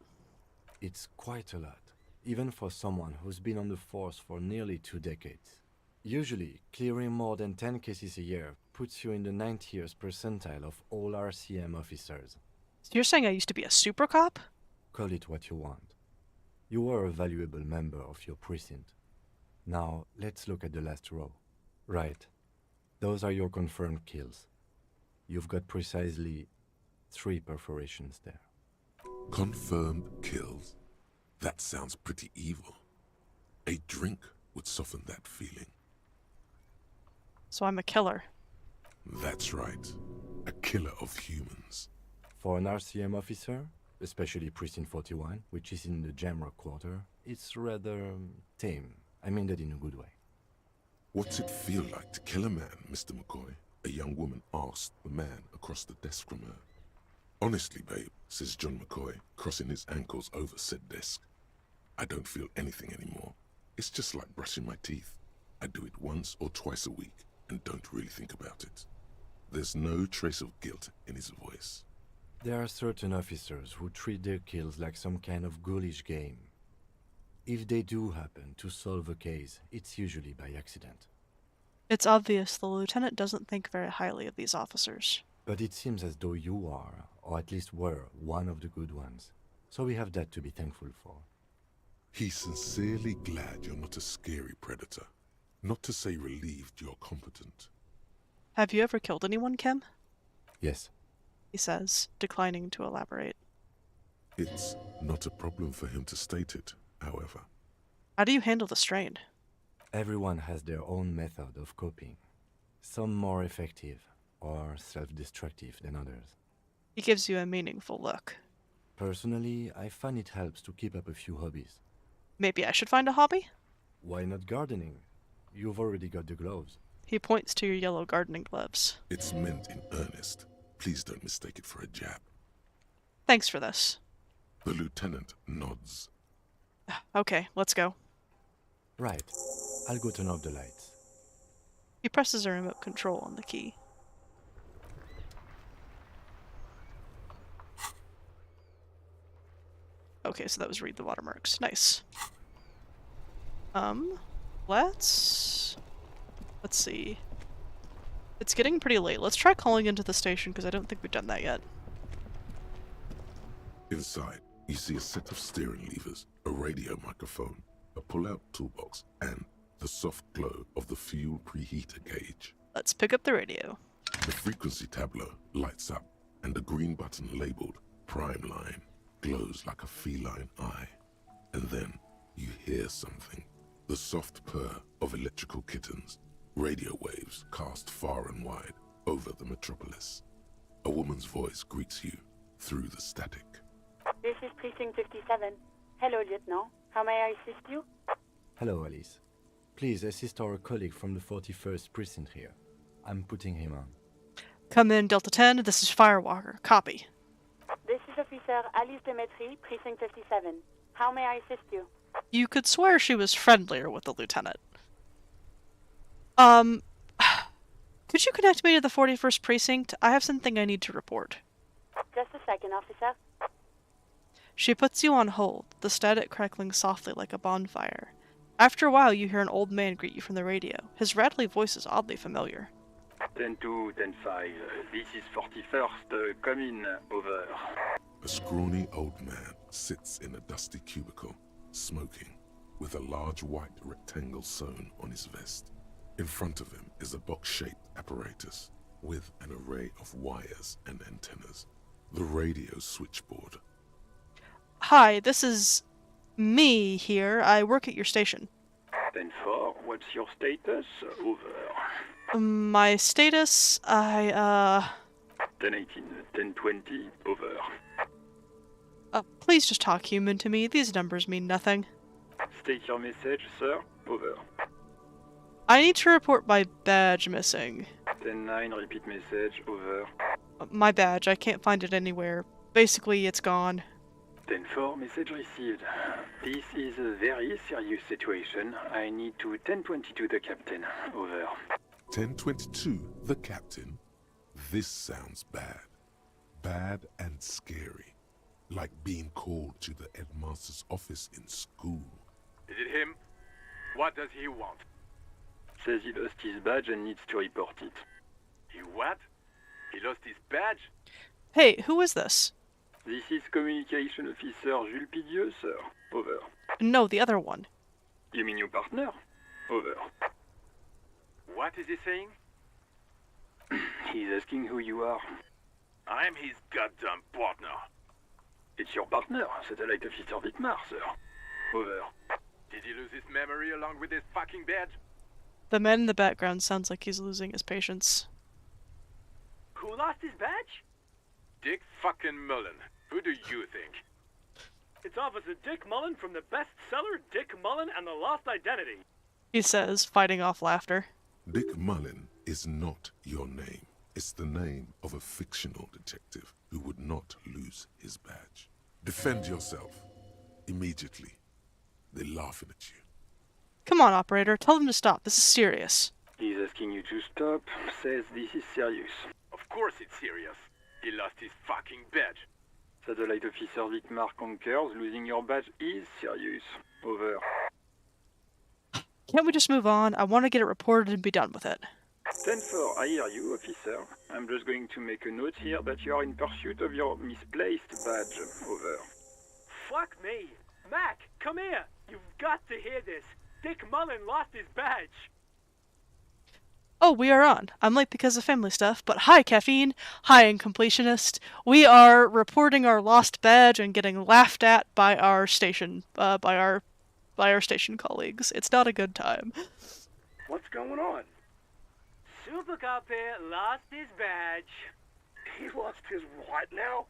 D: It's quite a lot, even for someone who's been on the force for nearly 2 decades. Usually, clearing more than 10 cases a year puts you in the 90th percentile of all RCM officers.
A: So you're saying I used to be a super cop?
D: Call it what you want. You were a valuable member of your precinct. Now, let's look at the last row. Right. Those are your confirmed kills. You've got precisely 3 perforations there.
C: Confirmed kills. That sounds pretty evil. A drink would soften that feeling.
A: So I'm a killer.
C: That's right. A killer of humans.
D: For an RCM officer, especially Precinct 41, which is in the Jamrock Quarter, it's rather tame. I mean that in a good way.
C: What's it feel like to kill a man, Mr. McCoy? A young woman asked the man across the desk from her. Honestly, babe, says John McCoy, crossing his ankles over said desk. I don't feel anything anymore. It's just like brushing my teeth. I do it once or twice a week and don't really think about it. There's no trace of guilt in his voice.
D: There are certain officers who treat their kills like some kind of ghoulish game. If they do happen to solve a case, it's usually by accident.
A: It's obvious the lieutenant doesn't think very highly of these officers.
D: But it seems as though you are, or at least were, one of the good ones. So we have that to be thankful for.
C: He's sincerely glad you're not a scary predator. Not to say relieved you're competent.
A: Have you ever killed anyone, Kim?
D: Yes.
A: He says, declining to elaborate.
C: It's not a problem for him to state it, however.
A: How do you handle the strain?
D: Everyone has their own method of coping. Some more effective or self-destructive than others.
A: He gives you a meaningful look.
D: Personally, I find it helps to keep up a few hobbies.
A: Maybe I should find a hobby?
D: Why not gardening? You've already got the gloves.
A: He points to your yellow gardening gloves.
C: It's meant in earnest. Please don't mistake it for a jab.
A: Thanks for this.
C: The lieutenant nods.
A: Okay, let's go.
D: Right. I'll go turn off the lights.
A: He presses a remote control on the key. Okay, so that was read the watermarks. Nice. Let's see. It's getting pretty late. Let's try calling into the station, because I don't think we've done that yet.
C: Inside, you see a set of steering levers, a radio microphone, a pull-out toolbox, and the soft glow of the fuel preheater gauge.
A: Let's pick up the radio.
C: The frequency tableau lights up, and the green button labeled Prime Line glows like a feline eye. And then you hear something. The soft purr of electrical kittens. Radio waves cast far and wide over the metropolis. A woman's voice greets you through the static.
I: This is Precinct 57. Hello, Lieutenant. How may I assist you?
D: Hello, Alice. Please assist our colleague from the 41st precinct here. I'm putting him on.
A: Come in, Delta 10. This is Firewalker. Copy.
I: This is Officer Alice Demetri, Precinct 57. How may I assist you?
A: You could swear she was friendlier with the lieutenant. Could you connect me to the 41st precinct? I have something I need to report.
I: Just a second, officer.
A: She puts you on hold, the static crackling softly like a bonfire. After a while, you hear an old man greet you from the radio. His rattly voice is oddly familiar.
J: 10-2, 10-5. This is 41st. Come in. Over.
C: A scrawny old man sits in a dusty cubicle, smoking, with a large white rectangle sewn on his vest. In front of him is a box-shaped apparatus with an array of wires and antennas. The radio switchboard.
A: Hi, this is me here. I work at your station.
J: 10-4. What's your status? Over.
A: My status,
J: 10-18. 10-20. Over.
A: Please just talk human to me. These numbers mean nothing.
J: State your message, sir. Over.
A: I need to report my badge missing.
J: 10-9. Repeat message. Over.
A: My badge, I can't find it anywhere. Basically, it's gone.
J: 10-4. Message received. This is a very serious situation. I need to 10-22 the captain. Over.
C: 1022, the captain. This sounds bad. Bad and scary. Like being called to the headmaster's office in school.
K: Is it him? What does he want?
J: Says he lost his badge and needs to report it.
K: He what? He lost his badge?
A: Hey, who is this?
J: This is Communication Officer Jules Pidieux, sir. Over.
A: No, the other one.
J: You mean your partner? Over.
K: What is he saying?
J: He's asking who you are.
K: I'm his goddamn partner.
J: It's your partner, Satellite Officer Dietmar, sir. Over.
K: Did he lose his memory along with his fucking badge?
A: The man in the background sounds like he's losing his patience.
K: Who lost his badge? Dick fucking Mullen. Who do you think? It's Officer Dick Mullen from the bestseller Dick Mullen and the Lost Identity.
A: He says, fighting off laughter.
C: Dick Mullen is not your name. It's the name of a fictional detective who would not lose his badge. Defend yourself. Immediately. They're laughing at you.
A: Come on, operator. Tell them to stop. This is serious.
J: He's asking you to stop. Says this is serious.
K: Of course it's serious. He lost his fucking badge.
J: Satellite Officer Dietmar concurs. Losing your badge is serious. Over.
A: Can't we just move on? I want to get it reported and be done with it.
J: 10-4, I hear you, officer. I'm just going to make a note here that you are in pursuit of your misplaced badge. Over.
G: Fuck me. Mac, come here. You've got to hear this. Dick Mullen lost his badge.
A: Oh, we are on. I'm late because of family stuff, but hi, Caffeine. Hi, Incompletionist. We are reporting our lost badge and getting laughed at by our station, by our station colleagues. It's not a good time.
F: What's going on?
G: Super Cop here lost his badge.
F: He lost his what now?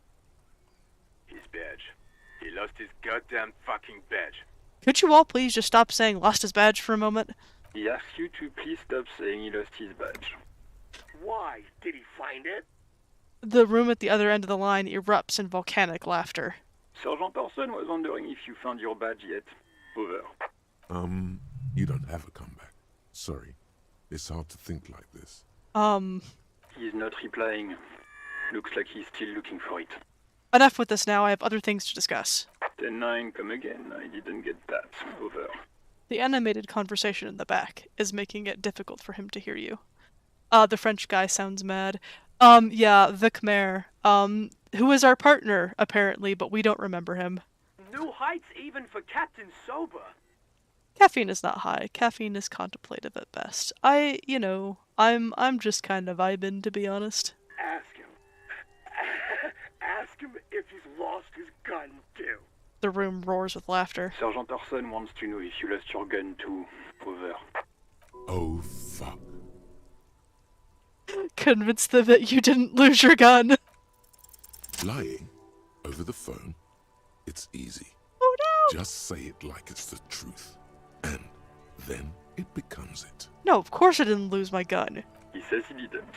J: His badge. He lost his goddamn fucking badge.
A: Could you all please just stop saying lost his badge for a moment?
J: He asks you to please stop saying he lost his badge.
F: Why? Did he find it?
A: The room at the other end of the line erupts in volcanic laughter.
J: Sergeant Orson was wondering if you found your badge yet. Over.
C: You don't have a comeback. Sorry. It's hard to think like this.
J: He's not replying. Looks like he's still looking for it.
A: Enough with this now, I have other things to discuss.
J: 10-9, come again. I didn't get that. Over.
A: The animated conversation in the back is making it difficult for him to hear you. The French guy sounds mad. Yeah, the Khmer. Who is our partner, apparently, but we don't remember him.
G: New heights even for Captain Sober.
A: Caffeine is not high. Caffeine is contemplative at best. I'm just kind of vibing, to be honest.
F: Ask him. Ask him if he's lost his gun, too.
A: The room roars with laughter.
J: Sergeant Orson wants to know if you lost your gun too. Over.
C: Oh, fuck.
A: Convince them that you didn't lose your gun.
C: Lying over the phone? It's easy.
A: Oh no!
C: Just say it like it's the truth. And then it becomes it.
A: No, of course I didn't lose my gun.
J: He says he didn't.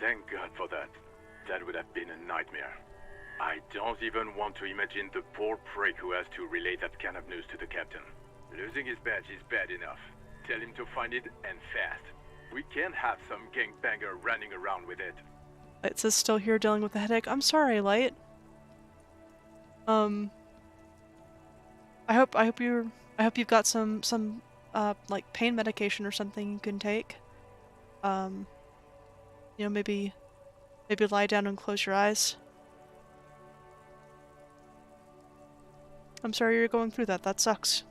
K: Thank God for that. That would have been a nightmare. I don't even want to imagine the poor prick who has to relay that kind of news to the captain. Losing his badge is bad enough. Tell him to find it, and fast. We can't have some gangbanger running around with it.
A: It says still here dealing with a headache. I'm sorry, Light. I hope you've got some like pain medication or something you can take. Maybe lie down and close your eyes. I'm sorry you're going through that. That sucks.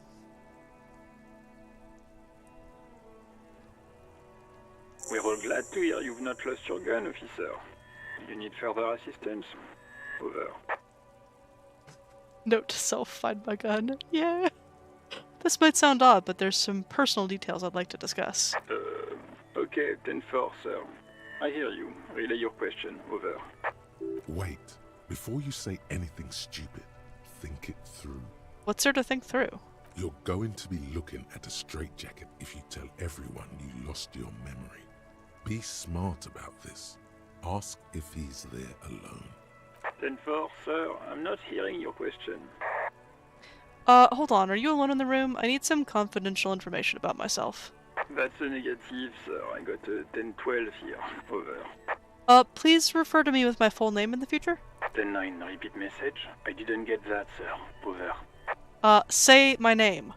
J: We're all glad to hear you've not lost your gun, officer. You need further assistance? Over.
A: Note to self, find my gun. Yeah. This might sound odd, but there's some personal details I'd like to discuss.
J: Okay, 10-4, sir. I hear you. Relay your question. Over.
C: Wait. Before you say anything stupid, think it through.
A: What's there to think through?
C: You're going to be looking at a straitjacket if you tell everyone you lost your memory. Be smart about this. Ask if he's there alone.
J: 10-4, sir. I'm not hearing your question.
A: Hold on. Are you alone in the room? I need some confidential information about myself.
J: That's a negative, sir. I got a 10-12 here. Over.
A: Please refer to me with my full name in the future?
J: 10-9, repeat message. I didn't get that, sir. Over.
A: Say my name.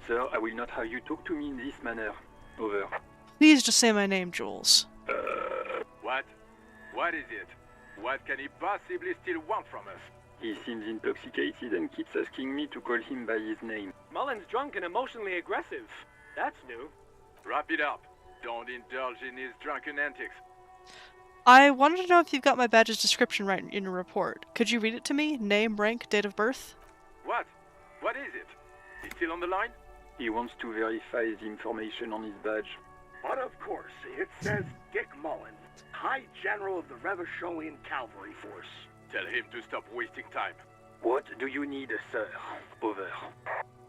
J: Sir, I will not have you talk to me in this manner. Over.
A: Please just say my name, Jules.
K: What? What is it? What can he possibly still want from us?
J: He seems intoxicated and keeps asking me to call him by his name.
G: Mullen's drunk and emotionally aggressive. That's new.
K: Wrap it up. Don't indulge in his drunken antics.
A: I wanted to know if you've got my badge's description right in your report. Could you read it to me? Name, rank, date of birth?
K: What? What is it? He's still on the line?
J: He wants to verify the information on his badge.
F: But of course, it says Dick Mullen, High General of the Revacholian Cavalry Force.
K: Tell him to stop wasting time.
J: What do you need, sir? Over.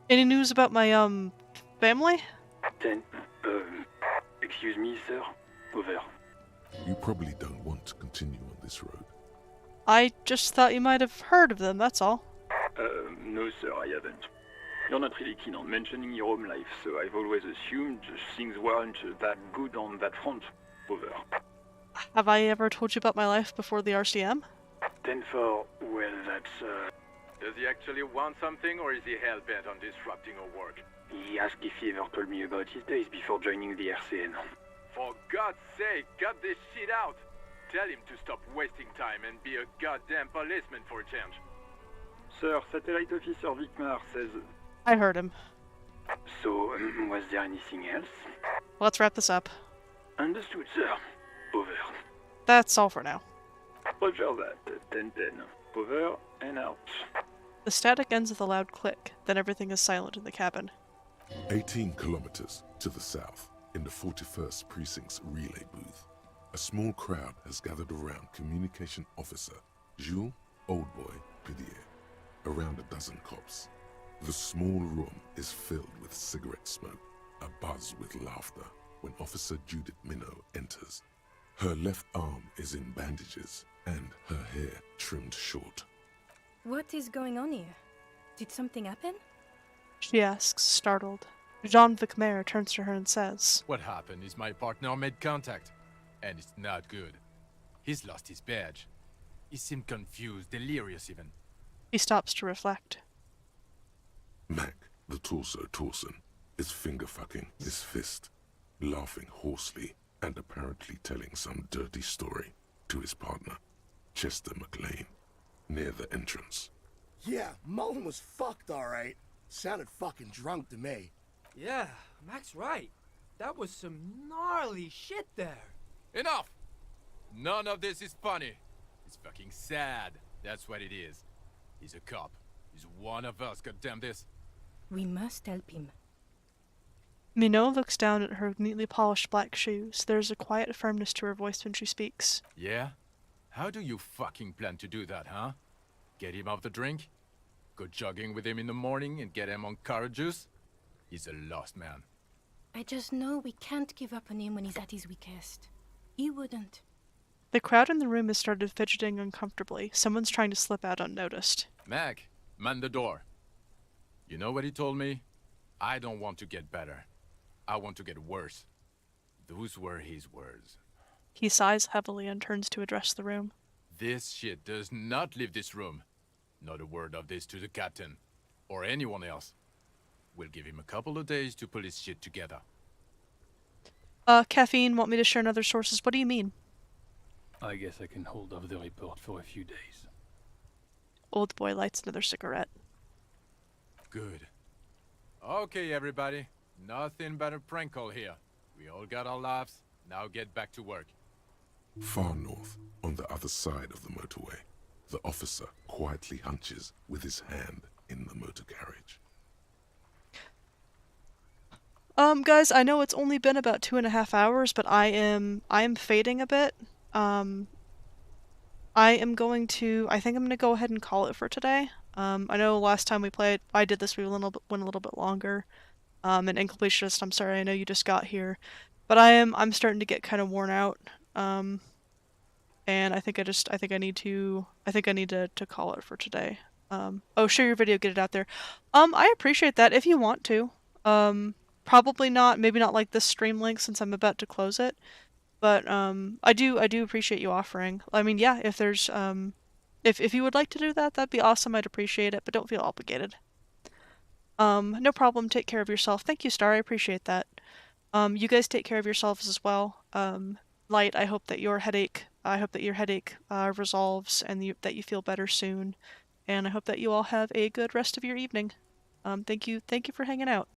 A: Any news about my, family?
J: 10. Excuse me, sir. Over.
C: You probably don't want to continue on this road.
A: I just thought you might have heard of them, that's all.
J: No, sir, I haven't. You're not really keen on mentioning your home life, so I've always assumed things weren't that good on that front. Over.
A: Have I ever told you about my life before the RCM?
J: 10-4, well, that's,
K: Does he actually want something, or is he hell-bent on disrupting our work?
J: He asked if he ever told me about his days before joining the RCN.
K: For God's sake, cut this shit out! Tell him to stop wasting time and be a goddamn policeman for a change.
J: Sir, Satellite Officer Vicmar says...
A: I heard him.
J: So, was there anything else?
A: Let's wrap this up.
J: Understood, sir. Over.
A: That's all for now.
J: Roger that. 10-10. Over and out.
A: The static ends with a loud click, then everything is silent in the cabin.
C: 18 kilometers to the south, in the 41st Precinct's relay booth, a small crowd has gathered around Communication Officer Jules Oldboy Rapidie, around a dozen cops. The small room is filled with cigarette smoke, abuzz with laughter when Officer Judith Minnow enters. Her left arm is in bandages and her hair trimmed short.
L: What is going on here? Did something happen?
A: She asks, startled. Jean the Khmer turns to her and says,
M: What happened is my partner made contact, and it's not good. He's lost his badge. He seemed confused, delirious even.
A: He stops to reflect.
C: Mac, the torso Torson, is finger-fucking his fist, laughing hoarsely and apparently telling some dirty story to his partner, Chester McLean, near the entrance.
F: Yeah, Mullen was fucked, alright. Sounded fucking drunk to me.
N: Yeah, Mac's right. That was some gnarly shit there.
M: Enough! None of this is funny. It's fucking sad. That's what it is. He's a cop. He's one of us, goddamn this.
L: We must help him.
A: Minot looks down at her neatly polished black shoes. There's a quiet firmness to her voice when she speaks.
M: Yeah? How do you fucking plan to do that, huh? Get him off the drink? Go jogging with him in the morning and get him on carrot juice? He's a lost man.
L: I just know we can't give up on him when he's at his weakest. He wouldn't.
A: The crowd in the room has started fidgeting uncomfortably. Someone's trying to slip out unnoticed.
M: Mac, man the door. You know what he told me? I don't want to get better. I want to get worse. Those were his words.
A: He sighs heavily and turns to address the room.
M: This shit does not leave this room. Not a word of this to the captain. Or anyone else. We'll give him a couple of days to pull his shit together.
A: Caffeine, want me to share in other sources? What do you mean?
G: I guess I can hold off the report for a few days.
A: Old boy lights another cigarette.
M: Good. Okay, everybody. Nothing but a prank call here. We all got our laughs. Now get back to work.
C: Far north, on the other side of the motorway, the officer quietly hunches with his hand in the motor carriage.
A: Guys, I know it's only been about 2.5 hours, but I am fading a bit. I think I'm gonna go ahead and call it for today. I know last time we played, I did this, we went a little bit longer. And Incompletionist, I'm sorry, I know you just got here, but I'm starting to get kind of worn out. And I think I need to call it for today. Oh, share your video, get it out there. I appreciate that if you want to. Probably not, maybe not like this stream link since I'm about to close it. But I do appreciate you offering. I mean, yeah, if there's if you would like to do that, that'd be awesome. I'd appreciate it, but don't feel obligated. No problem. Take care of yourself. Thank you, Star. I appreciate that. You guys take care of yourselves as well. Light, I hope that your headache resolves and that you feel better soon. And I hope that you all have a good rest of your evening. Thank you for hanging out.